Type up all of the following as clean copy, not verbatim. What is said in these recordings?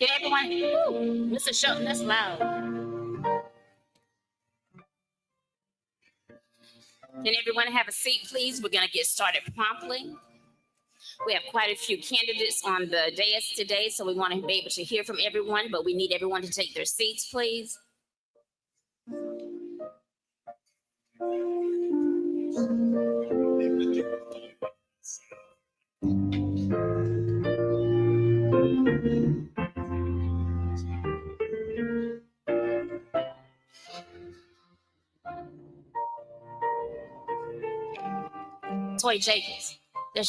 Can everyone, Mr. Shelton, that's loud. Can everyone have a seat, please? We're going to get started promptly. We have quite a few candidates on the dais today, so we want to be able to hear from everyone, but we need everyone to take their seats, please. Toy Jacobs. Okay,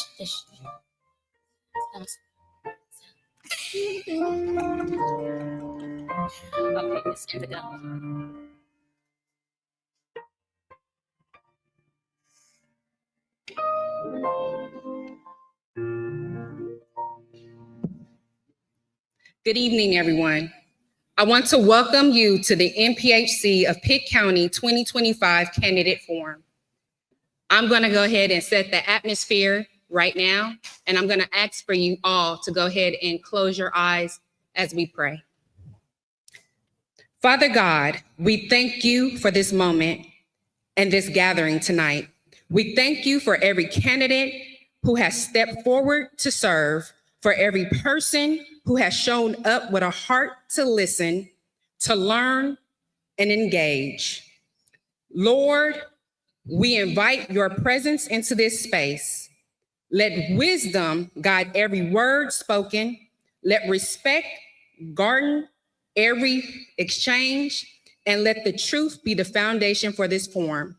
Miss Indigo. Good evening, everyone. I want to welcome you to the NPHC of Pitt County 2025 Candidate Forum. I'm going to go ahead and set the atmosphere right now, and I'm going to ask for you all to go ahead and close your eyes as we pray. Father God, we thank you for this moment and this gathering tonight. We thank you for every candidate who has stepped forward to serve, for every person who has shown up with a heart to listen, to learn, and engage. Lord, we invite your presence into this space. Let wisdom guide every word spoken. Let respect guard every exchange, and let the truth be the foundation for this forum.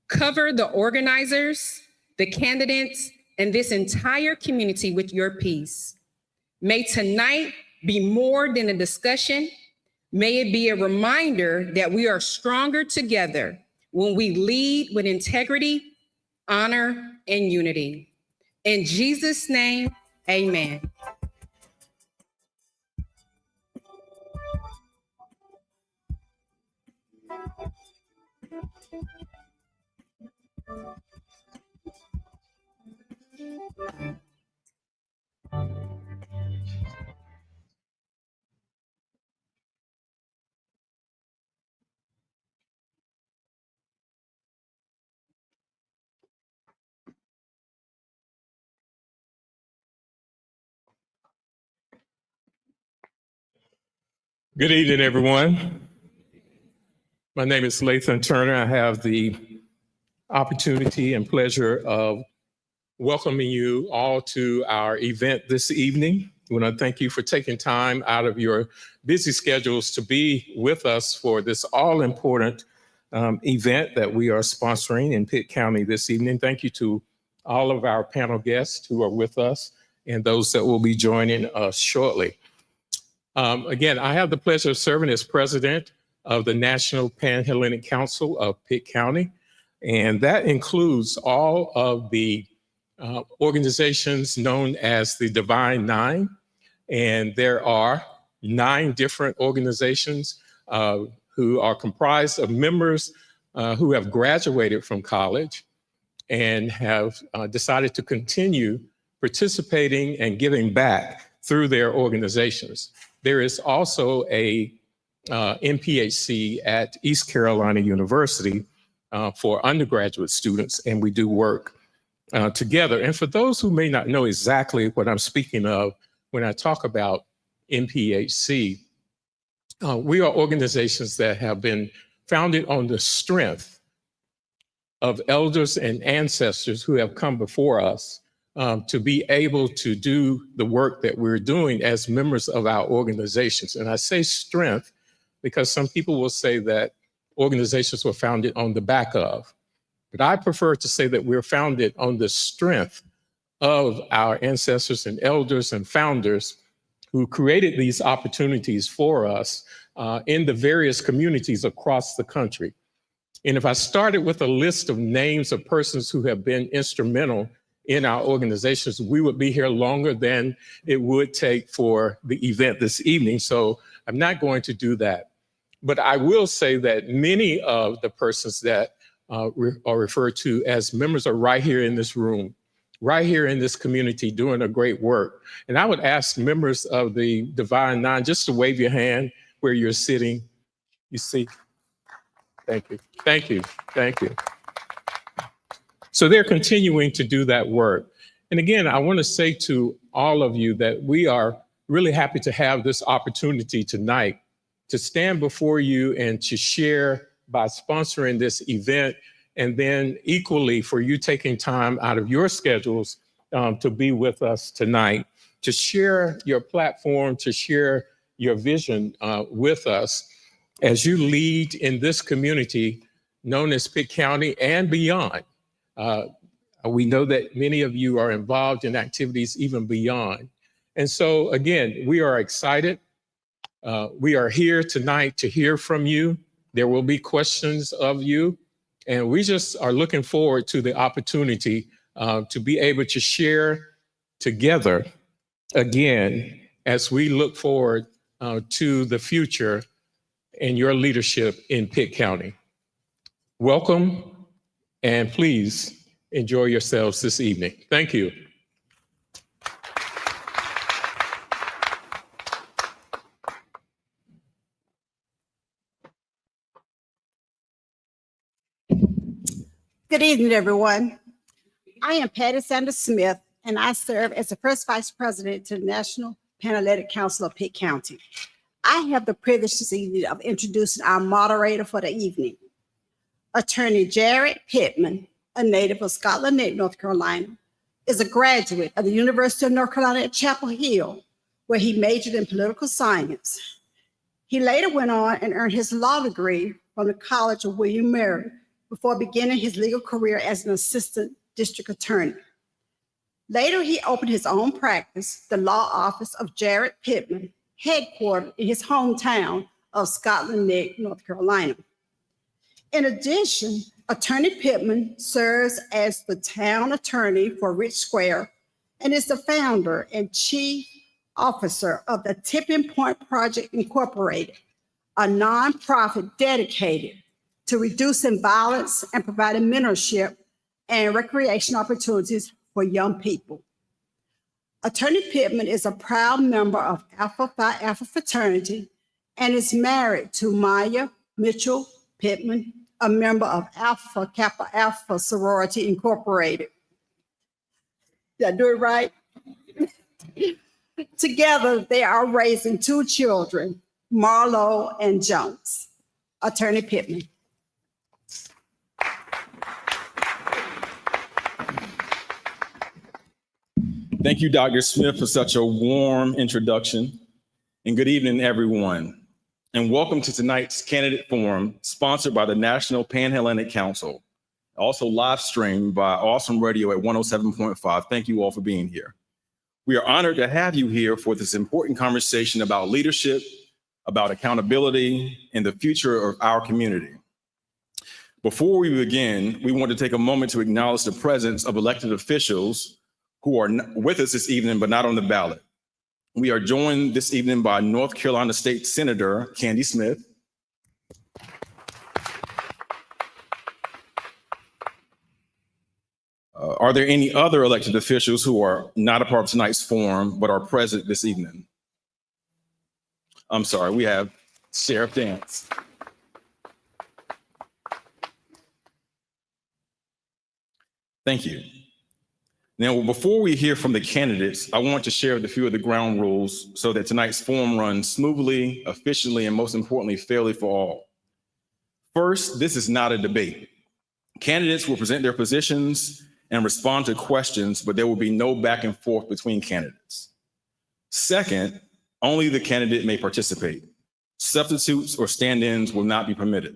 Cover the organizers, the candidates, and this entire community with your peace. May tonight be more than a discussion. May it be a reminder that we are stronger together when we lead with integrity, honor, and unity. In Jesus' name, amen. Good evening, everyone. My name is Lathan Turner. I have the opportunity and pleasure of welcoming you all to our event this evening. I want to thank you for taking time out of your busy schedules to be with us for this all-important event that we are sponsoring in Pitt County this evening. Thank you to all of our panel guests who are with us and those that will be joining us shortly. Again, I have the pleasure of serving as president of the National Panhellenic Council of Pitt County, and that includes all of the organizations known as the Divine9, and there are 9 different organizations who are comprised of members who have graduated from college and have decided to continue participating and giving back through their organizations. There is also a NPHC at East Carolina University for undergraduate students, and we do work together. And for those who may not know exactly what I'm speaking of when I talk about NPHC, we are organizations that have been founded on the strength of elders and ancestors who have come before us to be able to do the work that we're doing as members of our organizations. And I say strength because some people will say that organizations were founded on the back of, but I prefer to say that we're founded on the strength of our ancestors and elders and founders who created these opportunities for us in the various communities across the country. And if I started with a list of names of persons who have been instrumental in our organizations, we would be here longer than it would take for the event this evening. So I'm not going to do that. But I will say that many of the persons that are referred to as members are right here in this room. right here in this community doing a great work. And I would ask members of the Divine9 just to wave your hand where you're sitting. You see? Thank you. Thank you. Thank you. So they're continuing to do that work. And again, I want to say to all of you that we are really happy to have this opportunity tonight to stand before you and to share by sponsoring this event, and then equally for you taking time out of your schedules to be with us tonight, to share your platform, to share your vision with us as you lead in this community known as Pitt County and beyond. We know that many of you are involved in activities even beyond. And so again, we are excited. We are here tonight to hear from you. There will be questions of you. And we just are looking forward to the opportunity to be able to share together again as we look forward to the future and your leadership in Pitt County. Welcome, and please enjoy yourselves this evening. Thank you. Good evening, everyone. I am Patty Sanders Smith, and I serve as the first vice president to the National Panhellenic Council of Pitt County. I have the privilege this evening of introducing our moderator for the evening, Attorney Jared Pittman, a native of Scotland Neck, North Carolina, is a graduate of the University of North Carolina at Chapel Hill, where he majored in political science. He later went on and earned his law degree from the College of William and Mary before beginning his legal career as an assistant district attorney. Later, he opened his own practice, the law office of Jared Pittman, headquartered in his hometown of Scotland Neck, North Carolina. In addition, Attorney Pittman serves as the town attorney for Rich Square and is the founder and chief officer of the Tipping Point Project Incorporated, a nonprofit dedicated to reducing violence and providing mentorship and recreation opportunities for young people. Attorney Pittman is a proud member of Alpha Phi Alpha fraternity and is married to Maya Mitchell Pittman, a member of Alpha Kappa Alpha Sorority Incorporated. Did I do it right? Together, they are raising two children, Marlo and Jones. Attorney Pittman. Thank you, Dr. Smith, for such a warm introduction. And good evening, everyone. And welcome to tonight's candidate forum, sponsored by the National Panhellenic Council, also live streamed by Awesome Radio at 107.5. Thank you all for being here. We are honored to have you here for this important conversation about leadership, about accountability, and the future of our community. Before we begin, we want to take a moment to acknowledge the presence of elected officials who are with us this evening, but not on the ballot. We are joined this evening by North Carolina State Senator Candy Smith, are there any other elected officials who are not a part of tonight's forum, but are present this evening? I'm sorry, we have Sheriff Dance. Thank you. Now, before we hear from the candidates, I want to share a few of the ground rules so that tonight's forum runs smoothly, efficiently, and most importantly, fairly for all. First, this is not a debate. Candidates will present their positions and respond to questions, but there will be no back and forth between candidates. Second, only the candidate may participate. Substitutes or stand-ins will not be permitted.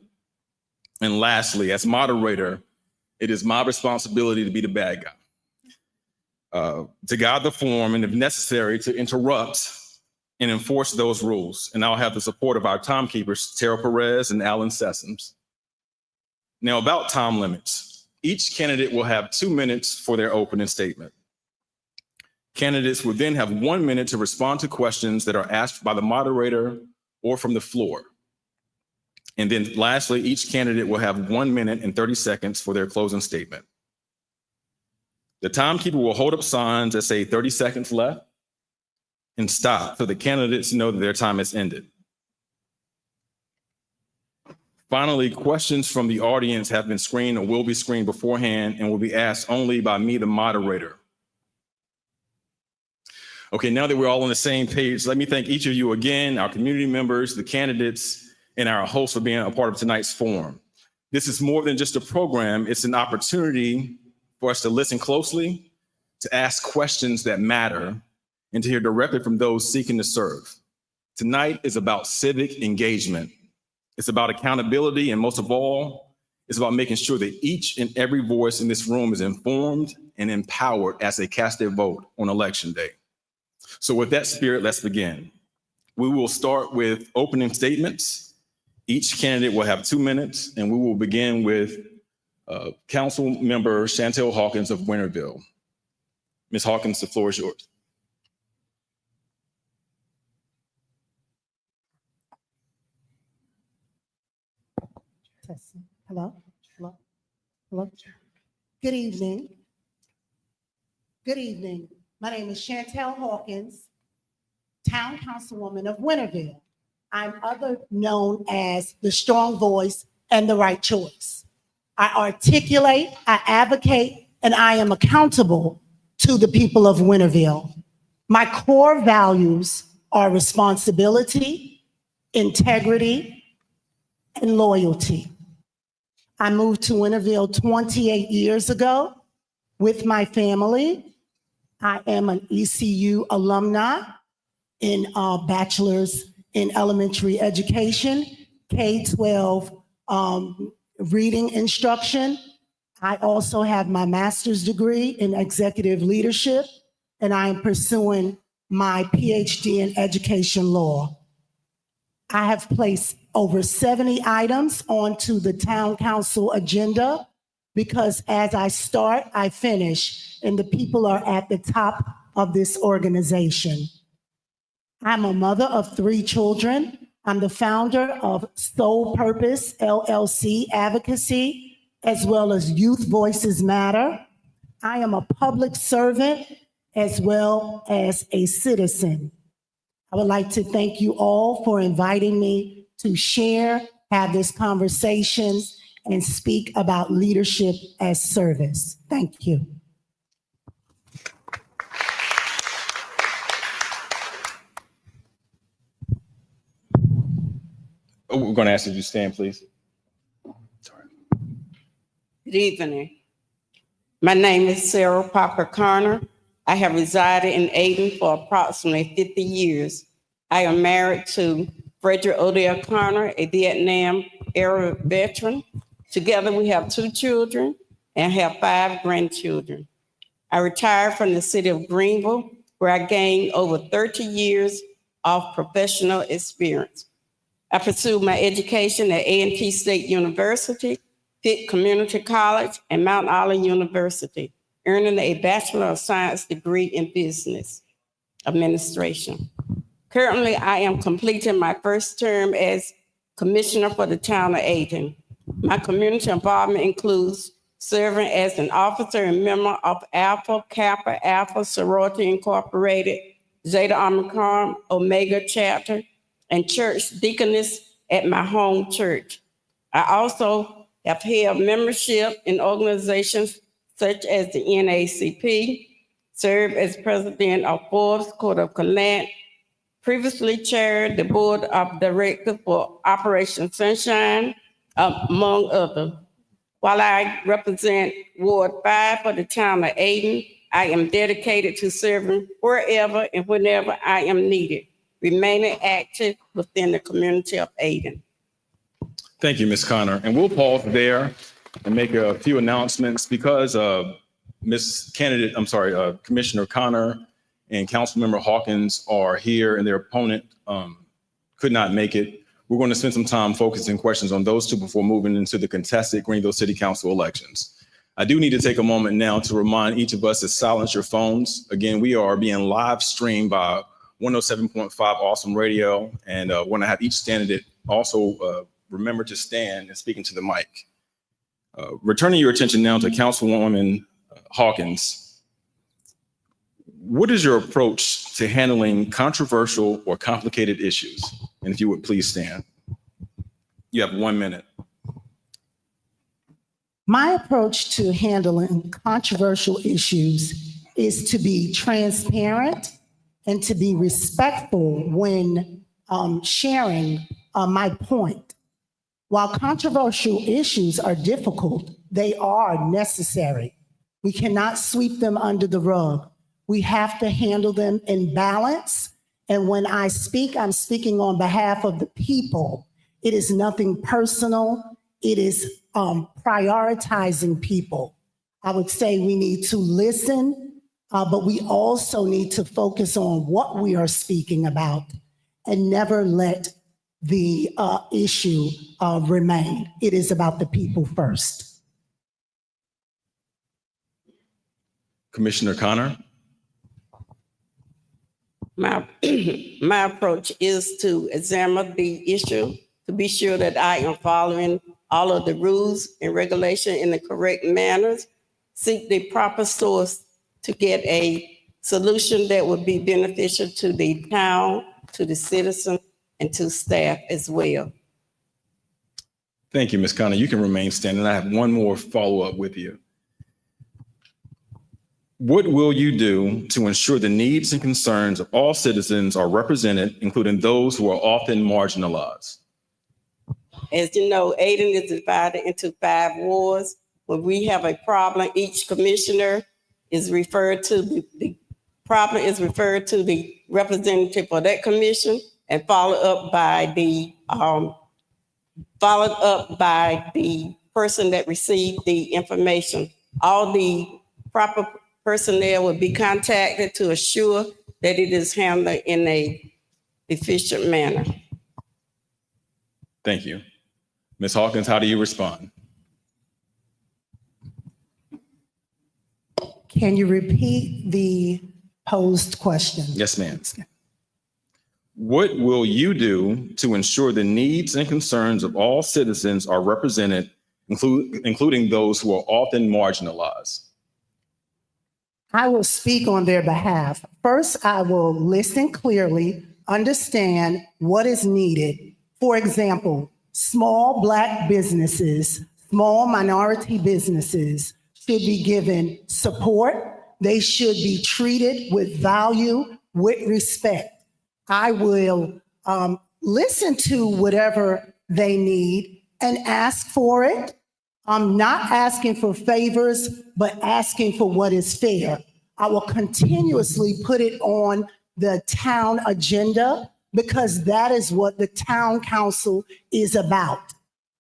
And lastly, as moderator, it is my responsibility to be the bad guy. To guide the forum, and if necessary, to interrupt and enforce those rules. And I'll have the support of our timekeepers, Tara Perez and Alan Sessoms. Now, about time limits. Each candidate will have 2 minutes for their opening statement. Candidates will then have 1 minute to respond to questions that are asked by the moderator or from the floor. And then lastly, each candidate will have 1 minute and 30 seconds for their closing statement. The timekeeper will hold up signs that say 30 seconds left and stop so the candidates know that their time has ended. Finally, questions from the audience have been screened or will be screened beforehand and will be asked only by me, the moderator. Okay, now that we're all on the same page, let me thank each of you again, our community members, the candidates, and our hosts for being a part of tonight's forum. This is more than just a program, it's an opportunity for us to listen closely, to ask questions that matter, and to hear directly from those seeking to serve. Tonight is about civic engagement. It's about accountability, and most of all, it's about making sure that each and every voice in this room is informed and empowered as they cast their vote on Election Day. So with that spirit, let's begin. We will start with opening statements. Each candidate will have 2 minutes, and we will begin with Council Member Chantel Hawkins of Winterville. Ms. Hawkins, the floor is yours. Hello? Hello? Hello? Good evening. Good evening. My name is Chantel Hawkins, Town Councilwoman of Winterville. I'm other known as the strong voice and the right choice. I articulate, I advocate, and I am accountable to the people of Winterville. My core values are responsibility, integrity, and loyalty. I moved to Winterville 28 years ago with my family. I am an ECU alumni in bachelor's in elementary education, K-12 reading instruction. I also have my master's degree in executive leadership, and I am pursuing my PhD in education law. I have placed over 70 items onto the town council agenda because as I start, I finish, and the people are at the top of this organization. I'm a mother of 3 children. I'm the founder of Soul Purpose LLC Advocacy, as well as Youth Voices Matter. I am a public servant as well as a citizen. I would like to thank you all for inviting me to share, have this conversation, and speak about leadership as service. Thank you. Oh, we're going to ask you to stand, please. Sorry. Good evening. My name is Sarah Parker Connor. I have resided in Aden for approximately 50 years. I am married to Frederick Odell Connor, a Vietnam-era veteran. Together, we have 2 children and have 5 grandchildren. I retired from the city of Greenville, where I gained over 30 years of professional experience. I pursued my education at A&T State University, Pitt Community College, and Mount Olive University, earning a Bachelor of Science degree in Business Administration. Currently, I am completing my first term as Commissioner for the town of Aden. My community involvement includes serving as an officer and member of Alpha Kappa Alpha Sorority Incorporated, Zeta Omicron Omega Chapter, and church deaconess at my home church. I also have held membership in organizations such as the NACP, served as president of Forbes Court of Collect, previously chaired the board of directors for Operation Sunshine, among others. While I represent Ward 5 for the town of Aden, I am dedicated to serving wherever and whenever I am needed, remaining active within the community of Aden. Thank you, Ms. Connor. And we'll pause there and make a few announcements because Commissioner Connor and Councilmember Hawkins are here and their opponent could not make it. We're going to spend some time focusing questions on those 2 before moving into the contested Greenville City Council elections. I do need to take a moment now to remind each of us to silence your phones. Again, we are being live streamed by 107.5 Awesome Radio, and want to have each candidate also remember to stand and speak into the mic. Returning your attention now to Councilwoman Hawkins. What is your approach to handling controversial or complicated issues? And if you would please stand. You have 1 minute. My approach to handling controversial issues is to be transparent and to be respectful when sharing my point. While controversial issues are difficult, they are necessary. We cannot sweep them under the rug. We have to handle them in balance. And when I speak, I'm speaking on behalf of the people. It is nothing personal. It is prioritizing people. I would say we need to listen, but we also need to focus on what we are speaking about and never let the issue remain. It is about the people first. Commissioner Connor. My approach is to examine the issue, to be sure that I am following all of the rules and regulation in the correct manners, seek the proper source to get a solution that would be beneficial to the town, to the citizens, and to staff as well. Thank you, Ms. Connor. You can remain standing. I have one more follow-up with you. What will you do to ensure the needs and concerns of all citizens are represented, including those who are often marginalized? As you know, Aden is divided into 5 wards. When we have a problem, each commissioner is referred to the problem is referred to the representative for that commission and followed up by the person that received the information. All the proper personnel will be contacted to assure that it is handled in a efficient manner. Thank you. Ms. Hawkins, how do you respond? Can you repeat the posed question? Yes, ma'am. What will you do to ensure the needs and concerns of all citizens are represented, including those who are often marginalized? I will speak on their behalf. First, I will listen clearly, understand what is needed. For example, small Black businesses, small minority businesses should be given support. They should be treated with value, with respect. I will listen to whatever they need and ask for it. I'm not asking for favors, but asking for what is fair. I will continuously put it on the town agenda because that is what the town council is about.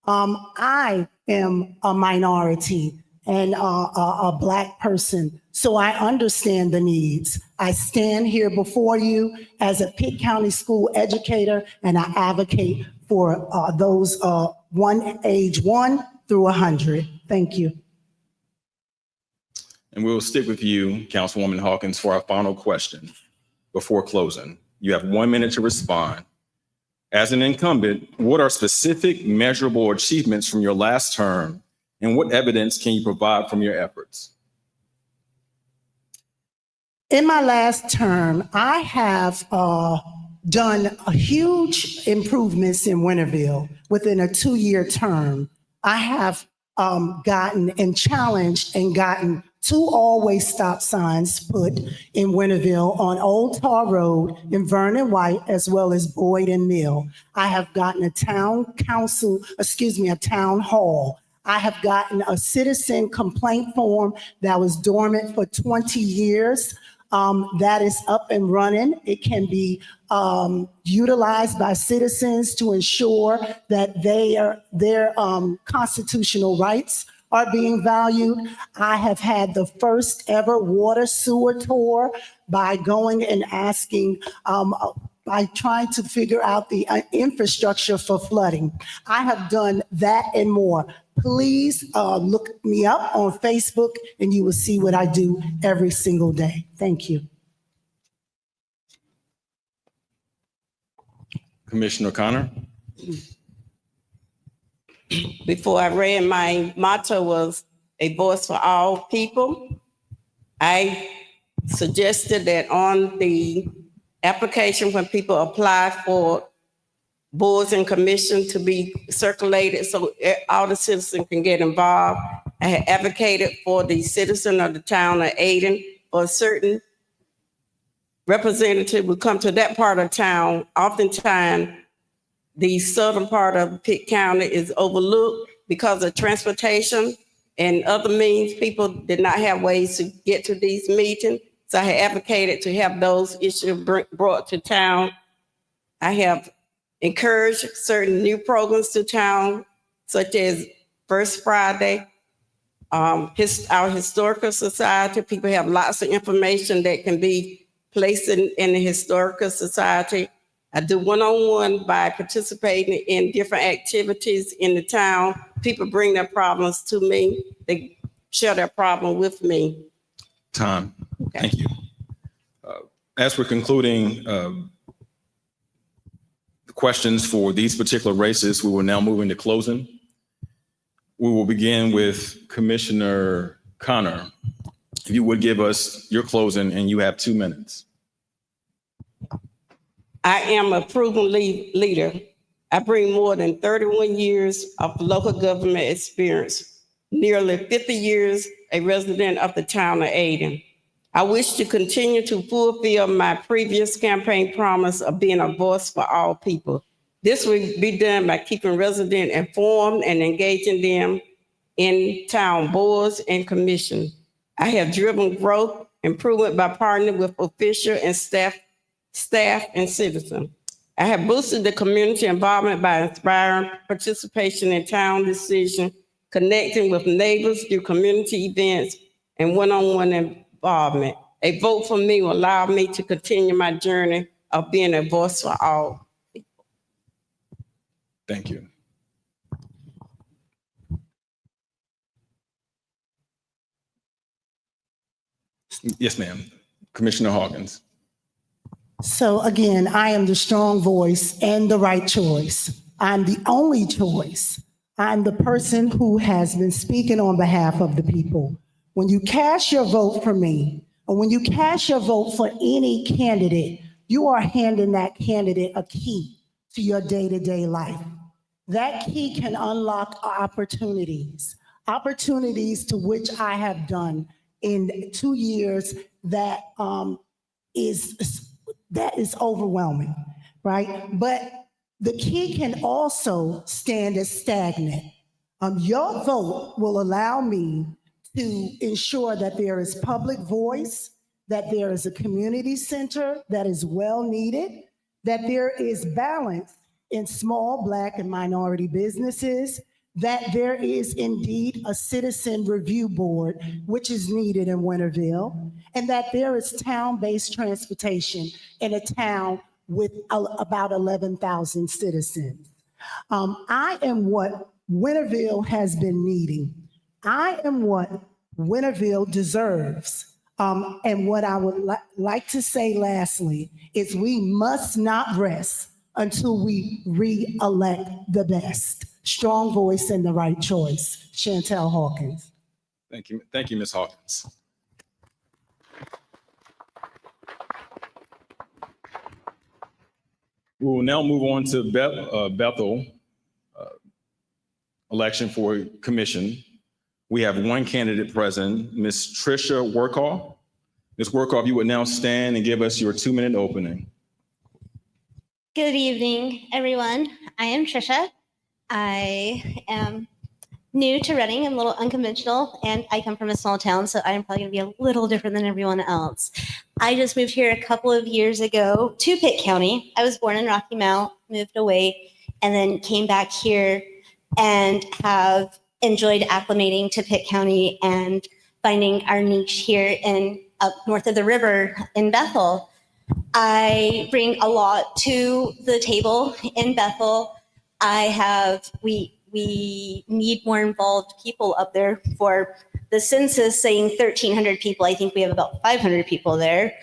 I am a minority and a Black person, so I understand the needs. I stand here before you as a Pitt County school educator, and I advocate for those age 1 through 100. Thank you. And we'll stick with you, Councilwoman Hawkins, for our final question before closing. You have 1 minute to respond. As an incumbent, what are specific measurable achievements from your last term, and what evidence can you provide from your efforts? In my last term, I have done a huge improvements in Winterville within a 2-year term. I have gotten and challenged and gotten 2 always stop signs put in Winterville on Old Tar Road in Vernon White, as well as Boyd and Mill. I have gotten a town hall. I have gotten a citizen complaint form that was dormant for 20 years. That is up and running. It can be utilized by citizens to ensure that their constitutional rights are being valued. I have had the first ever water sewer tour by going and asking, by trying to figure out the infrastructure for flooding. I have done that and more. Please look me up on Facebook and you will see what I do every single day. Thank you. Commissioner Connor. Before I ran, my motto was a voice for all people. I suggested that on the application, when people apply for boards and commissions to be circulated so all the citizens can get involved. I had advocated for the citizen of the town of Ayden for a certain representative would come to that part of town. Oftentimes, the southern part of Pitt County is overlooked because of transportation and other means. People did not have ways to get to these meetings. So I had advocated to have those issues brought to town. I have encouraged certain new programs to town, such as First Friday, our Historical Society. People have lots of information that can be placed in the Historical Society. I do one-on-one by participating in different activities in the town. People bring their problems to me. They share their problem with me. Time. Okay. Thank you. As we're concluding the questions for these particular races, we will now move into closing. We will begin with Commissioner Connor. If you would give us your closing, and you have 2 minutes. I am a proven leader. I bring more than 31 years of local government experience, nearly 50 years a resident of the town of Ayden. I wish to continue to fulfill my previous campaign promise of being a voice for all people. This will be done by keeping residents informed and engaging them in town boards and commissions. I have driven growth, improvement by partnering with officials and staff and citizens. I have boosted the community involvement by inspiring participation in town decisions, connecting with neighbors through community events and one-on-one involvement. A vote for me will allow me to continue my journey of being a voice for all. Thank you. Yes, ma'am. Commissioner Hawkins. So again, I am the strong voice and the right choice. I'm the only choice. I'm the person who has been speaking on behalf of the people. When you cast your vote for me, or when you cast your vote for any candidate, you are handing that candidate a key to your day-to-day life. That key can unlock opportunities to which I have done in 2 years that is overwhelming, right? But the key can also stand as stagnant. Your vote will allow me to ensure that there is public voice, that there is a community center that is well needed, that there is balance in small Black and minority businesses, that there is indeed a citizen review board, which is needed in Winterville, and that there is town-based transportation in a town with about 11,000 citizens. I am what Winterville has been needing. I am what Winterville deserves. And what I would like to say lastly is we must not rest until we re-elect the best. Strong voice and the right choice. Chantel Hawkins. Thank you. Thank you, Ms. Hawkins. We will now move on to Bethel election for commission. We have one candidate present, Ms. Tricia Workoff. Ms. Workoff, you would now stand and give us your 2-minute opening. Good evening, everyone. I am Tricia. I am new to running. I'm a little unconventional, and I come from a small town, so I'm probably going to be a little different than everyone else. I just moved here a couple of years ago to Pitt County. I was born in Rocky Mount, moved away, and then came back here and have enjoyed acclimating to Pitt County and finding our niche here in up north of the river in Bethel. I bring a lot to the table in Bethel. We need more involved people up there. For the census saying 1,300 people, I think we have about 500 people there.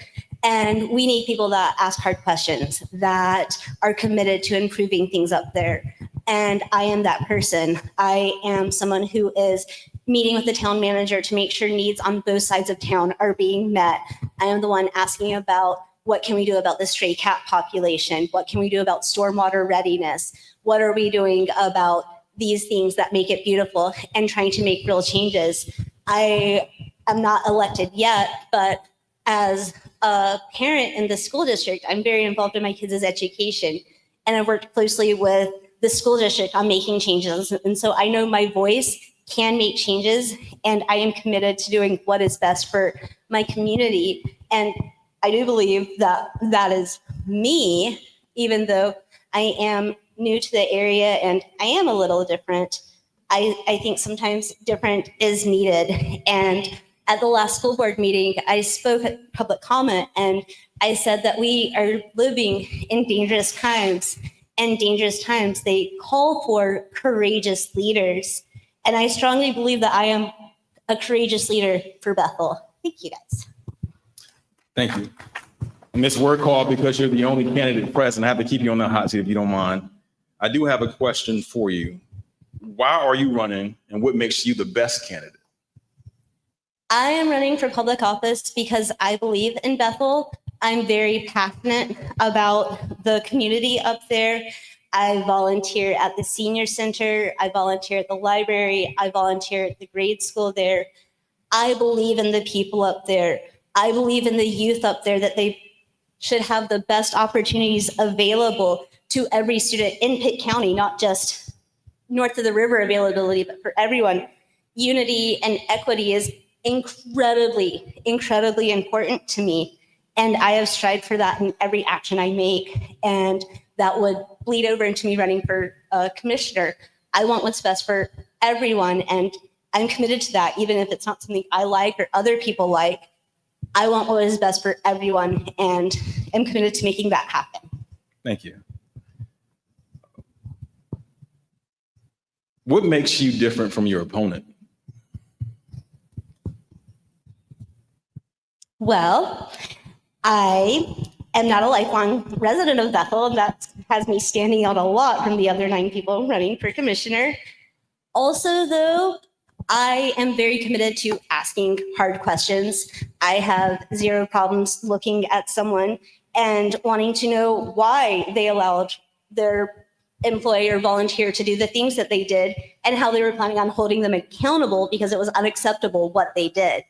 And we need people that ask hard questions, that are committed to improving things up there. And I am that person. I am someone who is meeting with the town manager to make sure needs on both sides of town are being met. I am the one asking about what can we do about the stray cat population? What can we do about stormwater readiness? What are we doing about these things that make it beautiful, and trying to make real changes? I am not elected yet, but as a parent in the school district, I'm very involved in my kids' education. And I've worked closely with the school district on making changes. And so I know my voice can make changes, and I am committed to doing what is best for my community. And I do believe that that is me, even though I am new to the area and I am a little different. I think sometimes different is needed. And at the last school board meeting, I spoke at public comment, and I said that we are living in dangerous times, and dangerous times, they call for courageous leaders. And I strongly believe that I am a courageous leader for Bethel. Thank you, guys. Thank you. Ms. Wordcall, because you're the only candidate present, I have to keep you on the hot seat if you don't mind. I do have a question for you. Why are you running, and what makes you the best candidate? I am running for public office because I believe in Bethel. I'm very passionate about the community up there. I volunteer at the senior center. I volunteer at the library. I volunteer at the grade school there. I believe in the people up there. I believe in the youth up there, that they should have the best opportunities available to every student in Pitt County, not just north of the river availability, but for everyone. Unity and equity is incredibly, incredibly important to me. And I have strived for that in every action I make. And that would bleed over into me running for commissioner. I want what's best for everyone. And I'm committed to that, even if it's not something I like or other people like. I want what is best for everyone, and I'm committed to making that happen. Thank you. What makes you different from your opponent? Well, I am not a lifelong resident of Bethel, and that has me standing out a lot from the other 9 people running for commissioner. Also, though, I am very committed to asking hard questions. I have zero problems looking at someone and wanting to know why they allowed their employee or volunteer to do the things that they did, and how they were planning on holding them accountable because it was unacceptable what they did.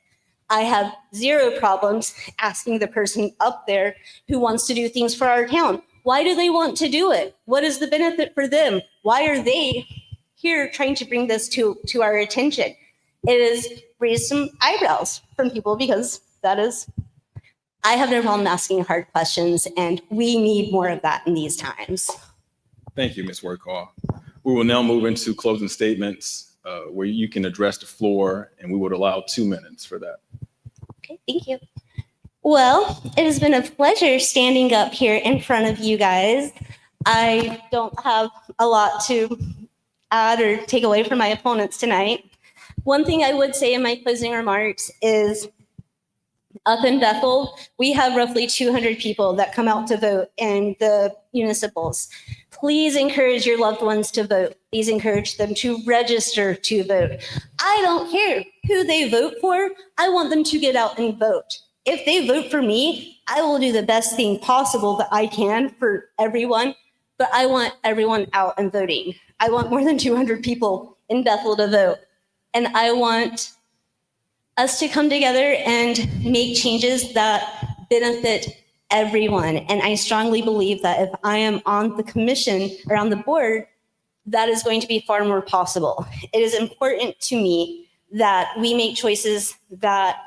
I have zero problems asking the person up there who wants to do things for our town, why do they want to do it? What is the benefit for them? Why are they here trying to bring this to our attention? It has raised some eyebrows from people, because that is, I have no problem asking hard questions, and we need more of that in these times. Thank you, Ms. Wordcall. We will now move into closing statements where you can address the floor, and we would allow 2 minutes for that. Okay, thank you. Well, it has been a pleasure standing up here in front of you guys. I don't have a lot to add or take away from my opponents tonight. One thing I would say in my closing remarks is, up in Bethel, we have roughly 200 people that come out to vote in the municipals. Please encourage your loved ones to vote. Please encourage them to register to vote. I don't care who they vote for. I want them to get out and vote. If they vote for me, I will do the best thing possible that I can for everyone, but I want everyone out and voting. I want more than 200 people in Bethel to vote. And I want us to come together and make changes that benefit everyone. And I strongly believe that if I am on the commission or on the board, that is going to be far more possible. It is important to me that we make choices that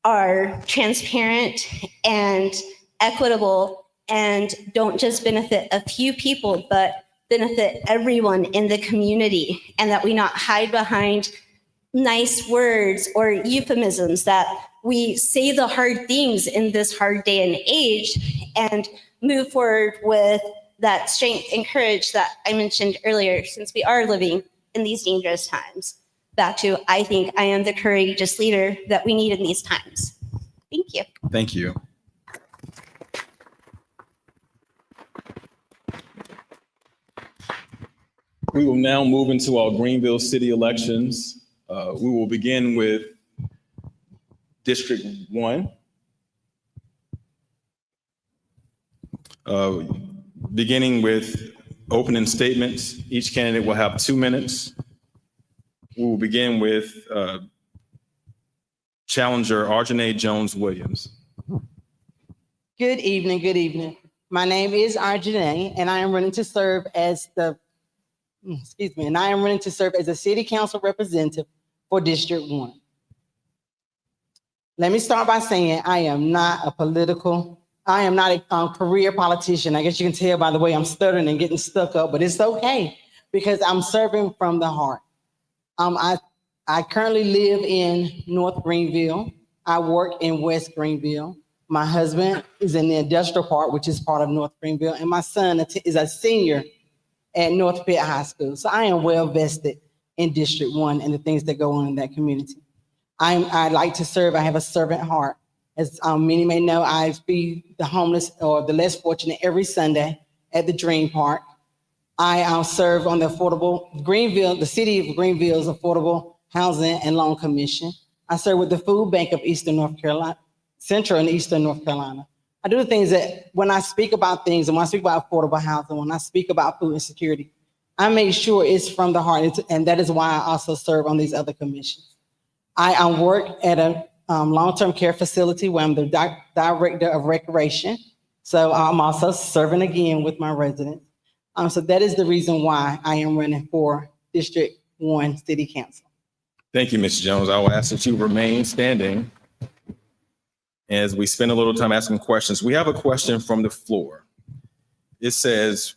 are transparent and equitable and don't just benefit a few people, but benefit everyone in the community, and that we not hide behind nice words or euphemisms, that we say the hard things in this hard day and age and move forward with that strength and courage that I mentioned earlier, since we are living in these dangerous times. Back to, I think I am the courageous leader that we need in these times. Thank you. Thank you. We will now move into our Greenville city elections. We will begin with District 1. Beginning with opening statements. Each candidate will have 2 minutes. We will begin with challenger Arjanae Jones-Williams. Good evening, good evening. My name is Arjanae, and I am running to serve as the city council representative for District 1. Let me start by saying I am not a career politician. I guess you can tell by the way I'm stuttering and getting stuck up, but it's okay because I'm serving from the heart. I currently live in North Greenville. I work in West Greenville. My husband is in the industrial park, which is part of North Greenville, and my son is a senior at North Pitt High School. So I am well vested in District 1 and the things that go on in that community. I like to serve. I have a servant heart. As many may know, I feed the homeless or the less fortunate every Sunday at the Dream Park. I serve on the the City of Greenville's Affordable Housing and Loan Commission. I serve with the Food Bank of Eastern North Carolina, Central and Eastern North Carolina. I do the things that when I speak about things, and when I speak about affordable housing, when I speak about food insecurity, I make sure it's from the heart, and that is why I also serve on these other commissions. I work at a long-term care facility where I'm the director of recreation. So I'm also serving again with my residents. So that is the reason why I am running for District 1 City Council. Thank you, Ms. Jones. I will ask that you remain standing as we spend a little time asking questions. We have a question from the floor. It says,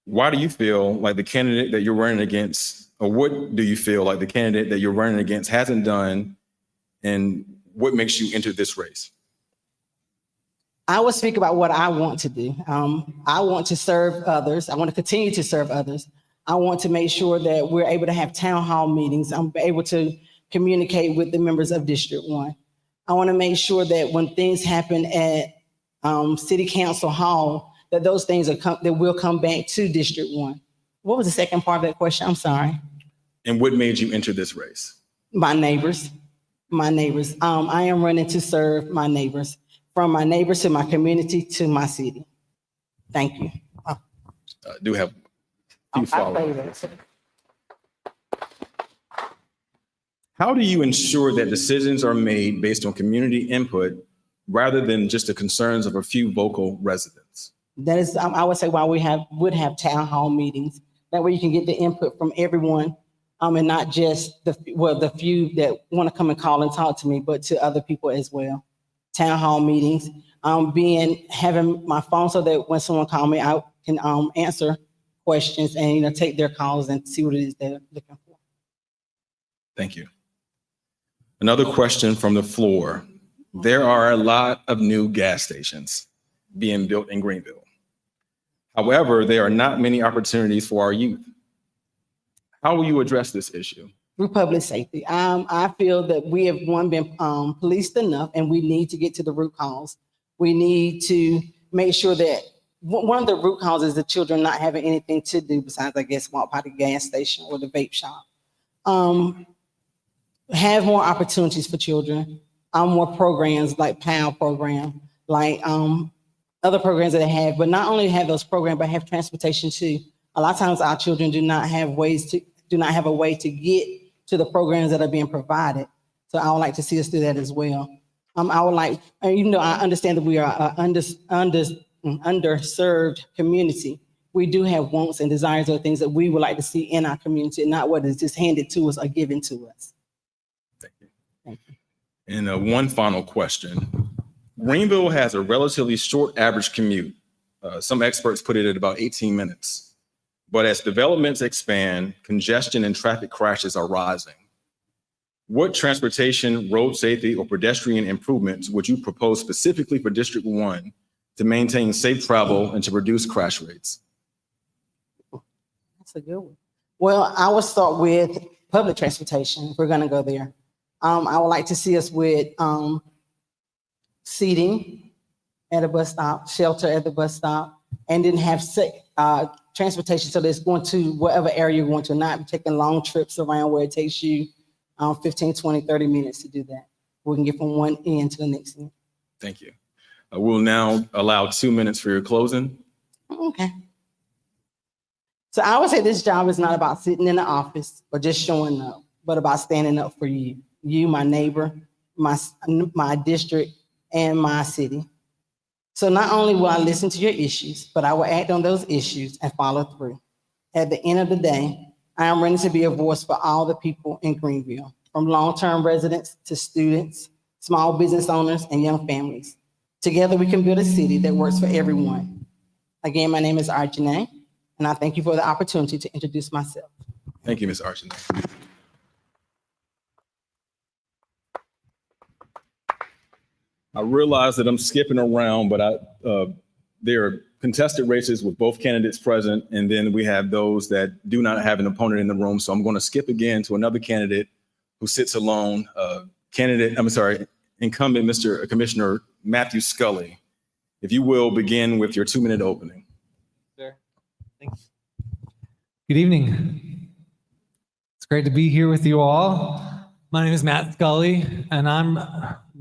why do you feel like the candidate that you're running against, or what do you feel like the candidate that you're running against hasn't done, and what makes you enter this race? I will speak about what I want to do. I want to serve others. I want to continue to serve others. I want to make sure that we're able to have town hall meetings. I'm able to communicate with the members of District 1. I want to make sure that when things happen at City Council Hall, that those things that will come back to District 1. What was the second part of that question? I'm sorry. And what made you enter this race? My neighbors. I am running to serve my neighbors, from my neighbors to my community to my city. Thank you. Do have a few follow-ups. How do you ensure that decisions are made based on community input rather than just the concerns of a few vocal residents? That is, I would say, why we would have town hall meetings. That way you can get the input from everyone, and not just the few that want to come and call and talk to me, but to other people as well. Town hall meetings, having my phone so that when someone calls me, I can answer questions and take their calls and see what it is they're looking for. Thank you. Another question from the floor. There are a lot of new gas stations being built in Greenville. However, there are not many opportunities for our youth. How will you address this issue? Through public safety. I feel that we have been policed enough, and we need to get to the root cause. We need to make sure that one of the root causes is the children not having anything to do besides, I guess, walk by the gas station or the vape shop. Have more opportunities for children, more programs like PAL program, like other programs that they have, but not only have those programs, but have transportation too. A lot of times our children do not have a way to get to the programs that are being provided. So I would like to see us do that as well. I would like, even though I understand that we are an underserved community, we do have wants and desires of things that we would like to see in our community, and not what is just handed to us or given to us. Thank you. Thank you. And one final question. Greenville has a relatively short average commute. Some experts put it at about 18 minutes. But as developments expand, congestion and traffic crashes are rising. What transportation, road safety, or pedestrian improvements would you propose specifically for District 1 to maintain safe travel and to reduce crash rates? That's a good one. Well, I will start with public transportation, if we're gonna go there. I would like to see us with seating at a bus stop, shelter at the bus stop, and then have transportation so that it's going to whatever area you're going to, not taking long trips around where it takes you 15, 20, 30 minutes to do that. We can get from one end to the next end. Thank you. We'll now allow 2 minutes for your closing. Okay. So I would say this job is not about sitting in the office or just showing up, but about standing up for you, my neighbor, my district, and my city. So not only will I listen to your issues, but I will act on those issues and follow through. At the end of the day, I am ready to be a voice for all the people in Greenville, from long-term residents to students, small business owners, and young families. Together, we can build a city that works for everyone. Again, my name is Arjane, and I thank you for the opportunity to introduce myself. Thank you, Ms. Archie. I realize that I'm skipping around, but there are contested races with both candidates present, and then we have those that do not have an opponent in the room. So I'm going to skip again to another candidate who sits alone. Incumbent Mr. Commissioner Matthew Scully. If you will begin with your 2-minute opening. Sure. Thanks. Good evening. It's great to be here with you all. My name is Matt Scully, and I'm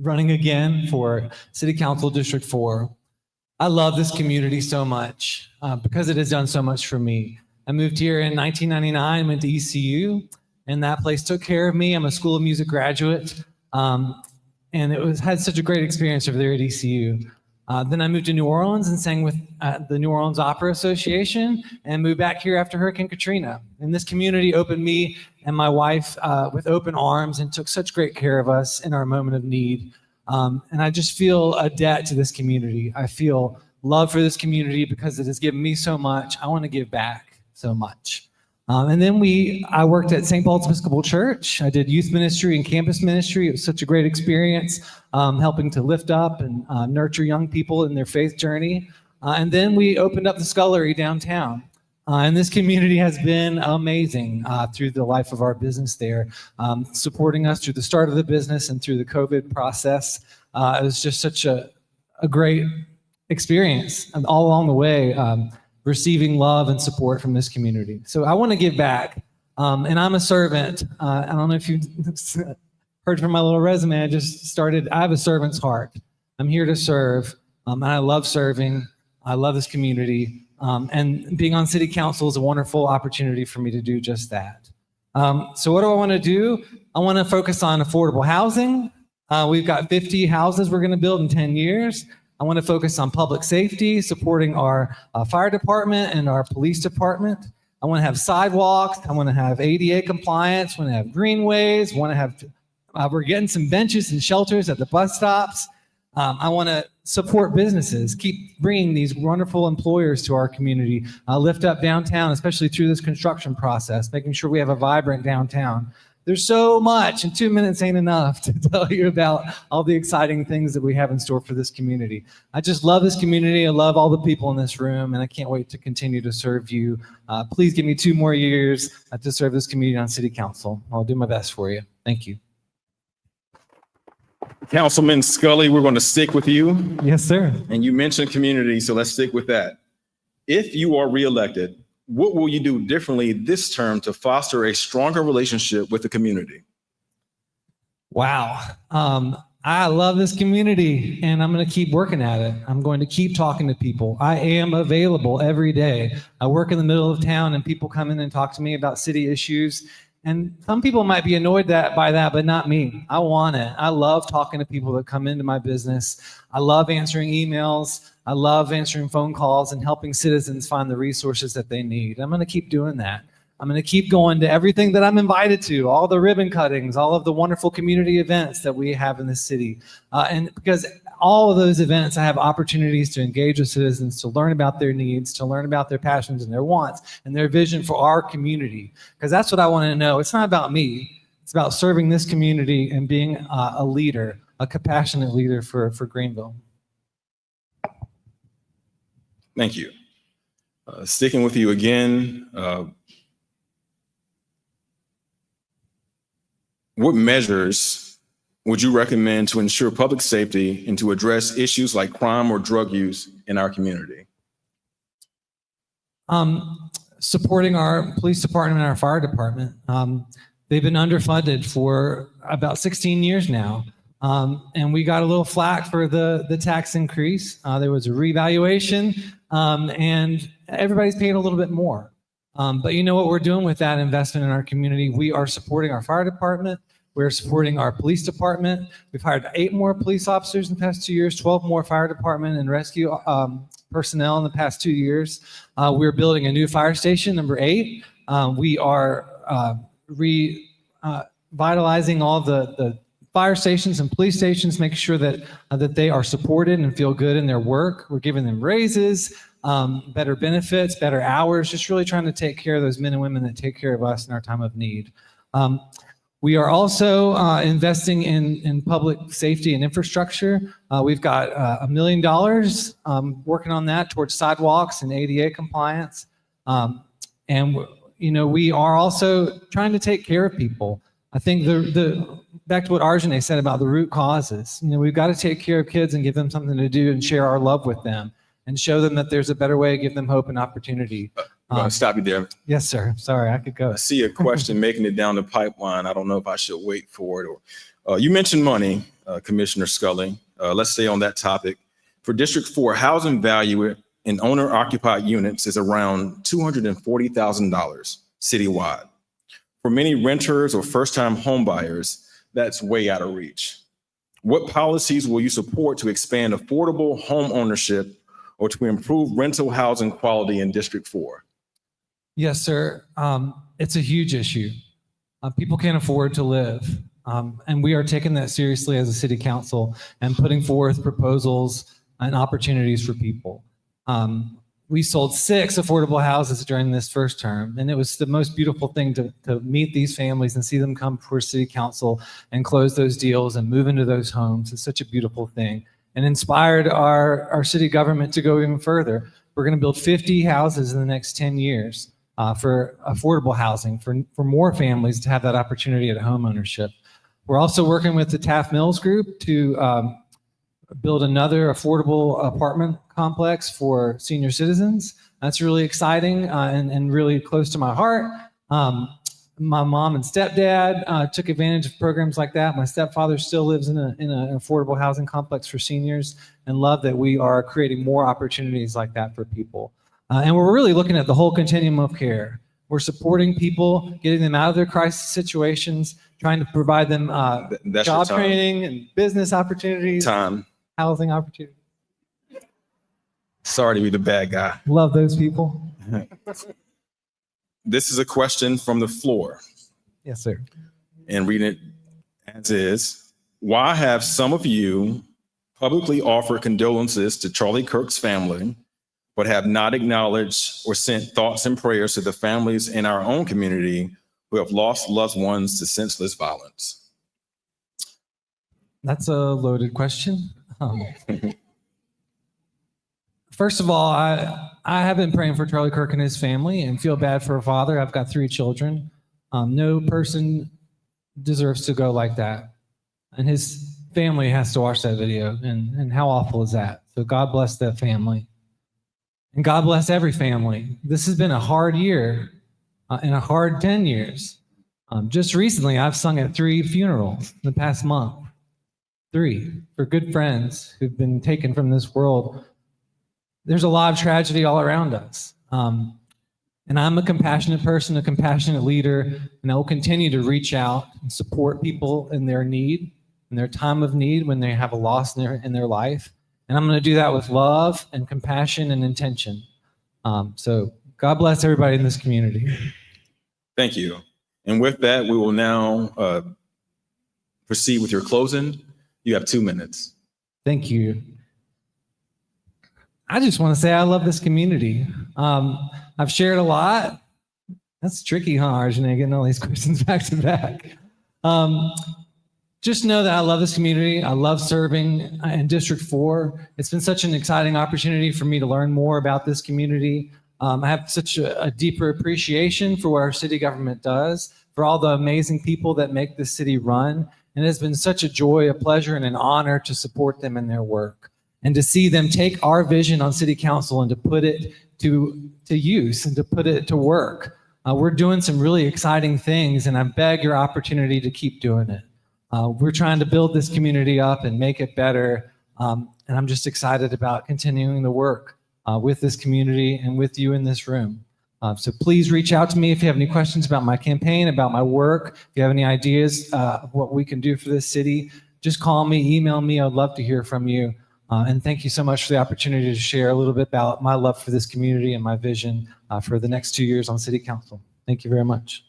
running again for City Council District 4. I love this community so much because it has done so much for me. I moved here in 1999, went to ECU, and that place took care of me. I'm a School of Music graduate, and had such a great experience over there at ECU. Then I moved to New Orleans and sang with the New Orleans Opera Association and moved back here after Hurricane Katrina. And this community opened me and my wife with open arms and took such great care of us in our moment of need. And I just feel a debt to this community. I feel love for this community because it has given me so much. I want to give back so much. And then I worked at St. Paul's Episcopal Church. I did youth ministry and campus ministry. It was such a great experience, helping to lift up and nurture young people in their faith journey. And then we opened up the Scullery downtown. And this community has been amazing through the life of our business there, supporting us through the start of the business and through the COVID process. It was just such a great experience, and all along the way, receiving love and support from this community. So I want to give back, and I'm a servant. I don't know if you heard from my little resume, I have a servant's heart. I'm here to serve, and I love serving. I love this community, and being on city council is a wonderful opportunity for me to do just that. So what do I want to do? I want to focus on affordable housing. We've got 50 houses we're going to build in 10 years. I want to focus on public safety, supporting our fire department and our police department. I want to have sidewalks. I want to have ADA compliance. I want to have greenways. We're getting some benches and shelters at the bus stops. I want to support businesses, keep bringing these wonderful employers to our community, lift up downtown, especially through this construction process, making sure we have a vibrant downtown. There's so much, and 2 minutes ain't enough to tell you about all the exciting things that we have in store for this community. I just love this community. I love all the people in this room, and I can't wait to continue to serve you. Please give me 2 more years to serve this community on City Council. I'll do my best for you. Thank you. Councilman Scully, we're going to stick with you. Yes, sir. And you mentioned community, so let's stick with that. If you are reelected, what will you do differently this term to foster a stronger relationship with the community? Wow. I love this community, and I'm going to keep working at it. I'm going to keep talking to people. I am available every day. I work in the middle of town, and people come in and talk to me about city issues. And some people might be annoyed by that, but not me. I want it. I love talking to people that come into my business. I love answering emails. I love answering phone calls and helping citizens find the resources that they need. I'm going to keep doing that. I'm going to keep going to everything that I'm invited to, all the ribbon cuttings, all of the wonderful community events that we have in the city. And because all of those events, I have opportunities to engage with citizens, to learn about their needs, to learn about their passions and their wants and their vision for our community. Because that's what I want to know. It's not about me. It's about serving this community and being a leader, a compassionate leader for Greenville. Thank you. Sticking with you again, what measures would you recommend to ensure public safety and to address issues like crime or drug use in our community? supporting our police department and our fire department. They've been underfunded for about 16 years now. And we got a little flack for the tax increase. There was a revaluation, and everybody's paying a little bit more. But you know what we're doing with that investment in our community? We are supporting our fire department. We're supporting our police department. We've hired 8 more police officers in the past 2 years, 12 more fire department and rescue personnel in the past 2 years. We're building a new fire station, number 8. We are revitalizing all the fire stations and police stations, making sure that they are supported and feel good in their work. We're giving them raises, better benefits, better hours, just really trying to take care of those men and women that take care of us in our time of need. We are also investing in public safety and infrastructure. We've got $1 million working on that towards sidewalks and ADA compliance. And we are also trying to take care of people. I think back to what Arjane said about the root causes. We've got to take care of kids and give them something to do and share our love with them and show them that there's a better way, give them hope and opportunity. I'm going to stop you there. Yes, sir. Sorry, I could go. I see a question making it down the pipeline. I don't know if I should wait for it. Or you mentioned money, Commissioner Scully. Let's stay on that topic. For District 4, housing value in owner-occupied units is around $240,000 citywide. For many renters or first-time homebuyers, that's way out of reach. What policies will you support to expand affordable home ownership or to improve rental housing quality in District 4? Yes, sir. It's a huge issue. People can't afford to live. And we are taking that seriously as a city council and putting forth proposals and opportunities for people. We sold 6 affordable houses during this first term, and it was the most beautiful thing to meet these families and see them come before city council and close those deals and move into those homes. It's such a beautiful thing, and inspired our city government to go even further. We're going to build 50 houses in the next 10 years for affordable housing, for more families to have that opportunity at home ownership. We're also working with the Taft Mills Group to build another affordable apartment complex for senior citizens. That's really exciting and really close to my heart. My mom and stepdad took advantage of programs like that. My stepfather still lives in an affordable housing complex for seniors, and love that we are creating more opportunities like that for people. And we're really looking at the whole continuum of care. We're supporting people, getting them out of their crisis situations, trying to provide them job training and business opportunities. Housing opportunities. Sorry to be the bad guy. Love those people. This is a question from the floor. Yes, sir. And reading it as is. Why have some of you publicly offered condolences to Charlie Kirk's family, but have not acknowledged or sent thoughts and prayers to the families in our own community who have lost loved ones to senseless violence? That's a loaded question. First of all, I have been praying for Charlie Kirk and his family and feel bad for a father. I've got 3 children. No person deserves to go like that. And his family has to watch that video. And how awful is that? So God bless that family. And God bless every family. This has been a hard year and a hard 10 years. Just recently, I've sung at 3 funerals in the past month. 3 for good friends who've been taken from this world. There's a lot of tragedy all around us. And I'm a compassionate person, a compassionate leader, and I will continue to reach out and support people in their need, in their time of need, when they have a loss in their life. And I'm going to do that with love and compassion and intention. So God bless everybody in this community. Thank you. And with that, we will now proceed with your closing. You have 2 minutes. Thank you. I just want to say I love this community. I've shared a lot. That's tricky, huh, Arjane, getting all these questions back to back. Just know that I love this community. I love serving in District 4. It's been such an exciting opportunity for me to learn more about this community. I have such a deeper appreciation for what our city government does, for all the amazing people that make this city run. And it has been such a joy, a pleasure, and an honor to support them in their work and to see them take our vision on city council and to put it to use and to put it to work. We're doing some really exciting things, and I beg your opportunity to keep doing it. We're trying to build this community up and make it better, and I'm just excited about continuing the work with this community and with you in this room. So please reach out to me if you have any questions about my campaign, about my work. If you have any ideas of what we can do for this city, just call me, email me. I'd love to hear from you. And thank you so much for the opportunity to share a little bit about my love for this community and my vision for the next 2 years on City Council. Thank you very much.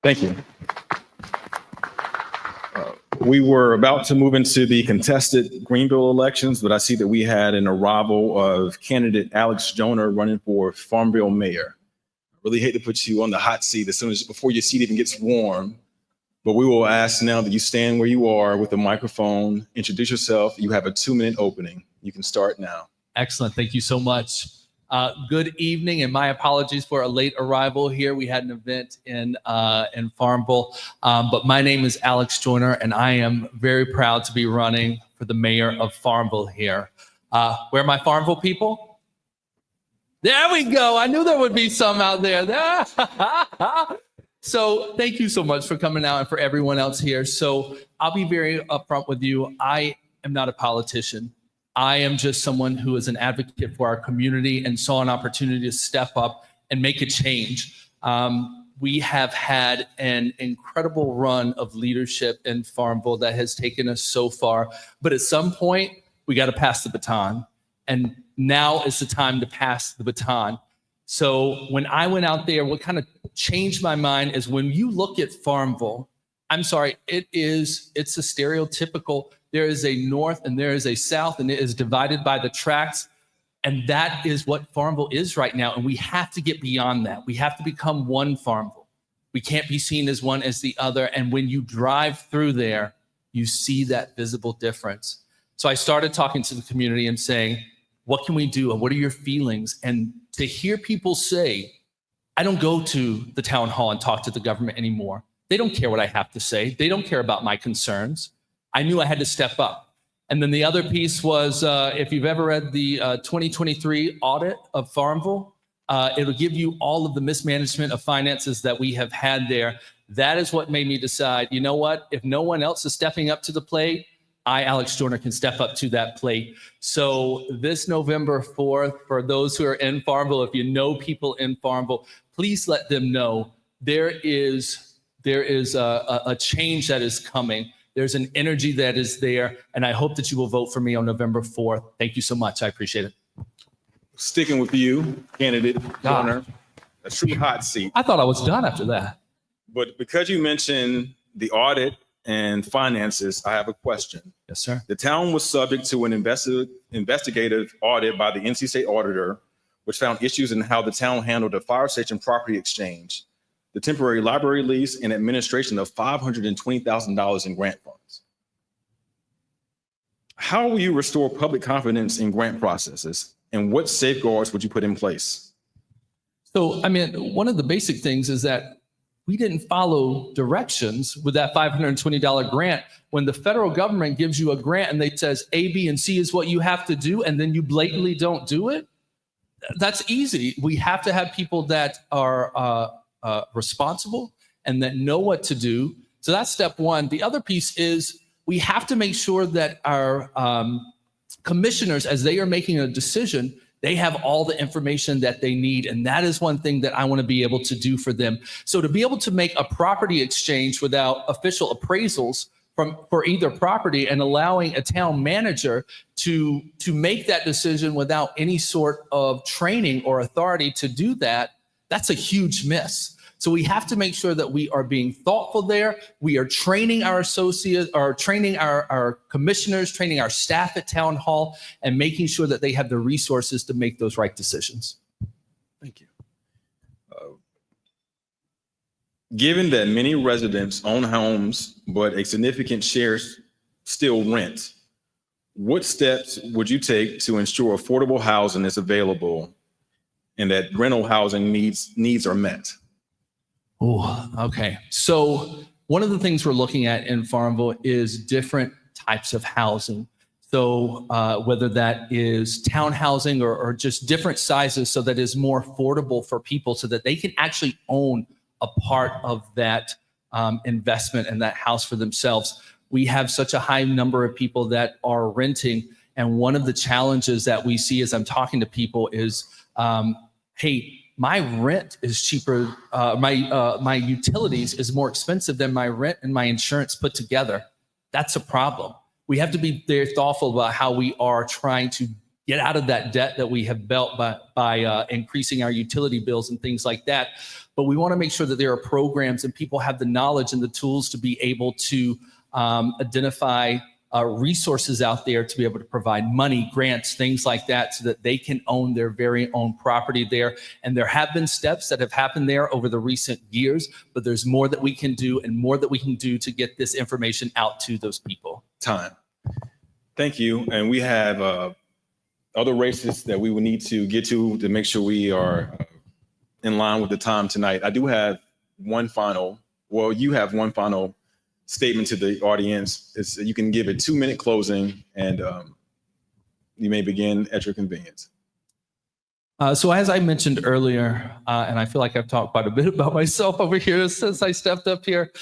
Thank you. We were about to move into the contested Greenville elections, but I see that we had an arrival of candidate Alex Joyner running for Farmville mayor. I really hate to put you on the hot seat before your seat even gets warm, but we will ask now that you stand where you are with the microphone, introduce yourself. You have a 2-minute opening. You can start now. Excellent. Thank you so much. Good evening, and my apologies for a late arrival here. We had an event in Farmville, but my name is Alex Joyner, and I am very proud to be running for the mayor of Farmville here. Where are my Farmville people? There we go. I knew there would be some out there. So thank you so much for coming out and for everyone else here. So I'll be very upfront with you. I am not a politician. I am just someone who is an advocate for our community and saw an opportunity to step up and make a change. We have had an incredible run of leadership in Farmville that has taken us so far, but at some point we got to pass the baton, and now is the time to pass the baton. So when I went out there, what kind of changed my mind is when you look at Farmville, I'm sorry, it's a stereotypical, there is a north and there is a south, and it is divided by the tracks. And that is what Farmville is right now. And we have to get beyond that. We have to become one Farmville. We can't be seen as one as the other. And when you drive through there, you see that visible difference. So I started talking to the community and saying, what can we do? And what are your feelings? And to hear people say, I don't go to the town hall and talk to the government anymore. They don't care what I have to say. They don't care about my concerns. I knew I had to step up. And then the other piece was, if you've ever read the 2023 audit of Farmville, it'll give you all of the mismanagement of finances that we have had there. That is what made me decide, you know what? If no one else is stepping up to the plate, I, Alex Joyner, can step up to that plate. So this November 4th, for those who are in Farmville, if you know people in Farmville, please let them know there is a change that is coming. There's an energy that is there, and I hope that you will vote for me on November 4th. Thank you so much. I appreciate it. Sticking with you, candidate Joyner, a true hot seat. I thought I was done after that. But because you mentioned the audit and finances, I have a question. Yes, sir. The town was subject to an investigative audit by the NC State Auditor, which found issues in how the town handled the fire station property exchange, the temporary library lease, and administration of $520,000 in grant funds. How will you restore public confidence in grant processes, and what safeguards would you put in place? So, I mean, one of the basic things is that we didn't follow directions with that $520 grant. When the federal government gives you a grant and they says A, B, and C is what you have to do, and then you blatantly don't do it, that's easy. We have to have people that are responsible and that know what to do. So that's step one. The other piece is we have to make sure that our commissioners, as they are making a decision, they have all the information that they need. And that is one thing that I want to be able to do for them. So to be able to make a property exchange without official appraisals for either property and allowing a town manager to make that decision without any sort of training or authority to do that, that's a huge miss. So we have to make sure that we are being thoughtful there. We are training our associates, or training our commissioners, training our staff at town hall, and making sure that they have the resources to make those right decisions. Thank you. Given that many residents own homes, but a significant share still rent, what steps would you take to ensure affordable housing is available and that rental housing needs are met? Oh, okay. So one of the things we're looking at in Farmville is different types of housing. So whether that is townhousing or just different sizes so that it's more affordable for people so that they can actually own a part of that investment and that house for themselves. We have such a high number of people that are renting. And one of the challenges that we see as I'm talking to people is, hey, my rent is cheaper. My utilities is more expensive than my rent and my insurance put together. That's a problem. We have to be very thoughtful about how we are trying to get out of that debt that we have built by increasing our utility bills and things like that. But we want to make sure that there are programs and people have the knowledge and the tools to be able to identify resources out there to be able to provide money, grants, things like that, so that they can own their very own property there. And there have been steps that have happened there over the recent years, but there's more that we can do and more that we can do to get this information out to those people. Time. Thank you. And we have other races that we will need to get to make sure we are in line with the time tonight. I do have one final, well, you have one final statement to the audience. You can give a 2-minute closing and you may begin at your convenience. So as I mentioned earlier, and I feel like I've talked quite a bit about myself over here since I stepped up here,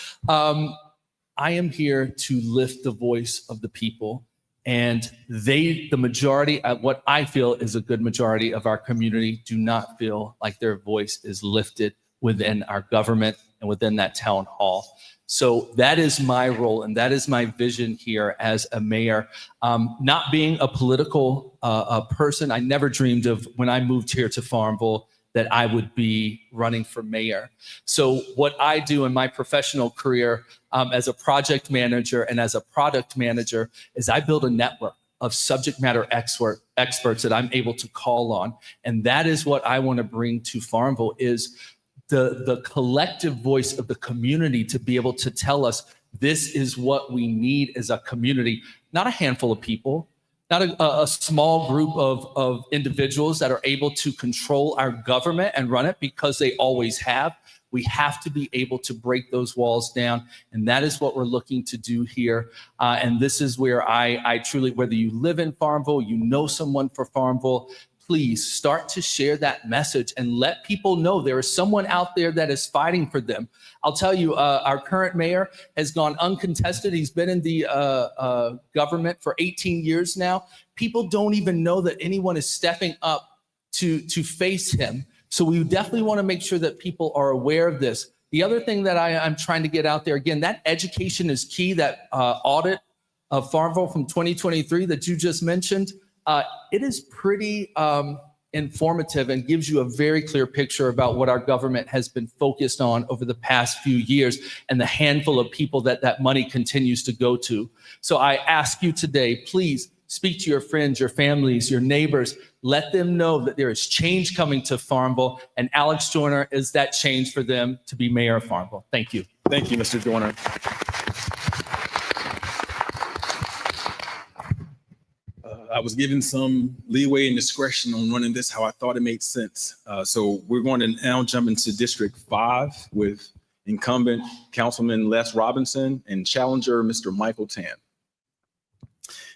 I am here to lift the voice of the people. And the majority, what I feel is a good majority of our community, do not feel like their voice is lifted within our government and within that town hall. So that is my role and that is my vision here as a mayor. Not being a political person, I never dreamed of when I moved here to Farmville that I would be running for mayor. So what I do in my professional career as a project manager and as a product manager is I build a network of subject matter experts that I'm able to call on. And that is what I want to bring to Farmville is the collective voice of the community to be able to tell us this is what we need as a community, not a handful of people, not a small group of individuals that are able to control our government and run it because they always have. We have to be able to break those walls down. And that is what we're looking to do here. And this is where I truly, whether you live in Farmville, you know someone for Farmville, please start to share that message and let people know there is someone out there that is fighting for them. I'll tell you, our current mayor has gone uncontested. He's been in the government for 18 years now. People don't even know that anyone is stepping up to face him. So we definitely want to make sure that people are aware of this. The other thing that I'm trying to get out there, again, that education is key. That audit of Farmville from 2023 that you just mentioned, it is pretty informative and gives you a very clear picture about what our government has been focused on over the past few years and the handful of people that money continues to go to. So I ask you today, please speak to your friends, your families, your neighbors. Let them know that there is change coming to Farmville, and Alex Joyner is that change for them to be mayor of Farmville. Thank you. Thank you, Mr. Joyner. I was given some leeway and discretion on running this how I thought it made sense. So we're going to now jump into District 5 with incumbent Councilman Les Robinson and challenger Mr. Michael Tan.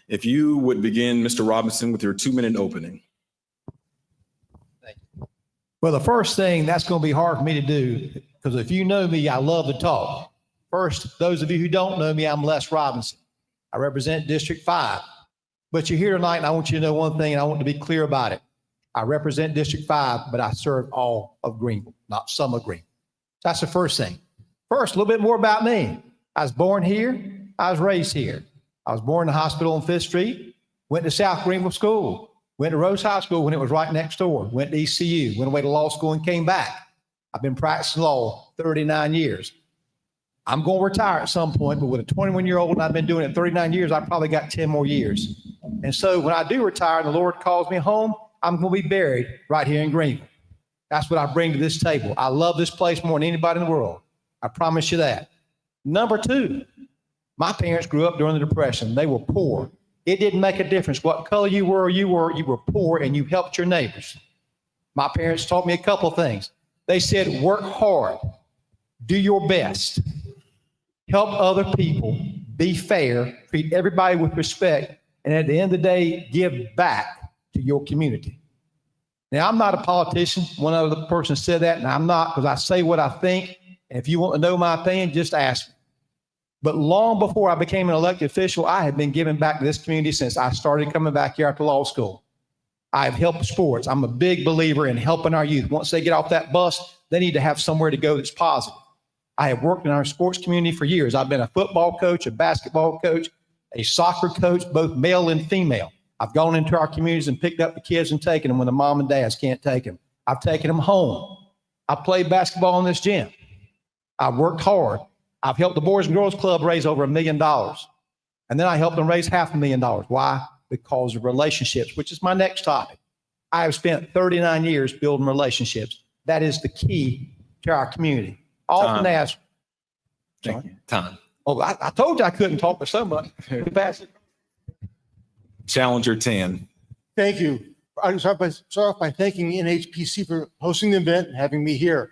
If you would begin, Mr. Robinson, with your 2-minute opening. Well, the first thing that's going to be hard for me to do, because if you know me, I love to talk. First, those of you who don't know me, I'm Les Robinson. I represent District 5. But you're here tonight, and I want you to know one thing, and I want to be clear about it. I represent District 5, but I serve all of Greenville, not some of Greenville. So that's the first thing. First, a little bit more about me. I was born here. I was raised here. I was born in the hospital on 5th Street, went to South Greenville School, went to Rose High School when it was right next door, went to ECU, went away to law school and came back. I've been practicing law 39 years. I'm going to retire at some point, but with a 21-year-old and I've been doing it 39 years, I probably got 10 more years. And so when I do retire and the Lord calls me home, I'm going to be buried right here in Greenville. That's what I bring to this table. I love this place more than anybody in the world. I promise you that. Number two, my parents grew up during the Depression. They were poor. It didn't make a difference what color you were poor and you helped your neighbors. My parents taught me a couple of things. They said, work hard, do your best, help other people, be fair, treat everybody with respect, and at the end of the day, give back to your community. Now, I'm not a politician. One other person said that, and I'm not, because I say what I think. And if you want to know my opinion, just ask me. But long before I became an elected official, I have been giving back to this community since I started coming back here after law school. I've helped sports. I'm a big believer in helping our youth. Once they get off that bus, they need to have somewhere to go that's positive. I have worked in our sports community for years. I've been a football coach, a basketball coach, a soccer coach, both male and female. I've gone into our communities and picked up the kids and taken them when the mom and dads can't take them. I've taken them home. I played basketball in this gym. I've worked hard. I've helped the Boys and Girls Club raise over $1 million. And then I helped them raise $500,000. Why? Because of relationships, which is my next topic. I have spent 39 years building relationships. That is the key to our community. Often asked. Thank you. Time. Oh, I told you I couldn't talk for so much. Pass it. Challenger 10. Thank you. I just start off by thanking NHPC for hosting the event and having me here.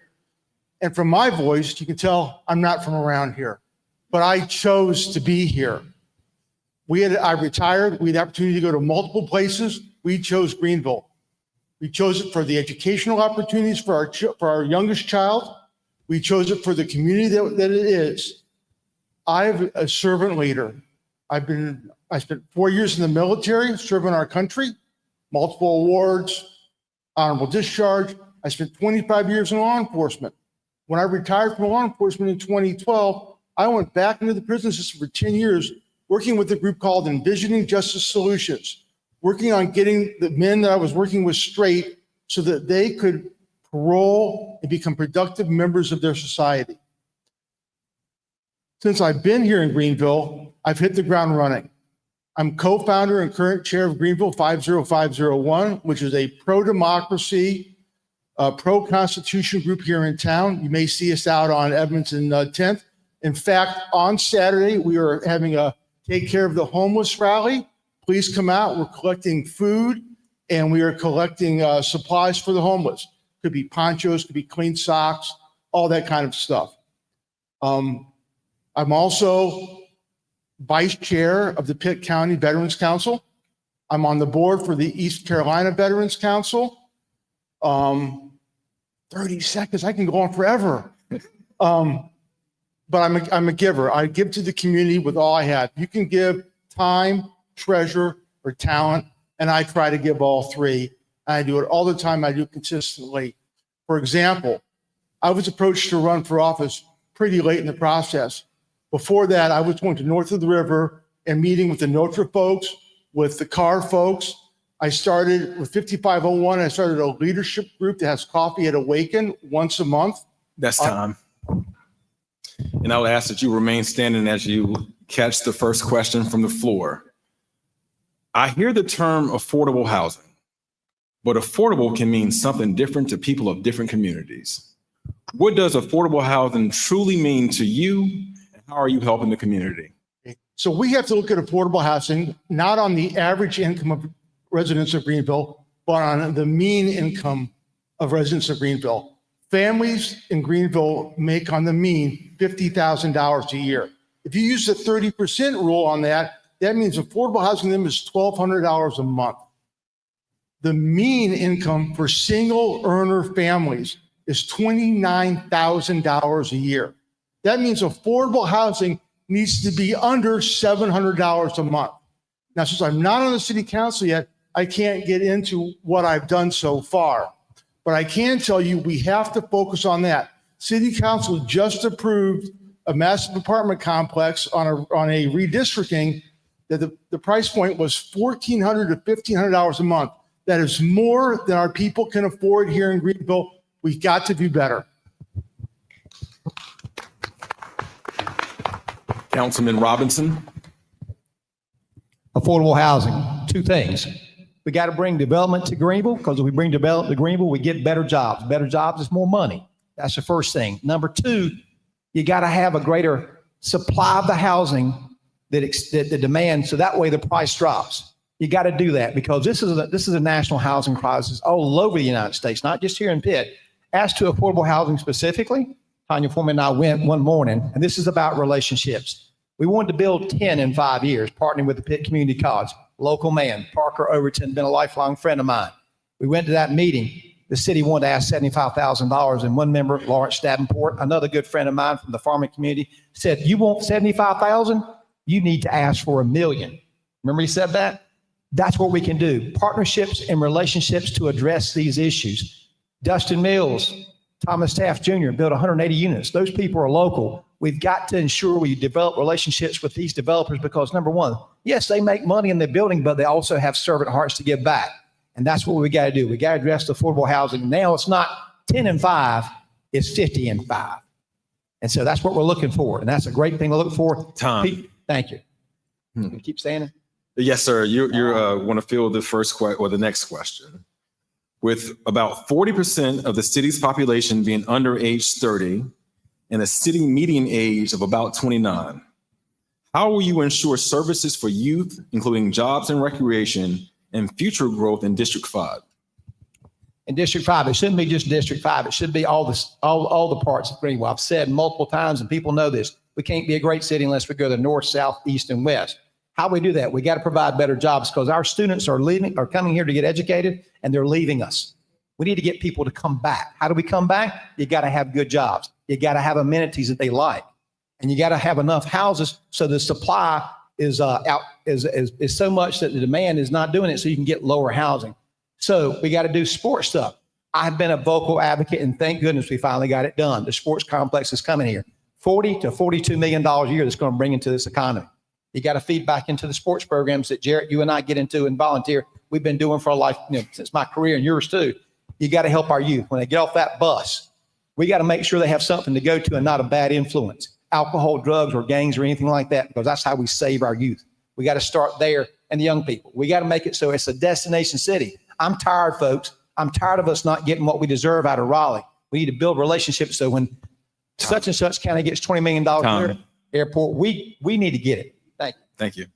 And from my voice, you can tell I'm not from around here, but I chose to be here. I retired. We had the opportunity to go to multiple places. We chose Greenville. We chose it for the educational opportunities for our youngest child. We chose it for the community that it is. I'm a servant leader. I spent 4 years in the military serving our country, multiple awards, honorable discharge. I spent 25 years in law enforcement. When I retired from law enforcement in 2012, I went back into the prison system for 10 years, working with a group called Envisioning Justice Solutions, working on getting the men that I was working with straight so that they could parole and become productive members of their society. Since I've been here in Greenville, I've hit the ground running. I'm co-founder and current chair of Greenville 50501, which is a pro-democracy, pro-constitution group here in town. You may see us out on Evans and 10th. In fact, on Saturday, we are having a Take Care of the Homeless rally. Please come out. We're collecting food and we are collecting supplies for the homeless. Could be ponchos, could be clean socks, all that kind of stuff. I'm also vice chair of the Pitt County Veterans Council. I'm on the board for the East Carolina Veterans Council. 30 seconds, I can go on forever. But I'm a giver. I give to the community with all I have. You can give time, treasure, or talent, and I try to give all three. I do it all the time. I do it consistently. For example, I was approached to run for office pretty late in the process. Before that, I was going to north of the river and meeting with the Notre folks, with the Carr folks. I started with 5501. I started a leadership group that has coffee at Awaken once a month. That's time. And I'll ask that you remain standing as you catch the first question from the floor. I hear the term affordable housing, but affordable can mean something different to people of different communities. What does affordable housing truly mean to you, and how are you helping the community? So we have to look at affordable housing, not on the average income of residents of Greenville, but on the mean income of residents of Greenville. Families in Greenville make on the mean $50,000 a year. If you use the 30% rule on that, that means affordable housing to them is $1,200 a month. The mean income for single earner families is $29,000 a year. That means affordable housing needs to be under $700 a month. Now, since I'm not on the city council yet, I can't get into what I've done so far. But I can tell you we have to focus on that. City council just approved a massive apartment complex on a redistricting that the price point was $1,400 to $1,500 a month. That is more than our people can afford here in Greenville. We've got to do better. Councilman Robinson. Affordable housing, two things. We got to bring development to Greenville, because if we bring development to Greenville, we get better jobs. Better jobs is more money. That's the first thing. Number two, you got to have a greater supply of the housing that demand, so that way the price drops. You got to do that, because this is a national housing crisis all over the United States, not just here in Pitt. As to affordable housing specifically, Tanya Foreman and I went one morning, and this is about relationships. We wanted to build 10 in 5 years, partnering with the Pitt Community College. local man, Parker Overton, been a lifelong friend of mine. We went to that meeting. The city wanted to ask $75,000, and one member, Lawrence Davenport, another good friend of mine from the farming community, said, "You want 75,000? You need to ask for $1 million." Remember he said that? That's what we can do. Partnerships and relationships to address these issues. Dustin Mills, Thomas Taft Jr. built 180 units. Those people are local. We've got to ensure we develop relationships with these developers because, number one, yes, they make money in the building, but they also have servant hearts to give back. And that's what we got to do. We got to address the affordable housing. Now it's not 10 and 5, it's 50 and 5. And so that's what we're looking for. And that's a great thing to look for. Tom. Pete, thank you. Can you keep standing? Yes, sir. You want to field the first or the next question. With about 40% of the city's population being under age 30 and a city median age of about 29, how will you ensure services for youth, including jobs and recreation, and future growth in District 5? In District 5, it shouldn't be just District 5. It should be all the parts of Greenville. I've said multiple times, and people know this, we can't be a great city unless we go to the north, south, east, and west. How do we do that? We got to provide better jobs because our students are coming here to get educated, and they're leaving us. We need to get people to come back. How do we come back? You got to have good jobs. You got to have amenities that they like, and you got to have enough houses so the supply is so much that the demand is not doing it, so you can get lower housing. So we got to do sports stuff. I've been a vocal advocate, and thank goodness we finally got it done. The sports complex is coming here. $40 to $42 million a year that's going to bring into this economy. You got to feed back into the sports programs that Jarrett, you and I get into and volunteer. We've been doing for a life, since my career and yours too. You got to help our youth. When they get off that bus, we got to make sure they have something to go to and not a bad influence, alcohol, drugs, or gangs, or anything like that, because that's how we save our youth. We got to start there and the young people. We got to make it so it's a destination city. I'm tired, folks. I'm tired of us not getting what we deserve out of Raleigh. We need to build relationships so when such and such county gets $20 million a year airport, we need to get it. Thank you.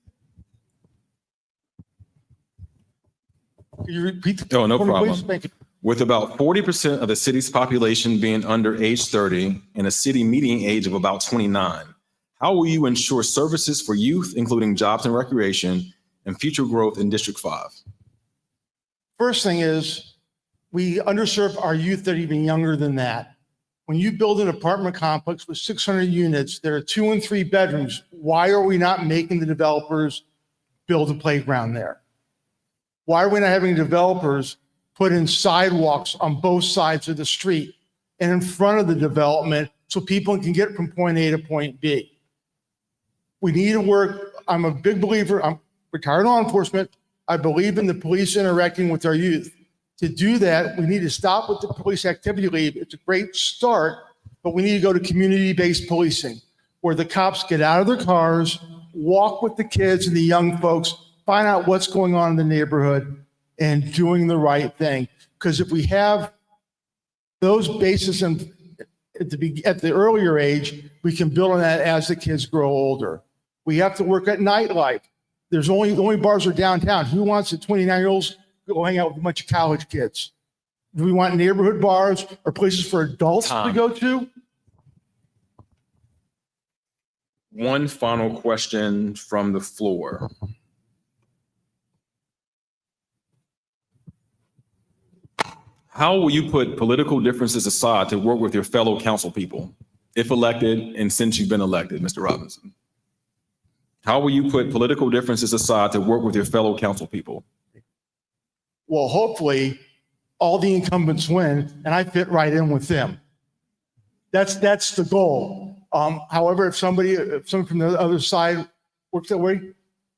Can you repeat? Oh, no for me, problem. please? Thank you. With about 40% of the city's population being under age 30 and a city median age of about 29, how will you ensure services for youth, including jobs and recreation, and future growth in District 5? First thing is, we underserve our youth that are even younger than that. When you build an apartment complex with 600 units, there are 2 and 3 bedrooms. Why are we not making the developers build a playground there? Why are we not having developers put in sidewalks on both sides of the street and in front of the development so people can get from point A to point B? We need to work. I'm a big believer. I'm retired law enforcement. I believe in the police interacting with our youth. To do that, we need to stop with the police activity leave. It's a great start, but we need to go to community-based policing where the cops get out of their cars, walk with the kids and the young folks, find out what's going on in the neighborhood and doing the right thing. Because if we have those bases at the earlier age, we can build on that as the kids grow older. We have to work at nightlife. The only bars are downtown. Who wants the 29-year-olds go hang out with a bunch of college kids? Do we want neighborhood bars or places for adults to go to? One final question from the floor. How will you put political differences aside to work with your fellow council people, if elected and since you've been elected, Mr. Robinson? How will you put political differences aside to work with your fellow council people? Well, hopefully all the incumbents win and I fit right in with them. That's the goal. However, if somebody from the other side works that way,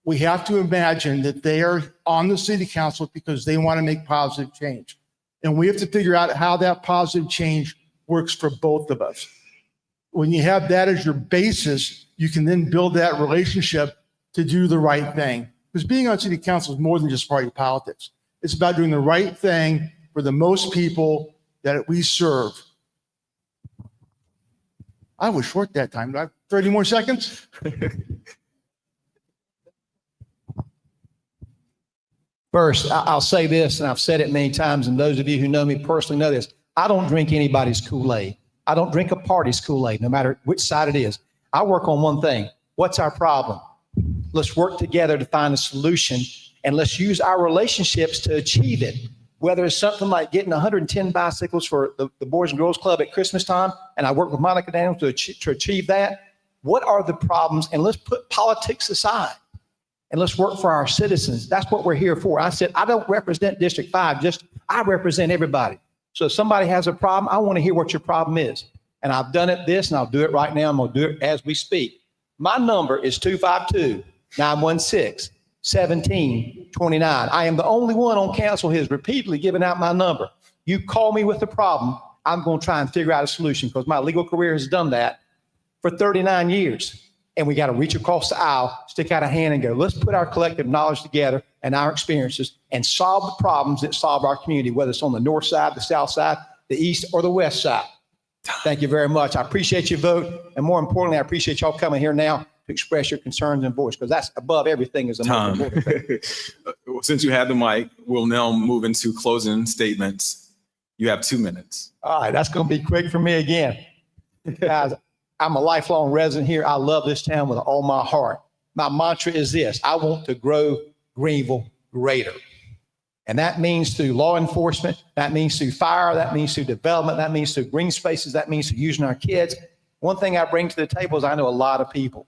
we have to imagine that they are on the city council because they want to make positive change. And we have to figure out how that positive change works for both of us. When you have that as your basis, you can then build that relationship to do the right thing. Because being on city council is more than just party politics. It's about doing the right thing for the most people that we serve. I was short that time. Do I have 30 more seconds? First, I'll say this, and I've said it many times, and those of you who know me personally know this. I don't drink anybody's Kool-Aid. I don't drink a party's Kool-Aid, no matter which side it is. I work on one thing. What's our problem? Let's work together to find a solution and let's use our relationships to achieve it. Whether it's something like getting 110 bicycles for the Boys and Girls Club at Christmas time, and I work with Monica Daniels to achieve that. What are the problems? And let's put politics aside and let's work for our citizens. That's what we're here for. I said, I don't represent District 5, I represent everybody. So if somebody has a problem, I want to hear what your problem is. And I've done it this, and I'll do it right now. I'm going to do it as we speak. My number is 252-916-1729. I am the only one on council who has repeatedly given out my number. You call me with a problem, I'm going to try and figure out a solution because my legal career has done that for 39 years. And we got to reach across the aisle, stick out a hand and go, let's put our collective knowledge together and our experiences and solve the problems that solve our community, whether it's on the north side, the south side, the east, or the west side. Thank you very much. I appreciate your vote. And more importantly, I appreciate y'all coming here now to express your concerns and voice, because that's above everything as a Tom, since you have the mic, we'll now move into closing statements. You have 2 minutes. All right, that's going to be quick for me again. Guys, I'm a lifelong resident here. I love this town with all my heart. My mantra is this: I want to grow Greenville greater. And that means through law enforcement, that means through fire, that means through development, that means through green spaces, that means through using our kids. One thing I bring to the table is I know a lot of people,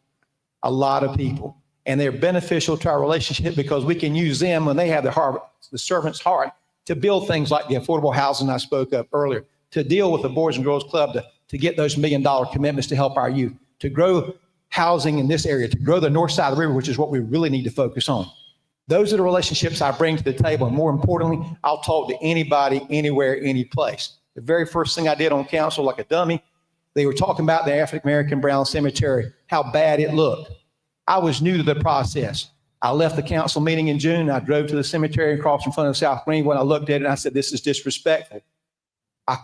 and they're beneficial to our relationship because we can use them when they have the servant's heart to build things like the affordable housing I spoke of earlier, to deal with the Boys and Girls Club, to get those $1 million commitments to help our youth, to grow housing in this area, to grow the north side of the river, which is what we really need to focus on. Those are the relationships I bring to the table. And more importantly, I'll talk to anybody, anywhere, any place. The very first thing I did on council, like a dummy, they were talking about the African-American Brown Cemetery, how bad it looked. I was new to the process. I left the council meeting in June. I drove to the cemetery across in front of South Greenville. And I looked at it and I said, this is disrespectful. I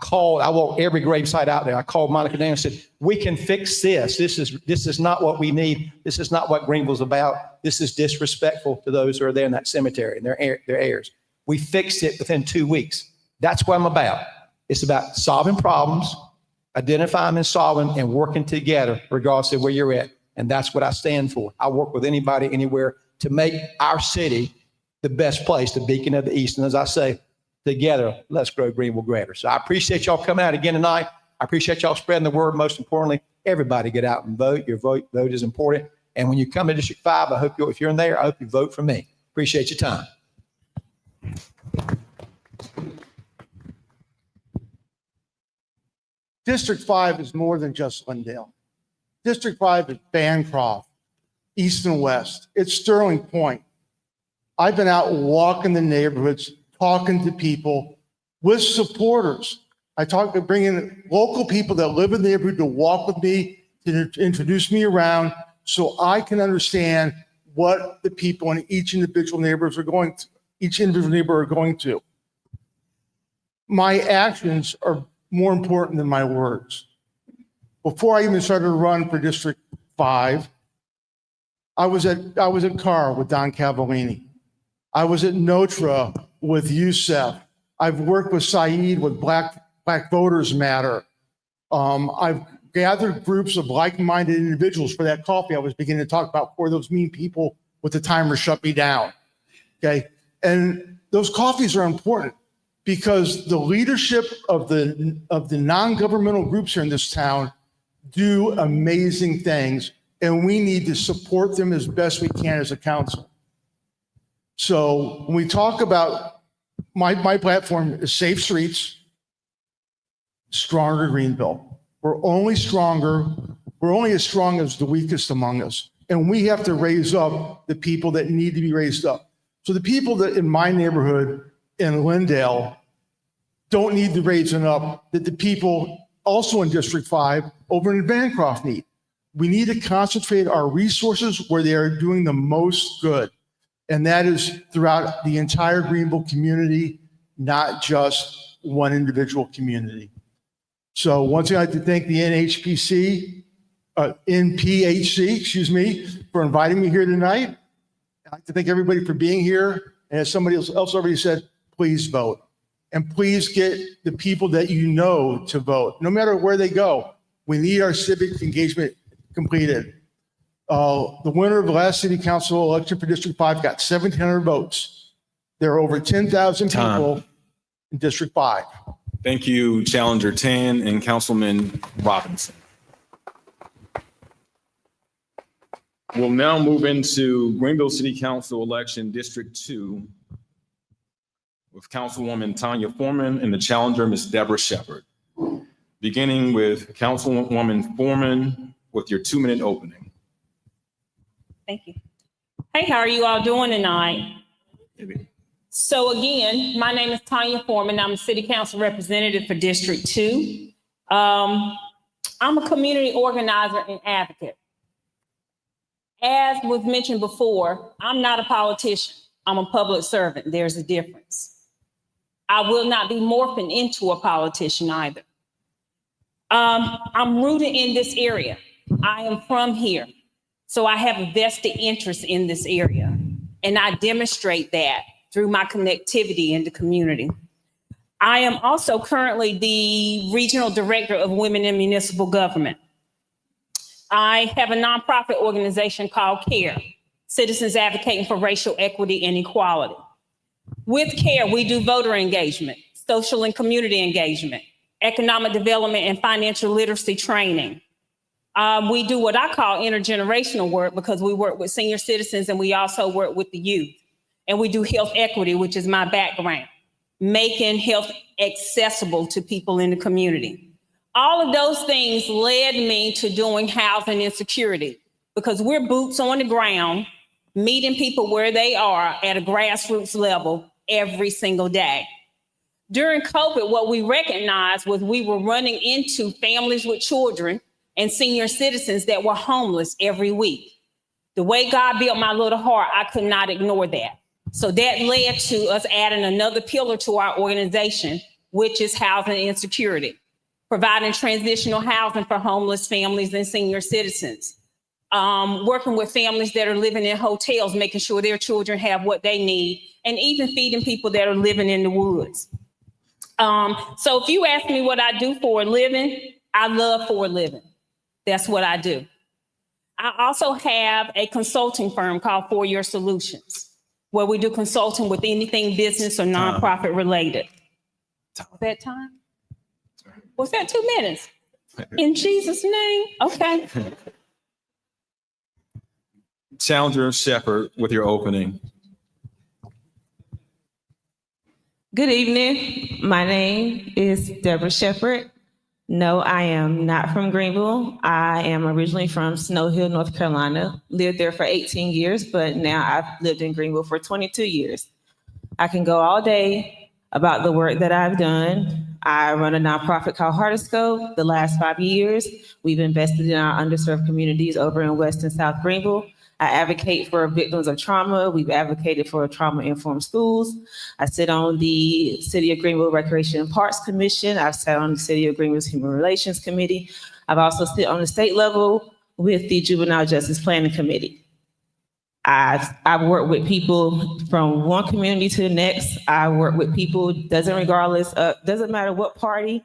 walked every gravesite out there. I called Monica Daniels and said, we can fix this. This is not what we need. This is not what Greenville's about. This is disrespectful to those who are there in that cemetery and their heirs. We fixed it within 2 weeks. That's what I'm about. It's about solving problems, identifying and solving, and working together regardless of where you're at. And that's what I stand for. I work with anybody, anywhere to make our city the best place, the beacon of the East. And as I say, together, let's grow Greenville greater. So I appreciate y'all coming out again tonight. I appreciate y'all spreading the word. Most importantly, everybody get out and vote. Your vote is important. And when you come to District 5, I hope if you're in there, I hope you vote for me. Appreciate your time. District 5 is more than just Glendale. District 5 is Bancroft, East and West. It's Sterling Point. I've been out walking the neighborhoods, talking to people with supporters. I bring in local people that live in the neighborhood to walk with me, to introduce me around so I can understand what the people in each individual neighborhoods are going to. My actions are more important than my words. Before I even started to run for District 5, I was at Carr with Don Cavallini. I was at Notre with Youssef. I've worked with Saeed with Black Voters Matter. I've gathered groups of like-minded individuals for that coffee I was beginning to talk about before those mean people with the timer shut me down. Okay. And those coffees are important because the leadership of the non-governmental groups here in this town do amazing things, and we need to support them as best we can as a council. So when we talk about my platform is Safe Streets, Stronger Greenville. We're only as strong as the weakest among us. And we have to raise up the people that need to be raised up. So the people that in my neighborhood in Lindale don't need the raising up that the people also in District 5 over in Bancroft need. We need to concentrate our resources where they are doing the most good. And that is throughout the entire Greenville community, not just one individual community. So once again, I'd like to thank the NPHC, for inviting me here tonight. I'd like to thank everybody for being here. And as somebody else already said, please vote. And please get the people that you know to vote, no matter where they go. We need our civic engagement completed. The winner of the last city council election for District 5 got 1,700 votes. There are over 10,000 Time. people in District 5. Thank you, Challenger 10 and Councilman Robinson. We'll now move into Greenville City Council election District 2 with Councilwoman Tanya Foreman and the challenger, Ms. Deborah Shepherd. Beginning with Councilwoman Foreman with your 2-minute opening. Thank you. Hey, how are you all doing tonight? So again, my name is Tanya Foreman. I'm a city council representative for District 2. I'm a community organizer and advocate. As was mentioned before, I'm not a politician. I'm a public servant. There's a difference. I will not be morphing into a politician either. I'm rooted in this area. I am from here. So I have a vested interest in this area. And I demonstrate that through my connectivity in the community. I am also currently the regional director of Women in Municipal Government. I have a nonprofit organization called CARE, Citizens Advocating for Racial Equity and Equality. With CARE, we do voter engagement, social and community engagement, economic development and financial literacy training. We do what I call intergenerational work because we work with senior citizens and we also work with the youth. And we do health equity, which is my background, making health accessible to people in the community. All of those things led me to doing housing insecurity because we're boots on the ground, meeting people where they are at a grassroots level every single day. During COVID, what we recognized was we were running into families with children and senior citizens that were homeless every week. The way God built my little heart, I could not ignore that. So that led to us adding another pillar to our organization, which is housing insecurity, providing transitional housing for homeless families and senior citizens, working with families that are living in hotels, making sure their children have what they need, and even feeding people that are living in the woods. So if you ask me what I do for a living, I love for a living. That's what I do. I also have a consulting firm called For Your Solutions, where we do consulting with anything business or nonprofit related. Was that time? Was that 2 minutes? In Jesus' name? Okay. Challenger Shepherd with your opening. Good evening. My name is Deborah Shepherd. No, I am not from Greenville. I am originally from Snow Hill, North Carolina. Lived there for 18 years, but now I've lived in Greenville for 22 years. I can go all day about the work that I've done. I run a nonprofit called Heartoscope. The last 5 years, we've invested in our underserved communities over in West and South Greenville. I advocate for victims of trauma. We've advocated for trauma-informed schools. I sit on the City of Greenville Recreation and Parks Commission. I've sat on the City of Greenville's Human Relations Committee. I've also sit on the state level with the Juvenile Justice Planning Committee. I've worked with people from one community to the next. I work with people, doesn't matter what party,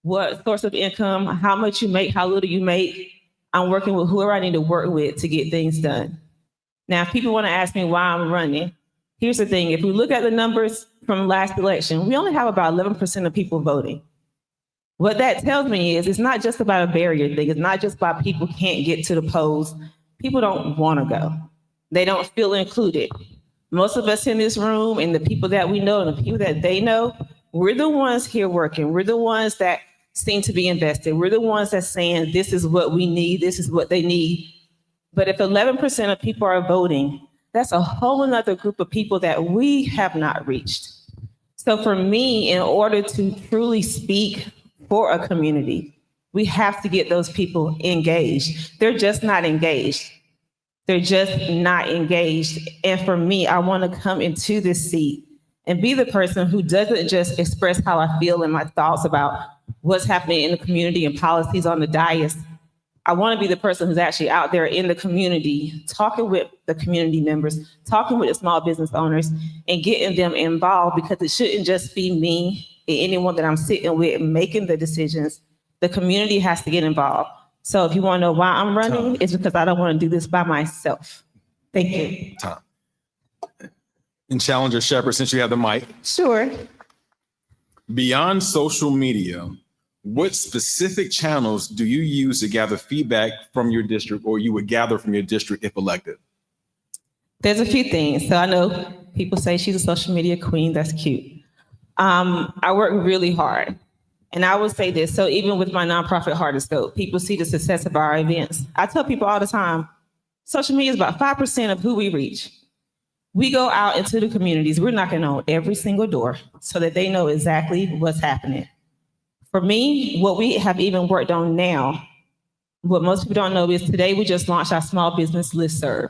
what source of income, how much you make, how little you make. I'm working with whoever I need to work with to get things done. Now, if people want to ask me why I'm running, here's the thing. If we look at the numbers from last election, we only have about 11% of people voting. What that tells me is it's not just about a barrier thing. It's not just about people can't get to the polls. People don't want to go. They don't feel included. Most of us in this room and the people that we know and the people that they know, we're the ones here working. We're the ones that seem to be invested. We're the ones that's saying, this is what we need, this is what they need. But if 11% of people are voting, that's a whole nother group of people that we have not reached. So for me, in order to truly speak for a community, we have to get those people engaged. They're just not engaged. They're just not engaged. And for me, I want to come into this seat and be the person who doesn't just express how I feel and my thoughts about what's happening in the community and policies on the dais. I want to be the person who's actually out there in the community, talking with the community members, talking with the small business owners, and getting them involved, because it shouldn't just be me and anyone that I'm sitting with making the decisions. The community has to get involved. So if you want to know why I'm running, it's because I don't want to do this by myself. Thank you. Tom. And Challenger Shepherd, since you have the mic, Sure. beyond social media, what specific channels do you use to gather feedback from your district, or you would gather from your district if elected? There's a few things. So I know people say she's a social media queen. That's cute. I work really hard. And I would say this. So even with my nonprofit Heart and Scope, people see the success of our events. I tell people all the time, social media is about 5% of who we reach. We go out into the communities. We're knocking on every single door so that they know exactly what's happening. For me, what we have even worked on now, what most people don't know is today we just launched our small business listserv.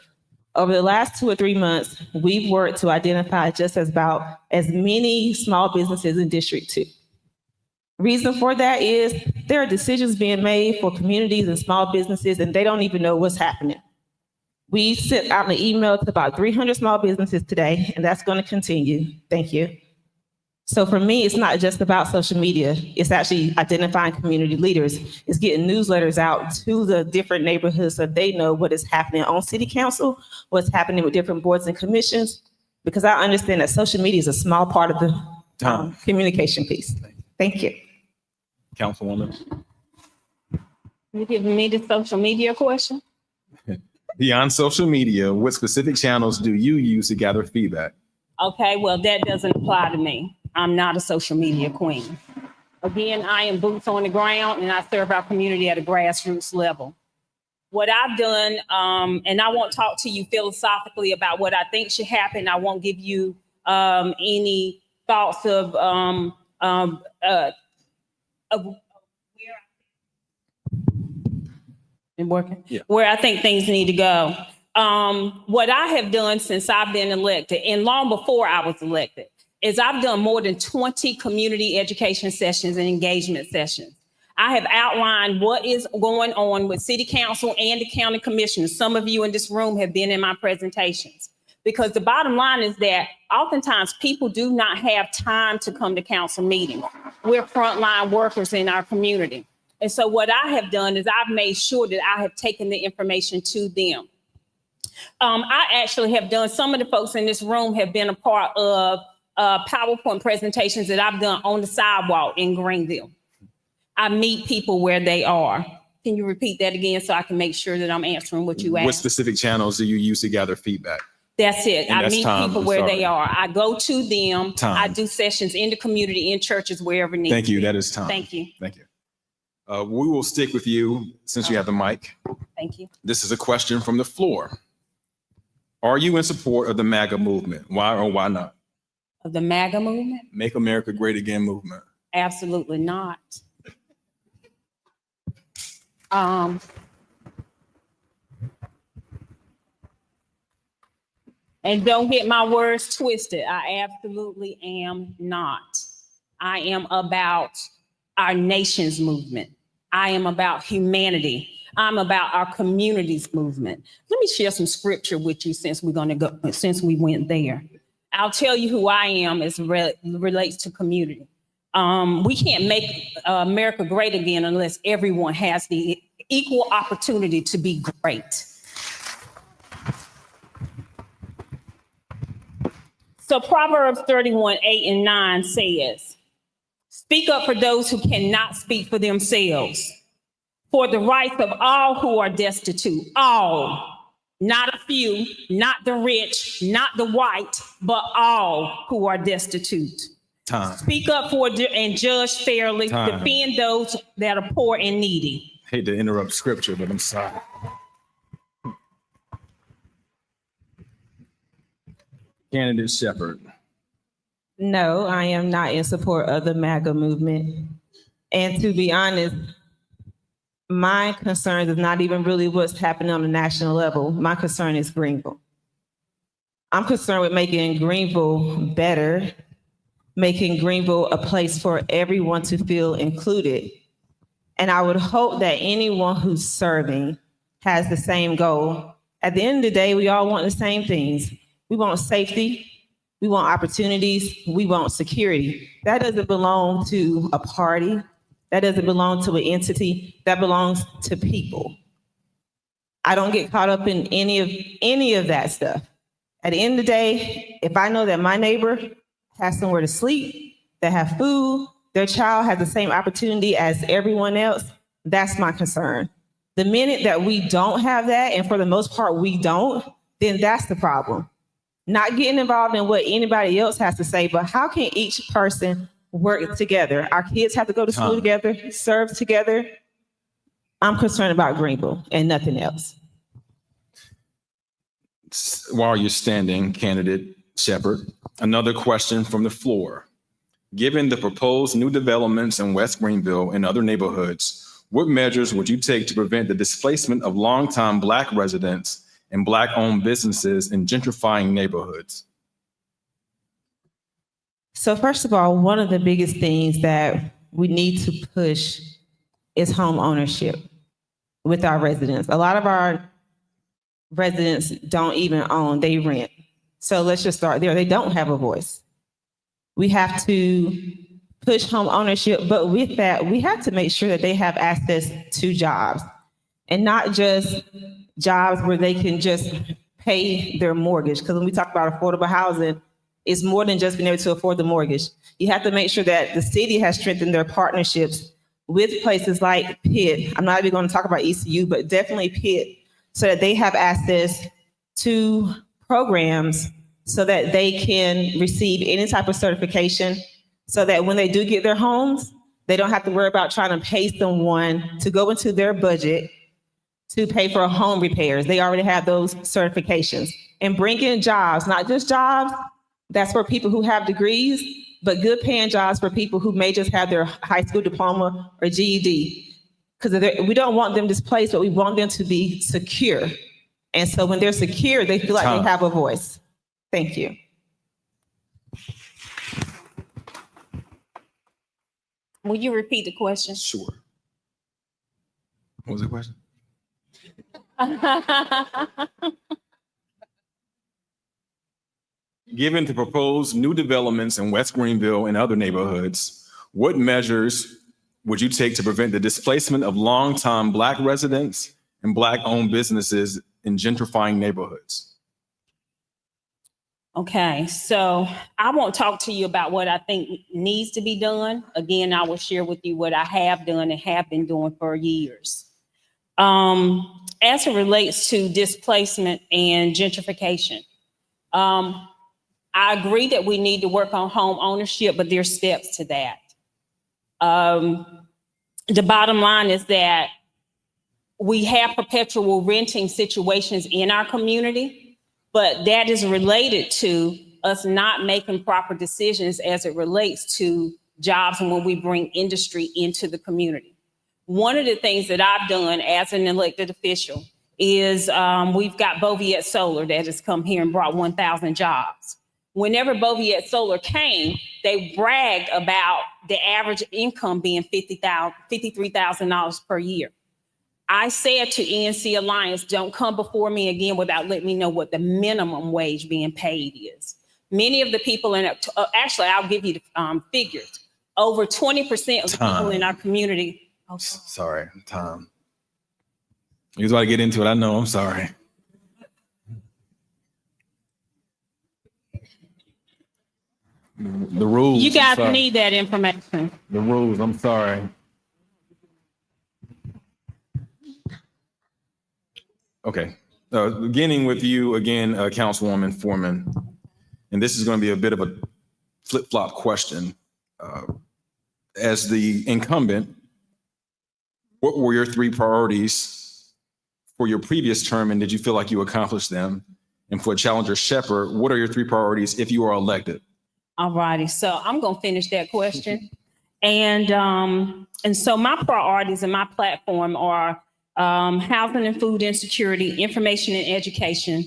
Over the last 2 or 3 months, we've worked to identify just about as many small businesses in District 2. Reason for that is there are decisions being made for communities and small businesses, and they don't even know what's happening. We sent out an email to about 300 small businesses today, and that's going to continue. Thank you. So for me, it's not just about social media. It's actually identifying community leaders. It's getting newsletters out to the different neighborhoods so they know what is happening on city council, what's happening with different boards and commissions, because I understand that social media is a small part of the communication piece. Thank you. Councilwoman. You giving me the social media question? Beyond social media, what specific channels do you use to gather feedback? Okay, well, that doesn't apply to me. I'm not a social media queen. Again, I am boots on the ground and I serve our community at a grassroots level. What I've done, and I won't talk to you philosophically about what I think should happen. I won't give you any thoughts of where I think things need to go. What I have done since I've been elected, and long before I was elected, is I've done more than 20 community education sessions and engagement sessions. I have outlined what is going on with city council and the county commissioners. Some of you in this room have been in my presentations, because the bottom line is that oftentimes people do not have time to come to council meetings. We're frontline workers in our community. And so what I have done is I've made sure that I have taken the information to them. I actually have done, some of the folks in this room have been a part of PowerPoint presentations that I've done on the sidewalk in Greenville. I meet people where they are. Can you repeat that again so I can make sure that I'm answering what you asked? What specific channels do you use to gather feedback? That's it. And I that's meet time. people I'm where sorry. they are. I go to them. Time. I do sessions in the community, in churches, wherever needed. Thank you. That is time. Thank you. Thank you. We will stick with you since you have the mic. Thank you. This is a question from the floor. Are you in support of the MAGA movement? Why or why not? Of the MAGA movement? Make America Great Again movement. Absolutely not. And don't get my words twisted. I absolutely am not. I am about our nation's movement. I am about humanity. I'm about our community's movement. Let me share some scripture with you since we went there. I'll tell you who I am as relates to community. We can't make America great again unless everyone has the equal opportunity to be great. So Proverbs 31:8-9 says, "Speak up for those who cannot speak for themselves, for the rights of all who are destitute, all, not a few, not the rich, not the white, but all who are destitute. Time. Speak up for and judge fairly, Time. defend those that are poor and needy." Hate to interrupt scripture, but I'm sorry. Candidate Shepherd. No, I am not in support of the MAGA movement. And to be honest, my concern is not even really what's happening on the national level. My concern is Greenville. I'm concerned with making Greenville better, making Greenville a place for everyone to feel included. And I would hope that anyone who's serving has the same goal. At the end of the day, we all want the same things. We want safety, we want opportunities, we want security. That doesn't belong to a party. That doesn't belong to an entity. That belongs to people. I don't get caught up in any of that stuff. At the end of the day, if I know that my neighbor has somewhere to sleep, that have food, their child has the same opportunity as everyone else, that's my concern. The minute that we don't have that, and for the most part we don't, then that's the problem. Not getting involved in what anybody else has to say, but how can each person work together? Our kids have to go to school together, serve together. I'm concerned about Greenville and nothing else. While you're standing, candidate Shepherd, another question from the floor. Given the proposed new developments in West Greenville and other neighborhoods, what measures would you take to prevent the displacement of longtime Black residents and Black-owned businesses in gentrifying neighborhoods? So first of all, one of the biggest things that we need to push is home ownership with our residents. A lot of our residents don't even own, they rent. So let's just start there. They don't have a voice. We have to push home ownership, but with that, we have to make sure that they have access to jobs, and not just jobs where they can just pay their mortgage. Because when we talk about affordable housing, it's more than just being able to afford the mortgage. You have to make sure that the city has strengthened their partnerships with places like Pitt. I'm not even going to talk about ECU, but definitely Pitt, so that they have access to programs so that they can receive any type of certification, so that when they do get their homes, they don't have to worry about trying to pay someone to go into their budget to pay for home repairs. They already have those certifications. And bring in jobs, not just jobs that's for people who have degrees, but good paying jobs for people who may just have their high school diploma or GED. Because we don't want them displaced, but we want them to be secure. And so when they're secure, they feel like they have a voice. Thank you. Will you repeat the question? Sure. What was the question? Given the proposed new developments in West Greenville and other neighborhoods, what measures would you take to prevent the displacement of longtime Black residents and Black-owned businesses in gentrifying neighborhoods? Okay, so I won't talk to you about what I think needs to be done. Again, I will share with you what I have done and have been doing for years. As it relates to displacement and gentrification, I agree that we need to work on home ownership, but there's steps to that. The bottom line is that we have perpetual renting situations in our community, but that is related to us not making proper decisions as it relates to jobs and when we bring industry into the community. One of the things that I've done as an elected official is we've got Boviet Solar that has come here and brought 1,000 jobs. Whenever Boviet Solar came, they bragged about the average income being $53,000 per year. I said to ENC Alliance, don't come before me again without letting me know what the minimum wage being paid is. Many of the people in it, actually, I'll give you the figures. Over 20% of the people in our community. Oh, sorry, Tom. You was about to get into it. I know, I'm sorry. The rules. you guys need that information. The rules, I'm sorry. Okay, beginning with you again, Councilwoman Foreman, and this is going to be a bit of a flip-flop question. As the incumbent, what were your 3 priorities for your previous term, and did you feel like you accomplished them? And for Challenger Shepherd, what are your 3 priorities if you are elected? All righty, so I'm gonna finish that question. And so my priorities and my platform are housing and food insecurity, information and education,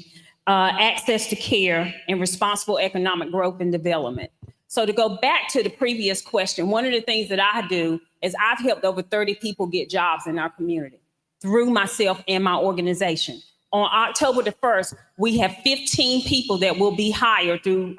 access to care, and responsible economic growth and development. So to go back to the previous question, one of the things that I do is I've helped over 30 people get jobs in our community through myself and my organization. On October the 1st, we have 15 people that will be hired through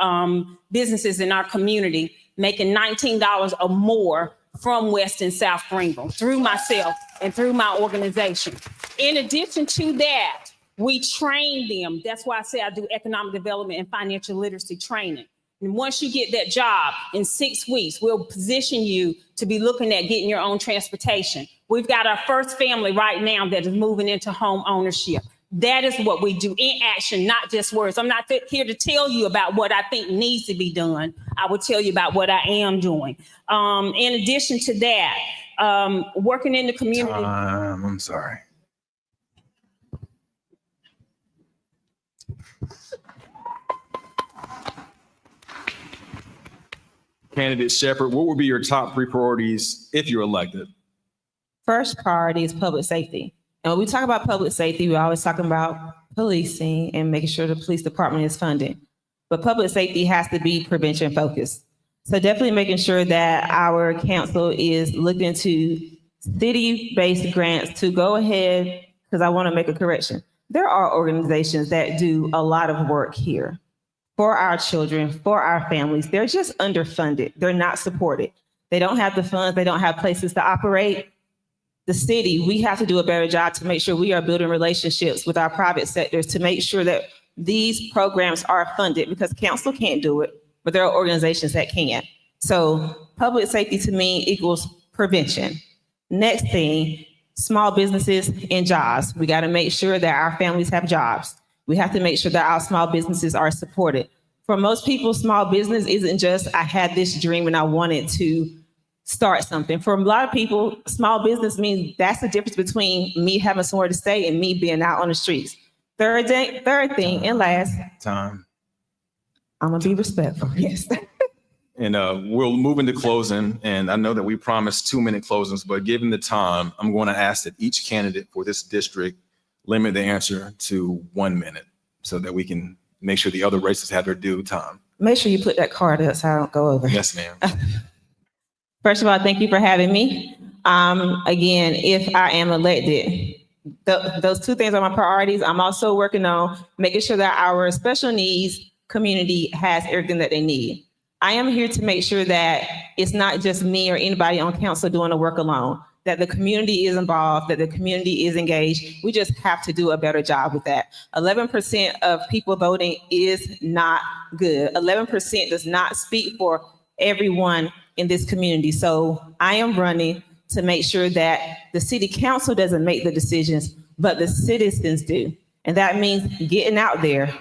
businesses in our community, making $19 or more from West and South Greenville through myself and through my organization. In addition to that, we train them. That's why I say I do economic development and financial literacy training. And once you get that job, in 6 weeks, we'll position you to be looking at getting your own transportation. We've got our first family right now that is moving into home ownership. That is what we do in action, not just words. I'm not here to tell you about what I think needs to be done. I will tell you about what I am doing. In addition to that, working in the community. I'm sorry. Candidate Shepherd, what would be your top 3 priorities if you're elected? First priority is public safety. And when we talk about public safety, we're always talking about policing and making sure the police department is funded. But public safety has to be prevention focused. So definitely making sure that our council is looking into city-based grants to go ahead, because I want to make a correction. There are organizations that do a lot of work here for our children, for our families. They're just underfunded. They're not supported. They don't have the funds. They don't have places to operate. The city, we have to do a better job to make sure we are building relationships with our private sectors to make sure that these programs are funded, because council can't do it, but there are organizations that can. So public safety to me equals prevention. Next thing, small businesses and jobs. We got to make sure that our families have jobs. We have to make sure that our small businesses are supported. For most people, small business isn't just, I had this dream and I wanted to start something. For a lot of people, small business means that's the difference between me having somewhere to stay and me being out on the streets. Third thing, and last. Time. I'm gonna be respectful, yes. And we'll move into closing. And I know that we promised 2-minute closings, but given the time, I'm going to ask that each candidate for this district limit the answer to 1 minute so that we can make sure the other races have their due time. Make sure you put that card up so I don't go over. Yes, ma'am. First of all, thank you for having me. Again, if I am elected, those 2 things are my priorities. I'm also working on making sure that our special needs community has everything that they need. I am here to make sure that it's not just me or anybody on council doing the work alone, that the community is involved, that the community is engaged. We just have to do a better job with that. 11% of people voting is not good. 11% does not speak for everyone in this community. So I am running to make sure that the city council doesn't make the decisions, but the citizens do. And that means getting out there,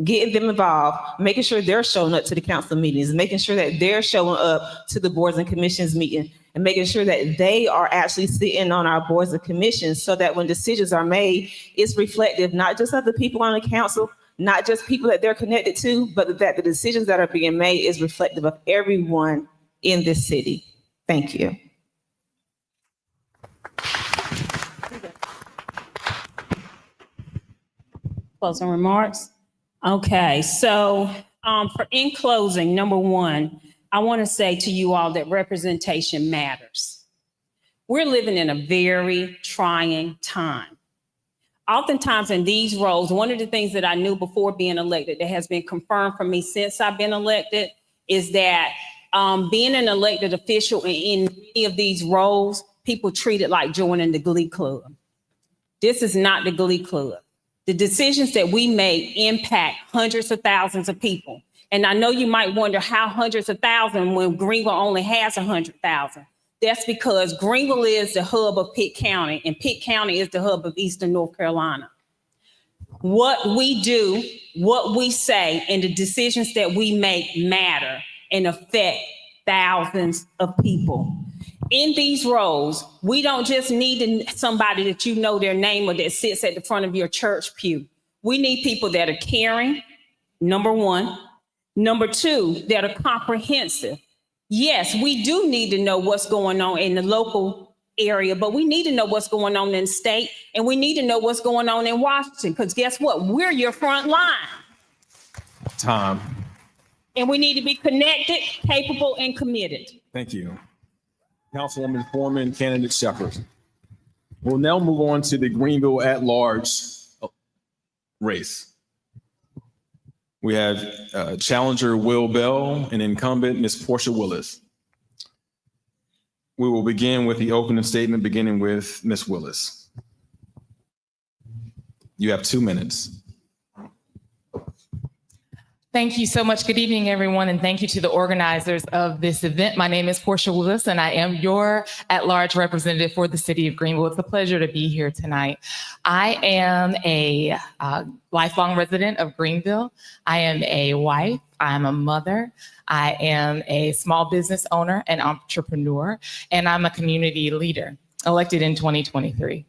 getting them involved, making sure they're showing up to the council meetings, making sure that they're showing up to the boards and commissions meeting, and making sure that they are actually sitting on our boards and commissions so that when decisions are made, it's reflective, not just of the people on the council, not just people that they're connected to, but that the decisions that are being made is reflective of everyone in this city. Thank you. Closing remarks. Okay, so in closing, number 1, I want to say to you all that representation matters. We're living in a very trying time. Oftentimes in these roles, one of the things that I knew before being elected that has been confirmed for me since I've been elected is that being an elected official in many of these roles, people treat it like joining the Glee Club. This is not the Glee Club. The decisions that we make impact hundreds of thousands of people. And I know you might wonder how hundreds of thousands when Greenville only has 100,000. That's because Greenville is the hub of Pitt County and Pitt County is the hub of Eastern North Carolina. What we do, what we say, and the decisions that we make matter and affect thousands of people. In these roles, we don't just need somebody that you know their name or that sits at the front of your church pew. We need people that are caring, number 1. Number 2, that are comprehensive. Yes, we do need to know what's going on in the local area, but we need to know what's going on in the state, and we need to know what's going on in Washington, because guess what? We're your front line. Time. And we need to be connected, capable, and committed. Thank you. Councilwoman Foreman, candidate Shepherd. We'll now move on to the Greenville at-large race. We have challenger Will Bell and incumbent Ms. Portia Willis. We will begin with the opening statement, beginning with Ms. Willis. You have 2 minutes. Thank you so much. Good evening, everyone, and thank you to the organizers of this event. My name is Portia Willis, and I am your at-large representative for the city of Greenville. It's a pleasure to be here tonight. I am a lifelong resident of Greenville. I am a wife. I'm a mother. I am a small business owner and entrepreneur, and I'm a community leader, elected in 2023.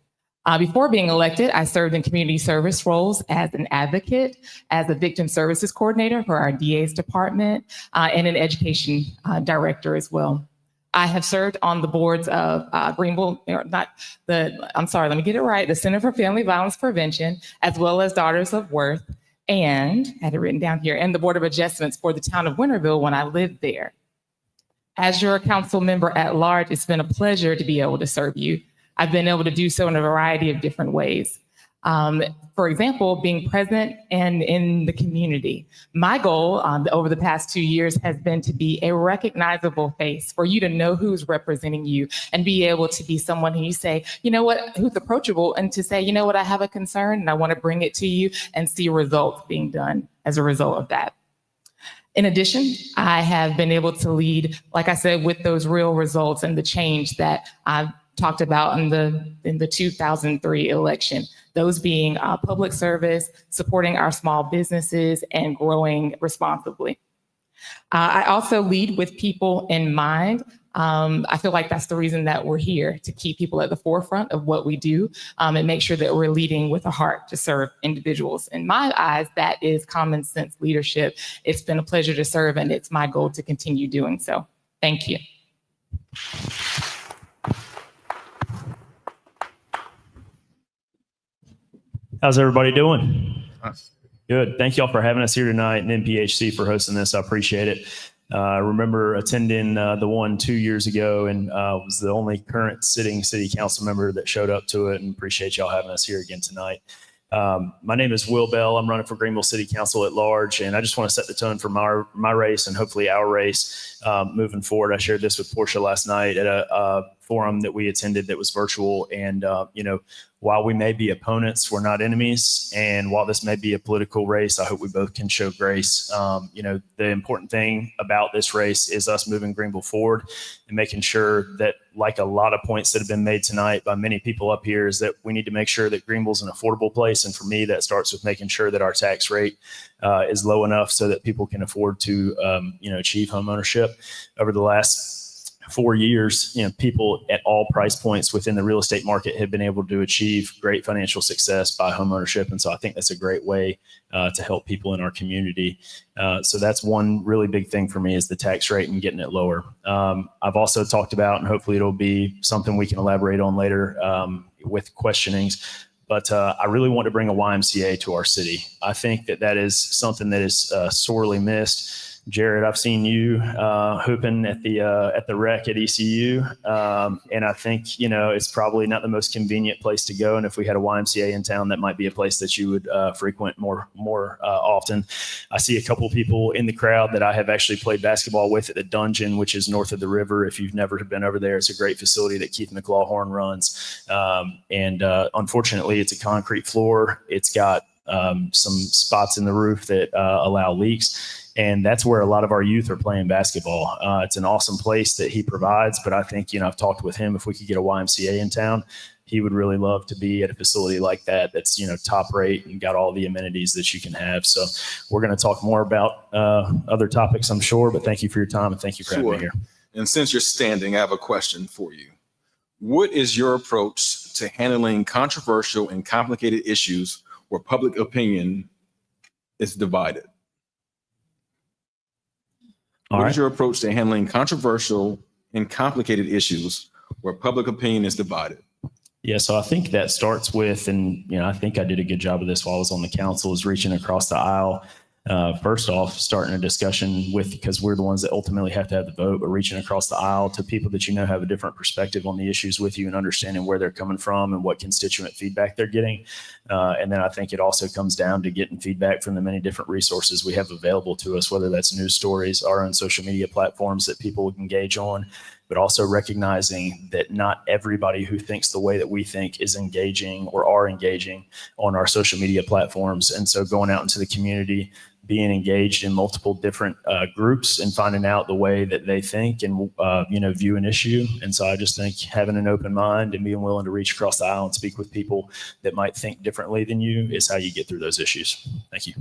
Before being elected, I served in community service roles as an advocate, as a victim services coordinator for our DA's department, and an education director as well. I have served on the boards of Greenville, let me get it right, the Center for Family Violence Prevention, as well as Daughters of Worth, and I had it written down here, and the Board of Adjustments for the town of Winterville when I lived there. As your council member at large, it's been a pleasure to be able to serve you. I've been able to do so in a variety of different ways. For example, being present and in the community. My goal over the past 2 years has been to be a recognizable face for you to know who's representing you and be able to be someone who you say, you know what, who's approachable, and to say, you know what, I have a concern and I want to bring it to you and see results being done as a result of that. In addition, I have been able to lead, like I said, with those real results and the change that I've talked about in the 2003 election, those being public service, supporting our small businesses, and growing responsibly. I also lead with people in mind. I feel like that's the reason that we're here, to keep people at the forefront of what we do and make sure that we're leading with a heart to serve individuals. In my eyes, that is common sense leadership. It's been a pleasure to serve, and it's my goal to continue doing so. Thank you. How's everybody doing? Good. Thank you all for having us here tonight, and NPHC for hosting this. I appreciate it. I remember attending the one 2 years ago, and was the only current sitting city council member that showed up to it, and appreciate y'all having us here again tonight. My name is Will Bell. I'm running for Greenville City Council at large, and I just want to set the tone for my race and hopefully our race moving forward. I shared this with Portia last night at a forum that we attended that was virtual, and while we may be opponents, we're not enemies. And while this may be a political race, I hope we both can show grace. The important thing about this race is us moving Greenville forward and making sure that, like a lot of points that have been made tonight by many people up here, is that we need to make sure that Greenville's an affordable place. And for me, that starts with making sure that our tax rate is low enough so that people can afford to, achieve homeownership. Over the last 4 years, people at all price points within the real estate market have been able to achieve great financial success by homeownership. And so I think that's a great way to help people in our community. So that's one really big thing for me, is the tax rate and getting it lower. I've also talked about, and hopefully it'll be something we can elaborate on later with questionings, but I really want to bring a YMCA to our city. I think that is something that is sorely missed. Jared, I've seen you hooping at the rec at ECU, and I think it's probably not the most convenient place to go. And if we had a YMCA in town, that might be a place that you would frequent more often. I see a couple people in the crowd that I have actually played basketball with at the Dungeon, which is north of the river. If you've never been over there, it's a great facility that Keith McLawhorn runs, and unfortunately, it's a concrete floor. It's got some spots in the roof that allow leaks. And that's where a lot of our youth are playing basketball. It's an awesome place that he provides, but I think, I've talked with him, if we could get a YMCA in town, he would really love to be at a facility like that that's, top rate and got all the amenities that you can have. So we're going to talk more about other topics, I'm sure, but thank you for your time and thank you for having me here. And since you're standing, I have a question for you. What is your approach to handling controversial and complicated issues where public opinion is divided? What is your approach to handling controversial and complicated issues where public opinion is divided? Yeah, so I think that starts with, and I think I did a good job of this while I was on the council, is reaching across the aisle. First off, starting a discussion with, because we're the ones that ultimately have to have the vote, but reaching across the aisle to people that have a different perspective on the issues with you and understanding where they're coming from and what constituent feedback they're getting. And then I think it also comes down to getting feedback from the many different resources we have available to us, whether that's news stories, our own social media platforms that people engage on, but also recognizing that not everybody who thinks the way that we think is engaging or are engaging on our social media platforms. And so going out into the community, being engaged in multiple different groups and finding out the way that they think and, view an issue. And so I just think having an open mind and being willing to reach across the aisle and speak with people that might think differently than you is how you get through those issues. Thank you.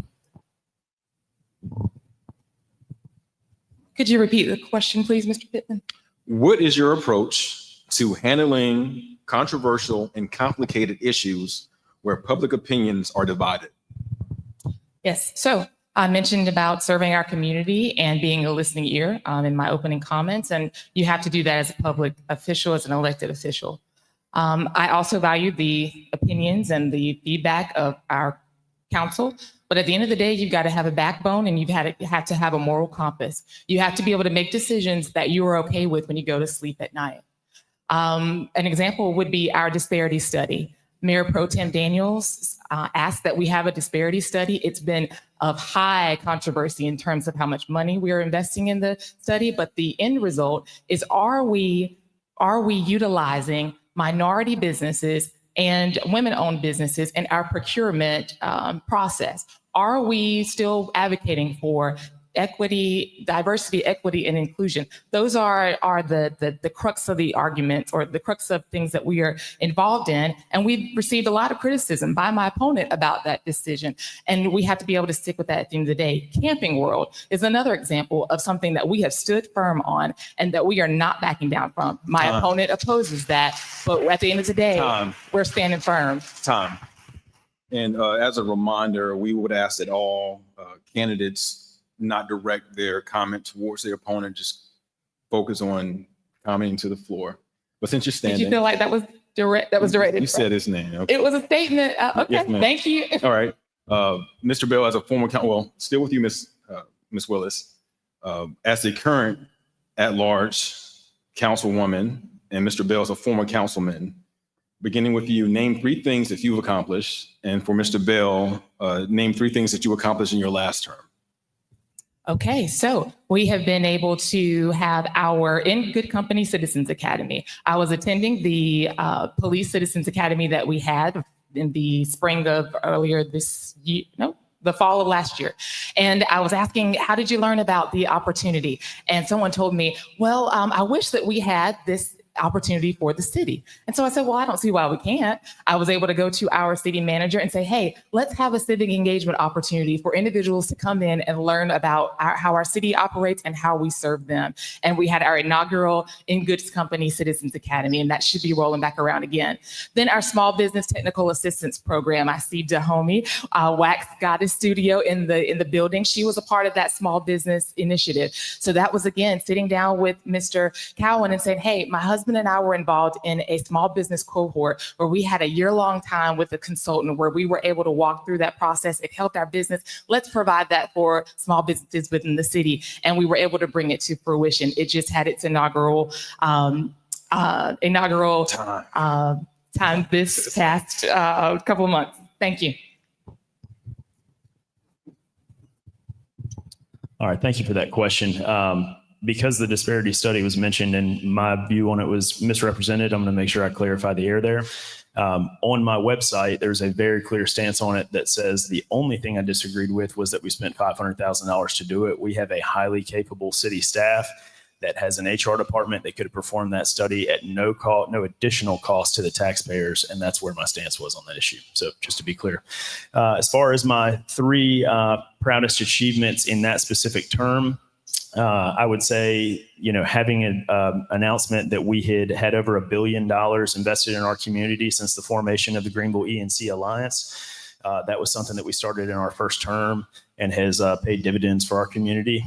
Could you repeat the question, please, Mr. Pittman? What is your approach to handling controversial and complicated issues where public opinions are divided? Yes. So I mentioned about serving our community and being a listening ear in my opening comments, and you have to do that as a public official, as an elected official. I also value the opinions and the feedback of our council, but at the end of the day, you've got to have a backbone and you have to have a moral compass. You have to be able to make decisions that you are okay with when you go to sleep at night. An example would be our disparity study. Mayor Pro Tem Daniels asked that we have a disparity study. It's been of high controversy in terms of how much money we are investing in the study, but the end result is, are we utilizing minority businesses and women-owned businesses in our procurement process? Are we still advocating for equity, diversity, equity, and inclusion? Those are the crux of the argument, or the crux of things that we are involved in. And we've received a lot of criticism by my opponent about that decision. And we have to be able to stick with that at the end of the day. Camping World is another example of something that we have stood firm on and that we are not backing down from. My opponent opposes that, but at the end of the day, we're standing firm. And as a reminder, we would ask that all candidates not direct their comment towards their opponent, just focus on commenting to the floor. But since you're standing. Did you feel like that was direct? That was directed. You said his name. Okay. It was a statement. Okay, Yes, ma'am. thank you. All right. Mr. Bell, as a former, still with you, Miss Willis, as the current at-large councilwoman, and Mr. Bell as a former councilman, beginning with you, name 3 things that you've accomplished. And for Mr. Bell, name 3 things that you accomplished in your last term. Okay, so we have been able to have our In Good Company Citizens Academy. I was attending the Police Citizens Academy that we had in the spring of earlier this year, the fall of last year. And I was asking, how did you learn about the opportunity? And someone told me, well, I wish that we had this opportunity for the city. And so I said, well, I don't see why we can't. I was able to go to our city manager and say, hey, let's have a civic engagement opportunity for individuals to come in and learn about how our city operates and how we serve them. And we had our inaugural In Good Company Citizens Academy, and that should be rolling back around again. Then our Small Business Technical Assistance Program. I see Dahomey, Wax Goddess Studio in the building. She was a part of that small business initiative. So that was, again, sitting down with Mr. Cowan and saying, hey, my husband and I were involved in a small business cohort where we had a year-long time with a consultant where we were able to walk through that process. It helped our business. Let's provide that for small businesses within the city. And we were able to bring it to fruition. It just had its inaugural time this past couple of months. Thank you. All right, thank you for that question. Because the disparity study was mentioned and my view on it was misrepresented, I'm going to make sure I clarify the air there. On my website, there's a very clear stance on it that says the only thing I disagreed with was that we spent $500,000 to do it. We have a highly capable city staff that has an HR department that could have performed that study at no cost, no additional cost to the taxpayers. And that's where my stance was on that issue. So just to be clear, as far as my 3 proudest achievements in that specific term, I would say, having an announcement that we had over $1 billion invested in our community since the formation of the Greenville E&C Alliance. That was something that we started in our first term and has paid dividends for our community.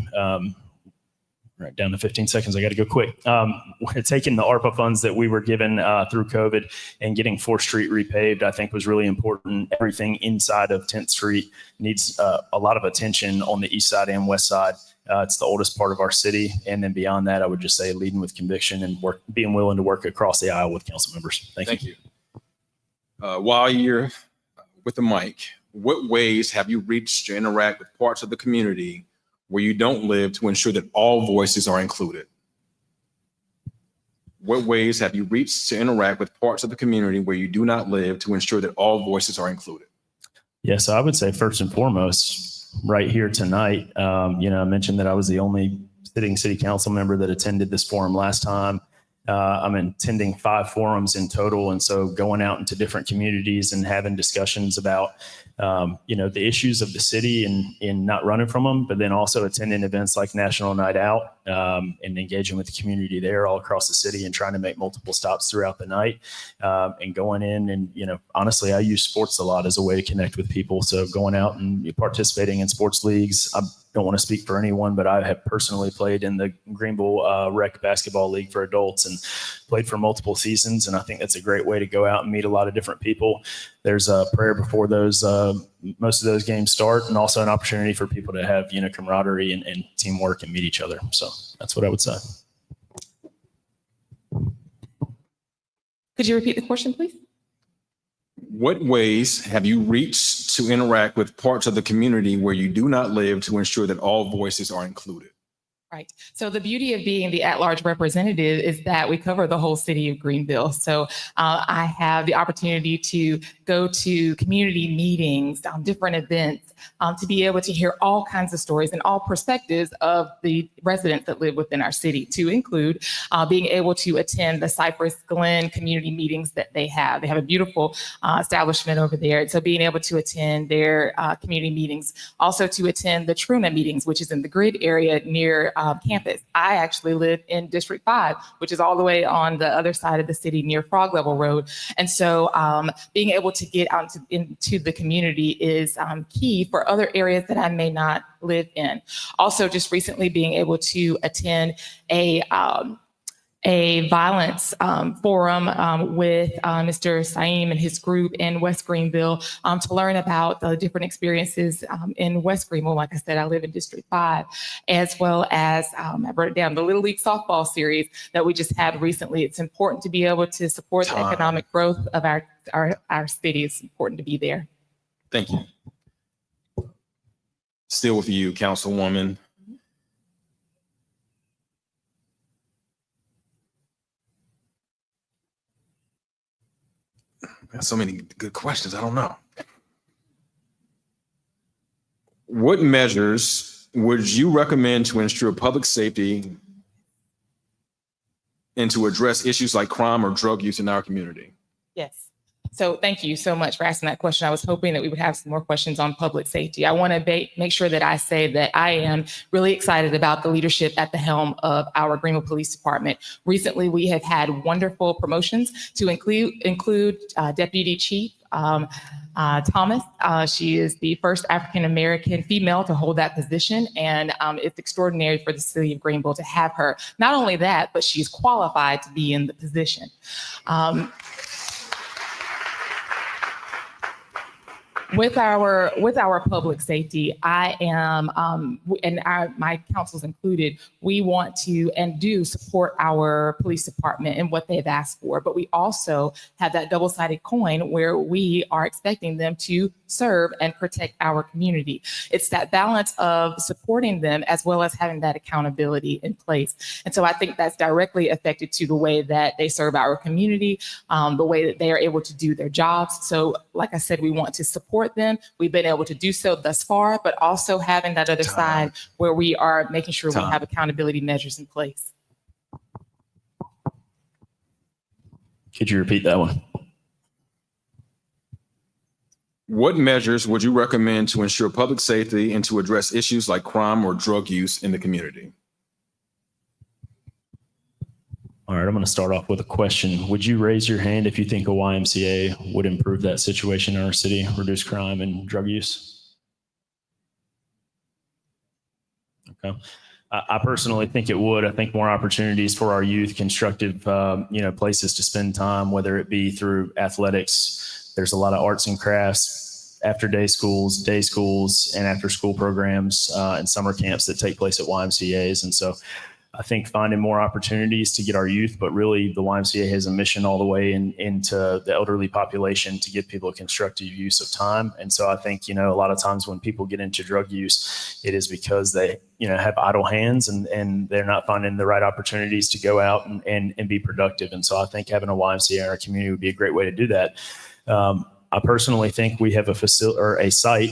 Right down to 15 seconds. I got to go quick. Taking the ARPA funds that we were given through COVID and getting 4th Street repaved, I think was really important. Everything inside of 10th Street needs a lot of attention on the east side and west side. It's the oldest part of our city. And then beyond that, I would just say leading with conviction and being willing to work across the aisle with council members. Thank you. While you're with the mic, what ways have you reached to interact with parts of the community where you don't live to ensure that all voices are included? What ways have you reached to interact with parts of the community where you do not live to ensure that all voices are included? Yeah, so I would say first and foremost, right here tonight, I mentioned that I was the only sitting city council member that attended this forum last time. I'm attending 5 forums in total. And so going out into different communities and having discussions about, the issues of the city and not running from them, but then also attending events like National Night Out and engaging with the community there all across the city and trying to make multiple stops throughout the night and going in. And, honestly, I use sports a lot as a way to connect with people. So going out and participating in sports leagues. I don't want to speak for anyone, but I have personally played in the Greenville Rec Basketball League for adults and played for multiple seasons. And I think that's a great way to go out and meet a lot of different people. There's a prayer before those, most of those games start, and also an opportunity for people to have, camaraderie and teamwork and meet each other. So that's what I would say. Could you repeat the question, please? What ways have you reached to interact with parts of the community where you do not live to ensure that all voices are included? Right. So the beauty of being the at-large representative is that we cover the whole city of Greenville. So I have the opportunity to go to community meetings, different events, to be able to hear all kinds of stories and all perspectives of the residents that live within our city, to include being able to attend the Cypress Glen community meetings that they have. They have a beautiful establishment over there. So being able to attend their community meetings, also to attend the Truna meetings, which is in the grid area near campus. I actually live in District 5, which is all the way on the other side of the city near Frog Level Road. And so being able to get out into the community is key for other areas that I may not live in. Also, just recently being able to attend a violence forum with Mr. Saeem and his group in West Greenville to learn about the different experiences in West Greenville. Like I said, I live in District 5, as well as I wrote it down, the Little League softball series that we just had recently. It's important to be able to support the economic growth of our city. It's important to be there. Thank you. Still with you, Councilwoman. Got so many good questions. I don't know. What measures would you recommend to ensure public safety and to address issues like crime or drug use in our community? Yes. So thank you so much for asking that question. I was hoping that we would have some more questions on public safety. I want to make sure that I say that I am really excited about the leadership at the helm of our Greenville Police Department. Recently, we have had wonderful promotions to include Deputy Chief Thomas. She is the first African-American female to hold that position. And it's extraordinary for the city of Greenville to have her. Not only that, but she's qualified to be in the position. With our public safety, I am, and my councils included, we want to and do support our police department and what they've asked for. But we also have that double-sided coin where we are expecting them to serve and protect our community. It's that balance of supporting them as well as having that accountability in place. And so I think that's directly affected to the way that they serve our community, the way that they are able to do their jobs. So like I said, we want to support them. We've been able to do so thus far, but also having that other side where we are making sure we have accountability measures in place. Could you repeat that one? What measures would you recommend to ensure public safety and to address issues like crime or drug use in the community? All right, I'm going to start off with a question. Would you raise your hand if you think a YMCA would improve that situation in our city, reduce crime and drug use? Okay. I personally think it would. I think more opportunities for our youth, constructive, places to spend time, whether it be through athletics. There's a lot of arts and crafts, day schools, and after school programs and summer camps that take place at YMCAs. And so I think finding more opportunities to get our youth, but really the YMCA has a mission all the way into the elderly population to give people a constructive use of time. And so I think, a lot of times when people get into drug use, it is because they, have idle hands and they're not finding the right opportunities to go out and be productive. And so I think having a YMCA in our community would be a great way to do that. I personally think we have a facility or a site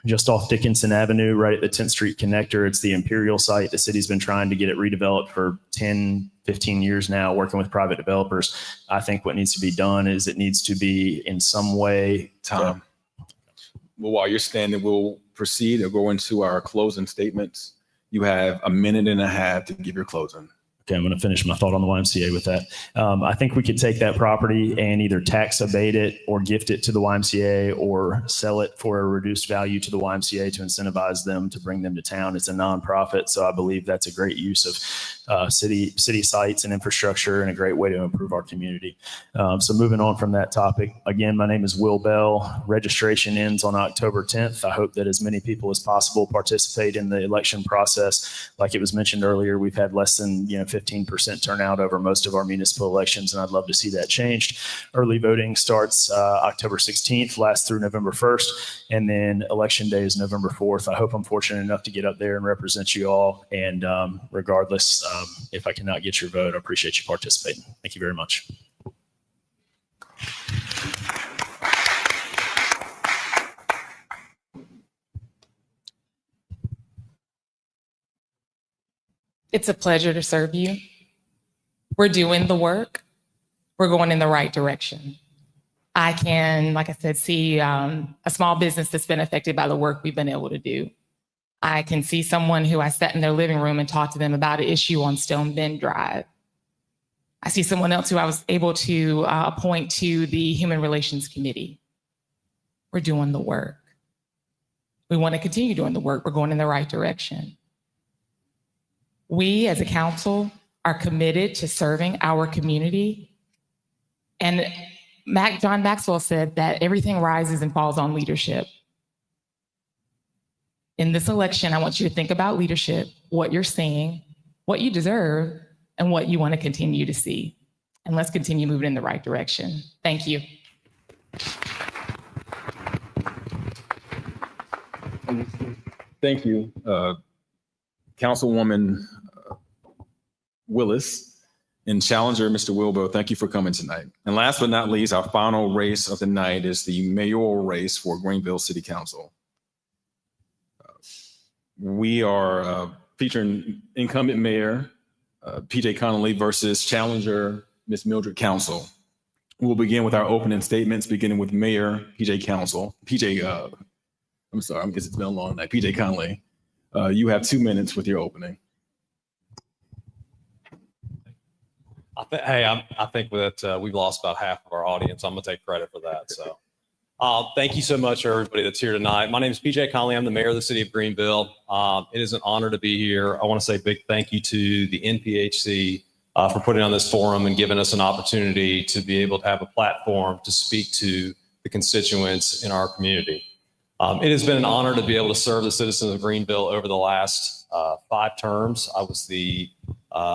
just off Dickinson Avenue, right at the 10th Street connector. It's the Imperial site. The city's been trying to get it redeveloped for 10, 15 years now, working with private developers. I think what needs to be done is it needs to be in some way. Tom. Well, while you're standing, we'll proceed or go into our closing statements. You have a minute and a half to give your closing. Okay, I'm going to finish my thought on the YMCA with that. I think we could take that property and either tax abate it or gift it to the YMCA or sell it for a reduced value to the YMCA to incentivize them to bring them to town. It's a nonprofit, so I believe that's a great use of city sites and infrastructure and a great way to improve our community. So moving on from that topic, again, my name is Will Bell. Registration ends on October 10th. I hope that as many people as possible participate in the election process. Like it was mentioned earlier, we've had less than 15% turnout over most of our municipal elections, and I'd love to see that changed. Early voting starts October 16th, lasts through November 1st, and then election day is November 4th. I hope I'm fortunate enough to get up there and represent you all, and regardless, if I cannot get your vote, I appreciate you participating. Thank you very much. It's a pleasure to serve you. We're doing the work. We're going in the right direction. I can, like I said, see a small business that's been affected by the work we've been able to do. I can see someone who I sat in their living room and talked to them about an issue on Stone Bend Drive. I see someone else who I was able to appoint to the Human Relations Committee. We're doing the work. We want to continue doing the work. We're going in the right direction. We as a council are committed to serving our community. And John Maxwell said that everything rises and falls on leadership. In this election, I want you to think about leadership, what you're seeing, what you deserve, and what you want to continue to see. And let's continue moving in the right direction. Thank you. Thank you, Councilwoman Willis and Challenger, Mr. Wilbur. Thank you for coming tonight. And last but not least, our final race of the night is the mayoral race for Greenville City Council. We are featuring incumbent mayor PJ Connolly versus challenger Ms. Mildred Council. We'll begin with our opening statements, beginning with Mayor I'm sorry, I guess it's been a long night. PJ Connolly, you have 2 minutes with your opening. I think that we've lost about half of our audience. I'm going to take credit for that. So thank you so much for everybody that's here tonight. My name is PJ Connolly. I'm the mayor of the city of Greenville. It is an honor to be here. I want to say a big thank you to the NPHC for putting on this forum and giving us an opportunity to be able to have a platform to speak to the constituents in our community. It has been an honor to be able to serve the citizens of Greenville over the last 5 terms. I was the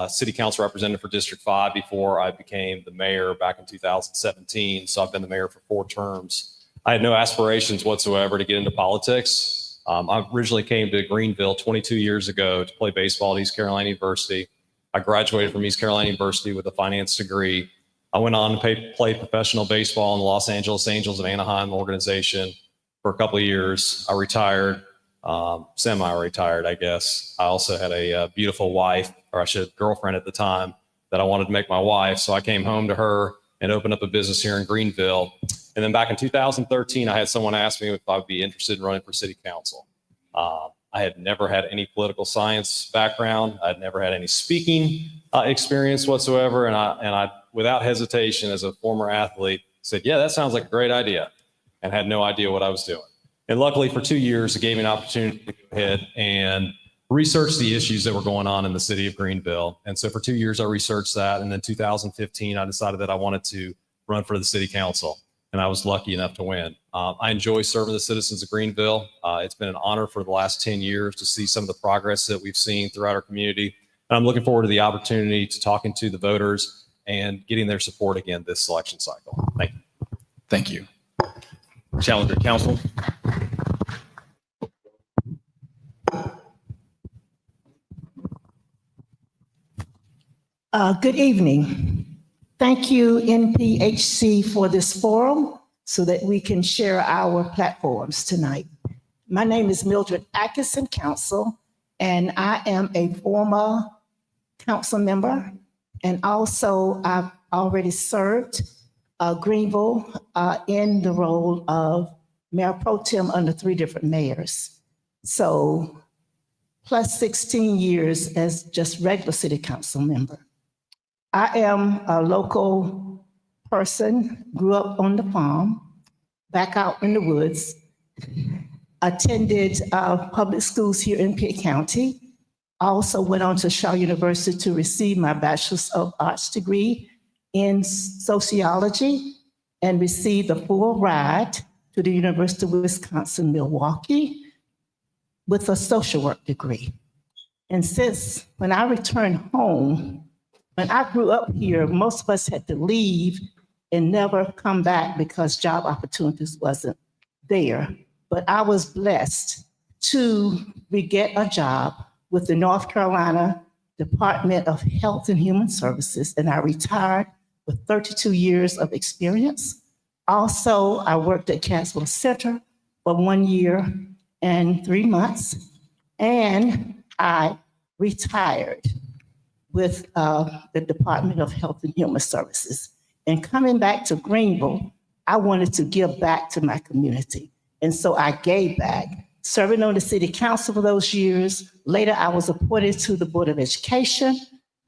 city council representative for District 5 before I became the mayor back in 2017. So I've been the mayor for 4 terms. I had no aspirations whatsoever to get into politics. I originally came to Greenville 22 years ago to play baseball at East Carolina University. I graduated from East Carolina University with a finance degree. I went on to play professional baseball in the Los Angeles Angels of Anaheim organization for a couple of years. I retired, semi-retired, I guess. I also had a beautiful wife, or I should girlfriend at the time, that I wanted to make my wife. So I came home to her and opened up a business here in Greenville. And then back in 2013, I had someone ask me if I would be interested in running for city council. I had never had any political science background. I'd never had any speaking experience whatsoever. And I, without hesitation, as a former athlete, said, yeah, that sounds like a great idea, and had no idea what I was doing. And luckily for 2 years, it gave me an opportunity to go ahead and research the issues that were going on in the city of Greenville. And so for 2 years, I researched that. And then 2015, I decided that I wanted to run for the city council. And I was lucky enough to win. I enjoy serving the citizens of Greenville. It's been an honor for the last 10 years to see some of the progress that we've seen throughout our community. And I'm looking forward to the opportunity to talking to the voters and getting their support again this election cycle. Thank you. Thank you. Challenger Council. Good evening. Thank you, NPHC, for this forum so that we can share our platforms tonight. My name is Mildred Atkinson, council, and I am a former council member. And also, I've already served Greenville in the role of mayor pro tem under 3 different mayors. So, plus 16 years as just regular city council member. I am a local person, grew up on the farm, back out in the woods, attended public schools here in Pitt County, also went on to Shaw University to receive my Bachelor's of Arts degree in sociology and received a full ride to the University of Wisconsin-Milwaukee with a social work degree. And since when I returned home, when I grew up here, most of us had to leave and never come back because job opportunities wasn't there. But I was blessed to get a job with the North Carolina Department of Health and Human Services, and I retired with 32 years of experience. Also, I worked at Caswell Center for 1 year and 3 months, and I retired with the Department of Health and Human Services. And coming back to Greenville, I wanted to give back to my community. And so I gave back, serving on the city council for those years. Later, I was appointed to the Board of Education,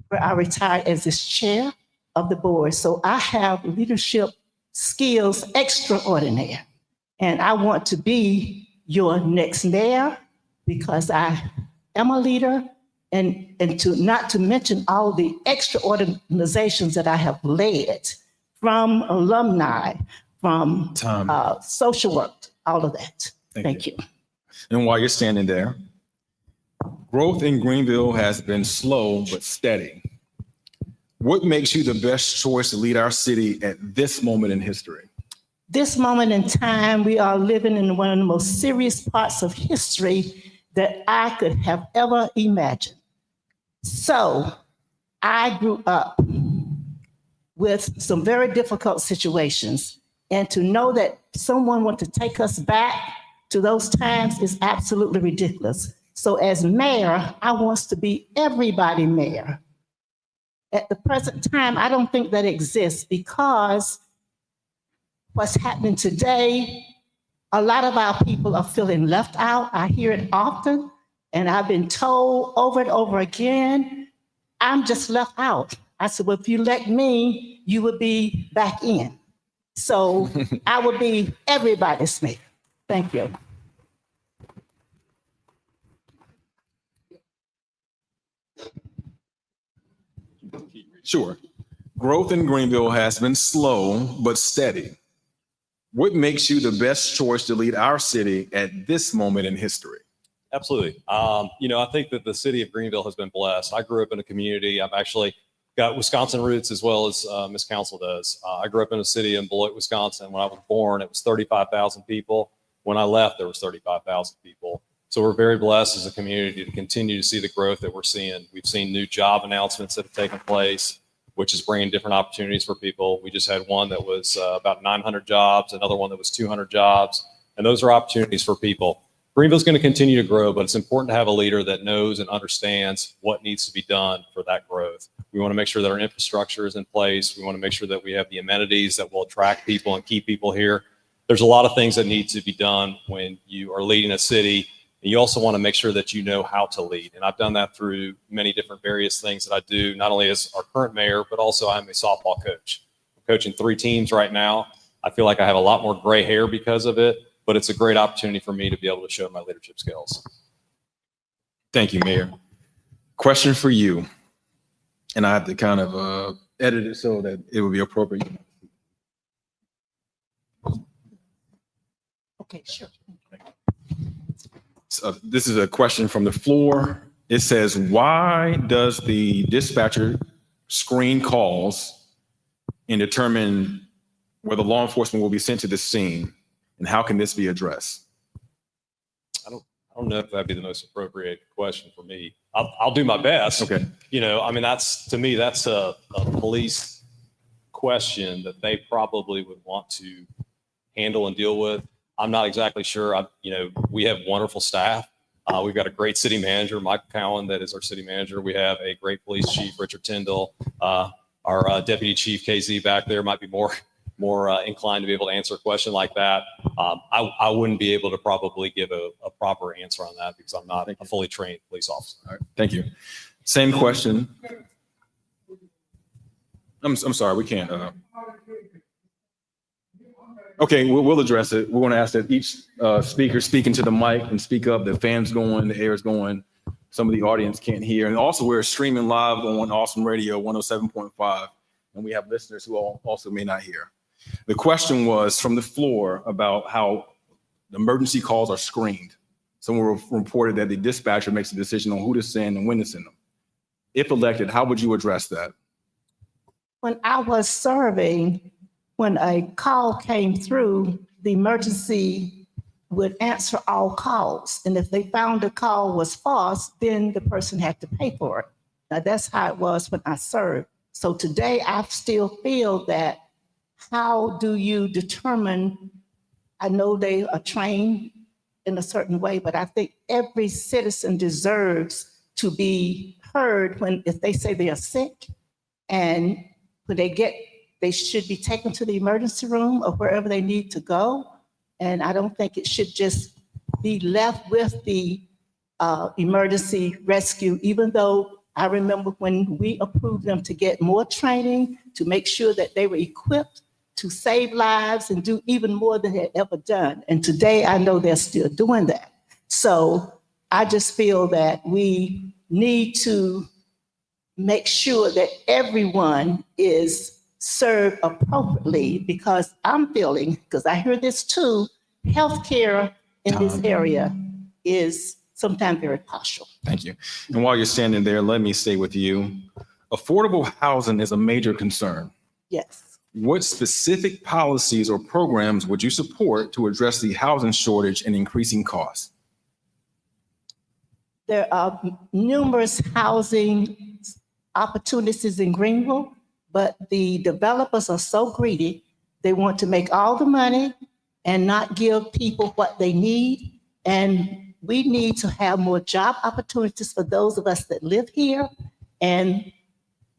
where I retired as its chair of the board. So I have leadership skills extraordinary. And I want to be your next mayor because I am a leader, and not to mention all the extra organizations that I have led, from alumni, from social work, all of that. Thank you. And while you're standing there, growth in Greenville has been slow but steady. What makes you the best choice to lead our city at this moment in history? This moment in time, we are living in one of the most serious parts of history that I could have ever imagined. So I grew up with some very difficult situations, and to know that someone wants to take us back to those times is absolutely ridiculous. So as mayor, I want to be everybody mayor. At the present time, I don't think that exists because what's happening today, a lot of our people are feeling left out. I hear it often, and I've been told over and over again, I'm just left out. I said, well, if you let me, you would be back in. So I would be everybody's mayor. Thank you. Sure. Growth in Greenville has been slow but steady. What makes you the best choice to lead our city at this moment in history? Absolutely. I think that the city of Greenville has been blessed. I grew up in a community. I've actually got Wisconsin roots as well as Ms. Council does. I grew up in a city in Beloit, Wisconsin. When I was born, it was 35,000 people. When I left, there was 35,000 people. So we're very blessed as a community to continue to see the growth that we're seeing. We've seen new job announcements that have taken place, which is bringing different opportunities for people. We just had one that was about 900 jobs, another one that was 200 jobs, and those are opportunities for people. Greenville's going to continue to grow, but it's important to have a leader that knows and understands what needs to be done for that growth. We want to make sure that our infrastructure is in place. We want to make sure that we have the amenities that will attract people and keep people here. There's a lot of things that need to be done when you are leading a city. And you also want to make sure that you know how to lead. And I've done that through many different various things that I do, not only as our current mayor, but also I'm a softball coach. I'm coaching 3 teams right now. I feel like I have a lot more gray hair because of it, but it's a great opportunity for me to be able to show my leadership skills. Thank you, Mayor. Question for you. And I have to kind of edit it so that it would be appropriate. Okay, sure. So this is a question from the floor It says, why does the dispatcher screen calls and determine whether law enforcement will be sent to the scene? And how can this be addressed? I don't know if that'd be the most appropriate question for me. I'll do my best. Okay. You know, I mean, to me, that's a police question that they probably would want to handle and deal with. I'm not exactly sure. We have wonderful staff. We've got a great city manager, Mike Cowan, that is our city manager. We have a great police chief, Richard Tyndall. Our deputy chief, KZ, back there might be more inclined to be able to answer a question like that. I wouldn't be able to probably give a proper answer on that because I'm not a fully trained police officer. All right, thank you. Same question. I'm sorry, we can't. Okay, we'll address it. We're going to ask that each speaker speak into the mic and speak up. The fan's going, the air is going. Some of the audience can't hear. And also, we're streaming live on Awesome Radio 107.5, and we have listeners who also may not hear. The question was from the floor about how emergency calls are screened. Someone reported that the dispatcher makes a decision on who to send and when to send them. If elected, how would you address that? When I was serving, when a call came through, the emergency would answer all calls. And if they found the call was false, then the person had to pay for it. Now, that's how it was when I served. So today, I still feel that how do you determine, I know they are trained in a certain way, but I think every citizen deserves to be heard if they say they are sick, and when they should be taken to the emergency room or wherever they need to go. And I don't think it should just be left with the emergency rescue, even though I remember when we approved them to get more training, to make sure that they were equipped to save lives and do even more than they had ever done. And today I know they're still doing that. So I just feel that we need to make sure that everyone is served appropriately, because I'm feeling, because I hear this too, healthcare in this area is sometimes very partial. Thank you. And while you're standing there, let me say with you, affordable housing is a major concern. Yes. What specific policies or programs would you support to address the housing shortage and increasing costs? There are numerous housing opportunities in Greenville, but the developers are so greedy, they want to make all the money and not give people what they need. And we need to have more job opportunities for those of us that live here. And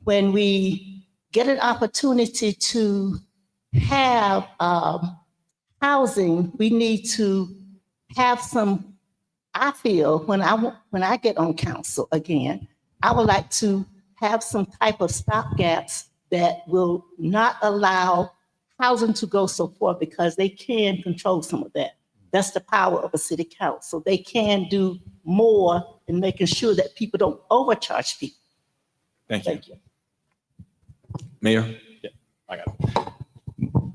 when we get an opportunity to have housing, we need to have some, I feel, when I get on council again, I would like to have some type of stopgaps that will not allow housing to go so far, because they can control some of that. That's the power of a city council. They can do more in making sure that people don't overcharge people. Thank you. Thank you. Mayor? Yeah, I got it.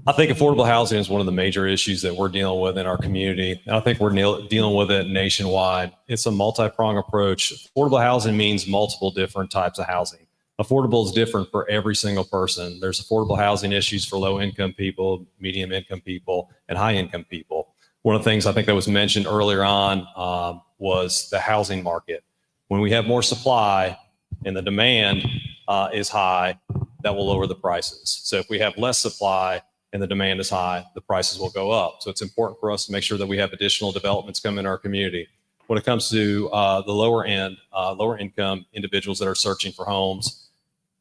I think affordable housing is one of the major issues that we're dealing with in our community. And I think we're dealing with it nationwide. It's a multi-pronged approach. Affordable housing means multiple different types of housing. Affordable is different for every single person. There's affordable housing issues for low-income people, medium-income people, and high-income people. One of the things I think that was mentioned earlier on was the housing market. When we have more supply and the demand is high, that will lower the prices. So if we have less supply and the demand is high, the prices will go up. So it's important for us to make sure that we have additional developments come in our community. When it comes to the lower end, lower income individuals that are searching for homes,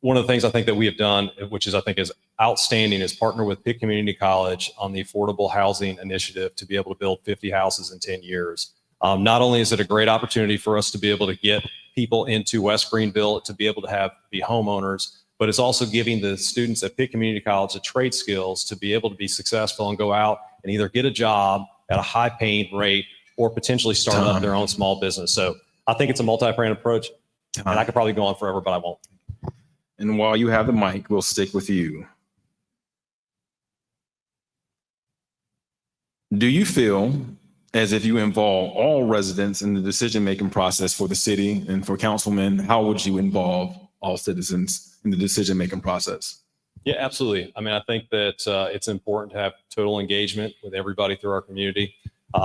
one of the things I think that we have done, which I think is outstanding, is partner with Pitt Community College on the Affordable Housing Initiative to be able to build 50 houses in 10 years. Not only is it a great opportunity for us to be able to get people into West Greenville to be able to be homeowners, but it's also giving the students at Pitt Community College the trade skills to be able to be successful and go out and either get a job at a high paying rate or potentially start up their own small business. So I think it's a multi-pronged approach, and I could probably go on forever, but I won't. And while you have the mic, we'll stick with you. Do you feel as if you involve all residents in the decision-making process for the city, and for councilmen, how would you involve all citizens in the decision-making process? Yeah, absolutely. I mean, I think that it's important to have total engagement with everybody through our community.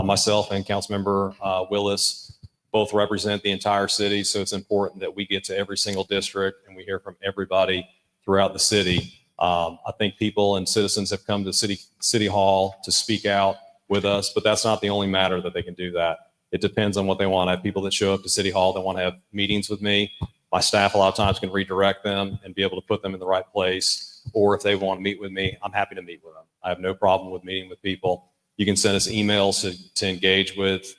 Myself and Councilmember Willis both represent the entire city, so it's important that we get to every single district and we hear from everybody throughout the city. I think people and citizens have come to City Hall to speak out with us, but that's not the only matter that they can do that. It depends on what they want. I have people that show up to City Hall that want to have meetings with me. My staff a lot of times can redirect them and be able to put them in the right place. Or if they want to meet with me, I'm happy to meet with them. I have no problem with meeting with people. You can send us emails to engage with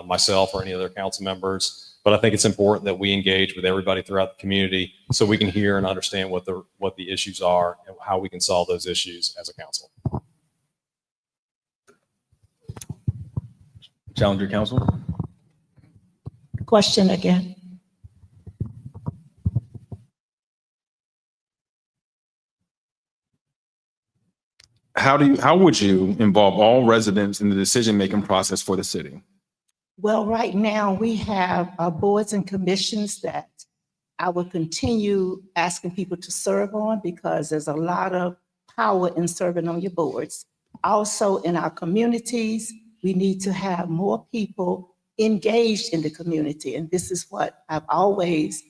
myself or any other council members. But I think it's important that we engage with everybody throughout the community so we can hear and understand what the issues are and how we can solve those issues as a council. Challenger Council. Question again. How would you involve all residents in the decision-making process for the city? Well, right now we have boards and commissions that I will continue asking people to serve on because there's a lot of power in serving on your boards. Also in our communities, we need to have more people engaged in the community. And this is what I've always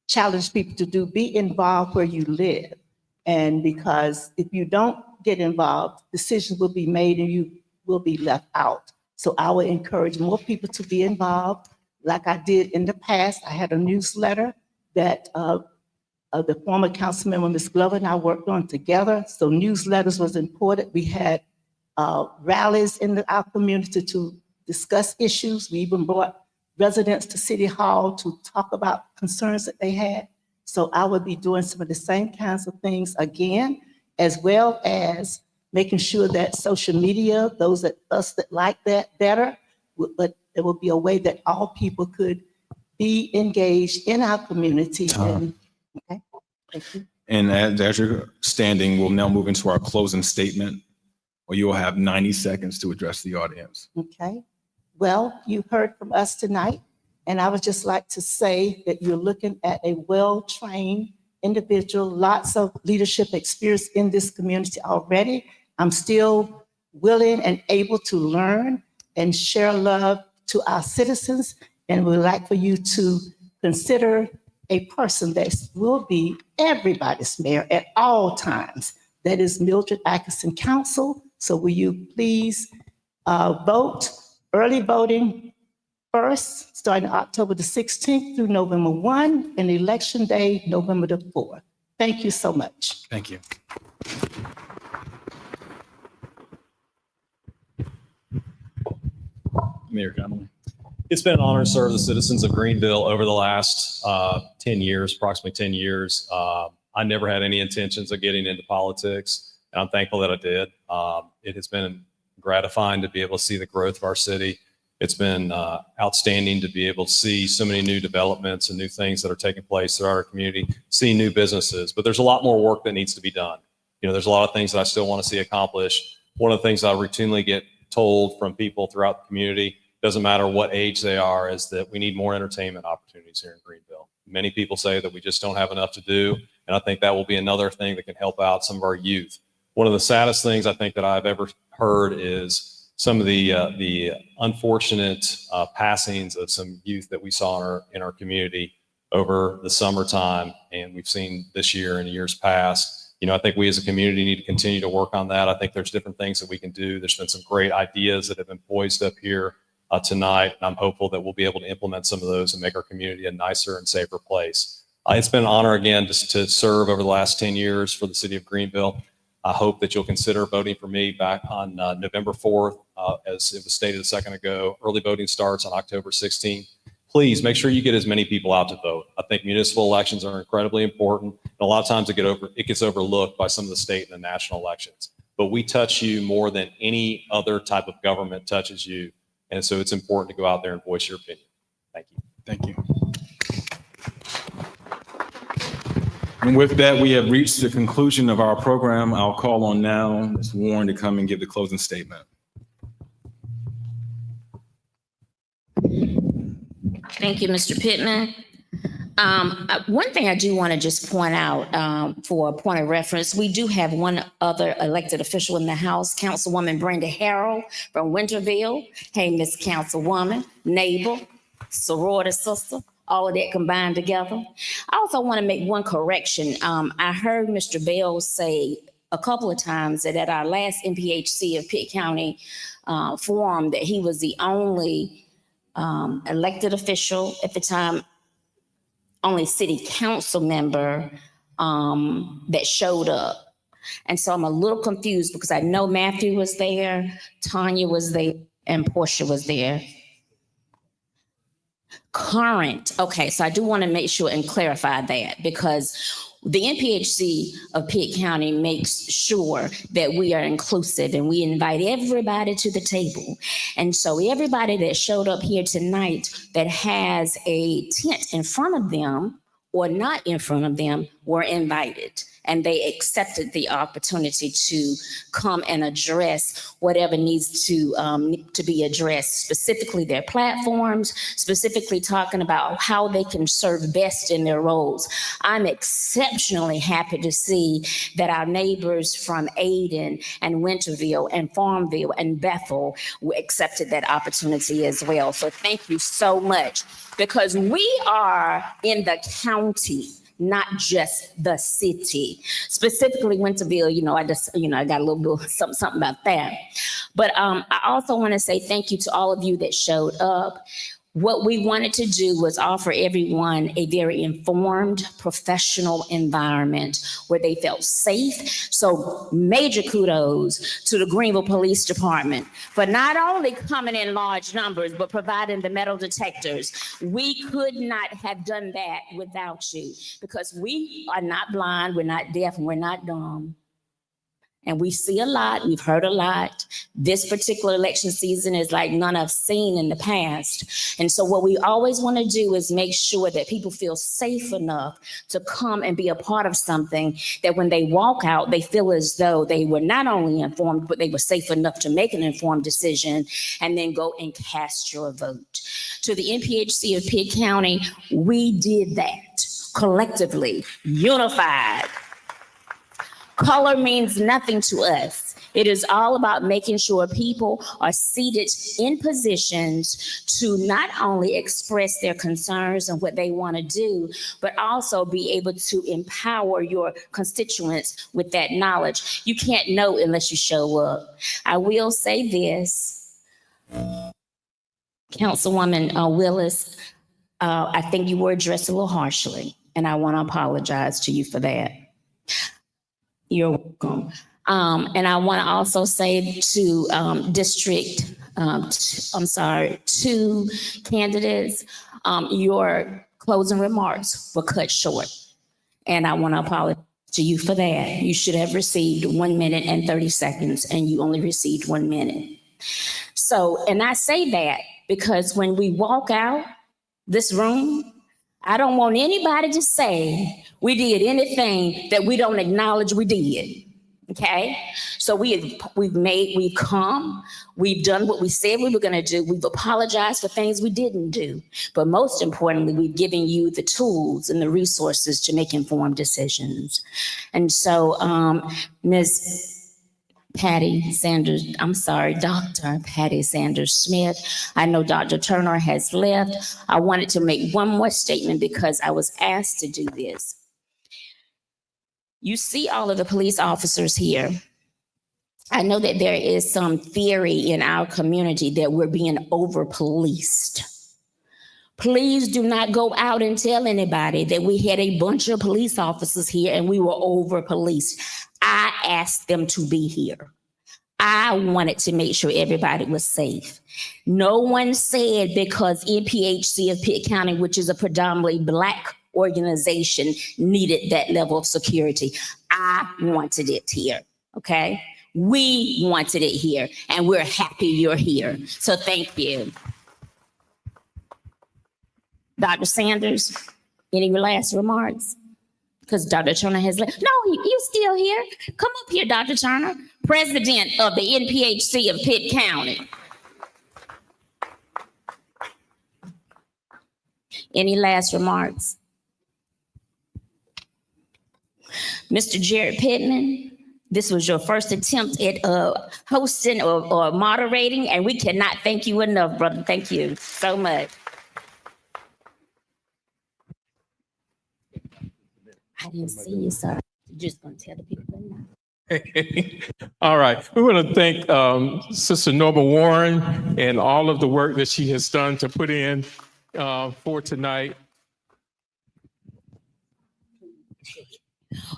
challenged people to do, be involved where you live. And because if you don't get involved, decisions will be made and you will be left out. So I would encourage more people to be involved. Like I did in the past, I had a newsletter that the former council member, Ms. Glover, and I worked on together. So newsletters was important. We had rallies in our community to discuss issues. We even brought residents to City Hall to talk about concerns that they had. So I would be doing some of the same kinds of things again, as well as making sure that social media, those that us that like that better, but there will be a way that all people could be engaged in our community. And, okay, thank you. And as you're standing, we'll now move into our closing statement, where you will have 90 seconds to address the audience. Okay. Well, you heard from us tonight, and I would just like to say that you're looking at a well-trained individual, lots of leadership experience in this community already. I'm still willing and able to learn and share love to our citizens, and we'd like for you to consider a person that will be everybody's mayor at all times. That is Mildred Atkinson Council. So will you please vote, early voting first, starting October the 16th through November 1, and election day, November the 4th. Thank you so much. Thank you. Mayor Connolly. It's been an honor to serve the citizens of Greenville over the last 10 years, approximately 10 years. I never had any intentions of getting into politics, and I'm thankful that I did. It has been gratifying to be able to see the growth of our city. It's been outstanding to be able to see so many new developments and new things that are taking place throughout our community, see new businesses, but there's a lot more work that needs to be done. You know, there's a lot of things that I still want to see accomplished. One of the things I routinely get told from people throughout the community, doesn't matter what age they are, is that we need more entertainment opportunities here in Greenville. Many people say that we just don't have enough to do, and I think that will be another thing that can help out some of our youth. One of the saddest things I think that I've ever heard is some of the unfortunate passings of some youth that we saw in our community over the summertime, and we've seen this year and years past. You know, I think we as a community need to continue to work on that. I think there's different things that we can do. There's been some great ideas that have been poised up here tonight, and I'm hopeful that we'll be able to implement some of those and make our community a nicer and safer place. It's been an honor again to serve over the last 10 years for the city of Greenville. I hope that you'll consider voting for me back on November 4th. As it was stated a second ago, early voting starts on October 16th. Please make sure you get as many people out to vote. I think municipal elections are incredibly important. And a lot of times it gets overlooked by some of the state and the national elections. But we touch you more than any other type of government touches you. And so it's important to go out there and voice your opinion. Thank you. Thank you. And with that, we have reached the conclusion of our program. I'll call on now Ms. Warren to come and give the closing statement. Thank you, Mr. Pittman. One thing I do want to just point out for a point of reference, we do have one other elected official in the House, Councilwoman Brenda Harrell from Winterville. Hey, Miss Councilwoman, neighbor, sorority sister, all of that combined together. I also want to make one correction. I heard Mr. Bell say a couple of times that at our last NPHC of Pitt County forum that he was the only elected official at the time, only city council member that showed up. And so I'm a little confused because I know Matthew was there, Tanya was there, and Portia was there. Current, okay, so I do want to make sure and clarify that because the NPHC of Pitt County makes sure that we are inclusive and we invite everybody to the table. And so everybody that showed up here tonight that has a tent in front of them or not in front of them were invited. And they accepted the opportunity to come and address whatever needs to be addressed, specifically their platforms, specifically talking about how they can serve best in their roles. I'm exceptionally happy to see that our neighbors from Ayden and Winterville and Farmville and Bethel accepted that opportunity as well. So thank you so much, because we are in the county, not just the city. Specifically Winterville, I got a little bit something about that. But I also want to say thank you to all of you that showed up. What we wanted to do was offer everyone a very informed, professional environment where they felt safe. So major kudos to the Greenville Police Department for not only coming in large numbers, but providing the metal detectors. We could not have done that without you, because we are not blind, we're not deaf, and we're not dumb. And we see a lot, we've heard a lot. This particular election season is like none I've seen in the past. And so what we always want to do is make sure that people feel safe enough to come and be a part of something that when they walk out, they feel as though they were not only informed, but they were safe enough to make an informed decision and then go and cast your vote. To the NPHC of Pitt County, we did that collectively, unified. Color means nothing to us. It is all about making sure people are seated in positions to not only express their concerns and what they want to do, but also be able to empower your constituents with that knowledge. You can't know unless you show up. I will say this, Councilwoman Willis, I think you were addressed a little harshly, and I want to apologize to you for that. You're welcome. And I want to also say to two candidates, your closing remarks were cut short. And I want to apologize to you for that. You should have received 1 minute and 30 seconds, and you only received 1 minute. So, and I say that because when we walk out this room, I don't want anybody to say we did anything that we don't acknowledge we did. Okay, so we've come, we've done what we said we were going to do. We've apologized for things we didn't do, but most importantly, we've given you the tools and the resources to make informed decisions. And so, Dr. Patty Sanders Smith. I know Dr. Turner has left. I wanted to make one more statement because I was asked to do this. You see all of the police officers here. I know that there is some theory in our community that we're being over-policed. Please do not go out and tell anybody that we had a bunch of police officers here and we were over-policed. I asked them to be here. I wanted to make sure everybody was safe. No one said because NPHC of Pitt County, which is a predominantly Black organization, needed that level of security. I wanted it here, okay? We wanted it here, and we're happy you're here. So thank you. Dr. Sanders, any last remarks? Because Dr. Turner has left. No, you still here. Come up here, Dr. Turner, president of the NPHC of Pitt County. Any last remarks? Mr. Jared Pittman, this was your first attempt at hosting or moderating, and we cannot thank you enough, brother. Thank you so much. I didn't see you, sir. You're just going to tell the people now. All right. We want to thank Sister Norma Warren and all of the work that she has done to put in for tonight.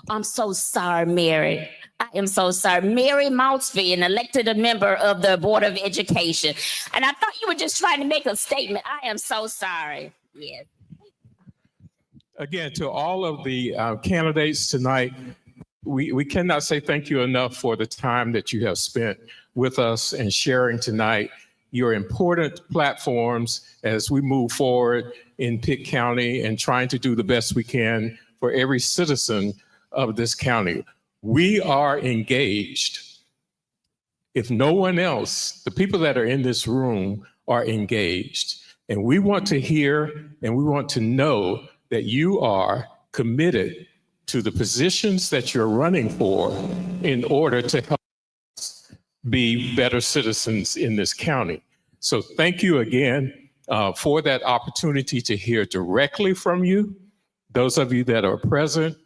I'm so sorry, Mary. I am so sorry. Mary Moutsby, an elected member of the Board of Education. And I thought you were just trying to make a statement. I am so sorry. Yes. Again, to all of the candidates tonight, we cannot say thank you enough for the time that you have spent with us and sharing tonight your important platforms as we move forward in Pitt County and trying to do the best we can for every citizen of this county. We are engaged. If no one else, the people that are in this room are engaged. And we want to hear and we want to know that you are committed to the positions that you're running for in order to help us be better citizens in this county. So thank you again for that opportunity to hear directly from you, those of you that are present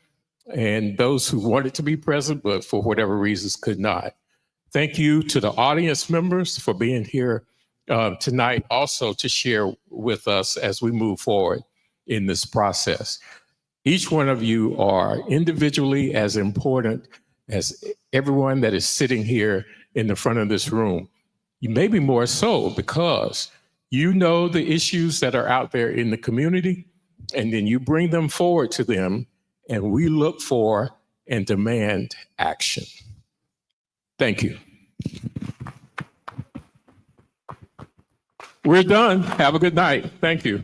and those who wanted to be present, but for whatever reasons could not. Thank you to the audience members for being here tonight, also to share with us as we move forward in this process. Each one of you are individually as important as everyone that is sitting here in the front of this room. You may be more so because you know the issues that are out there in the community, and then you bring them forward to them, and we look for and demand action. Thank you. We're done. Have a good night. Thank you.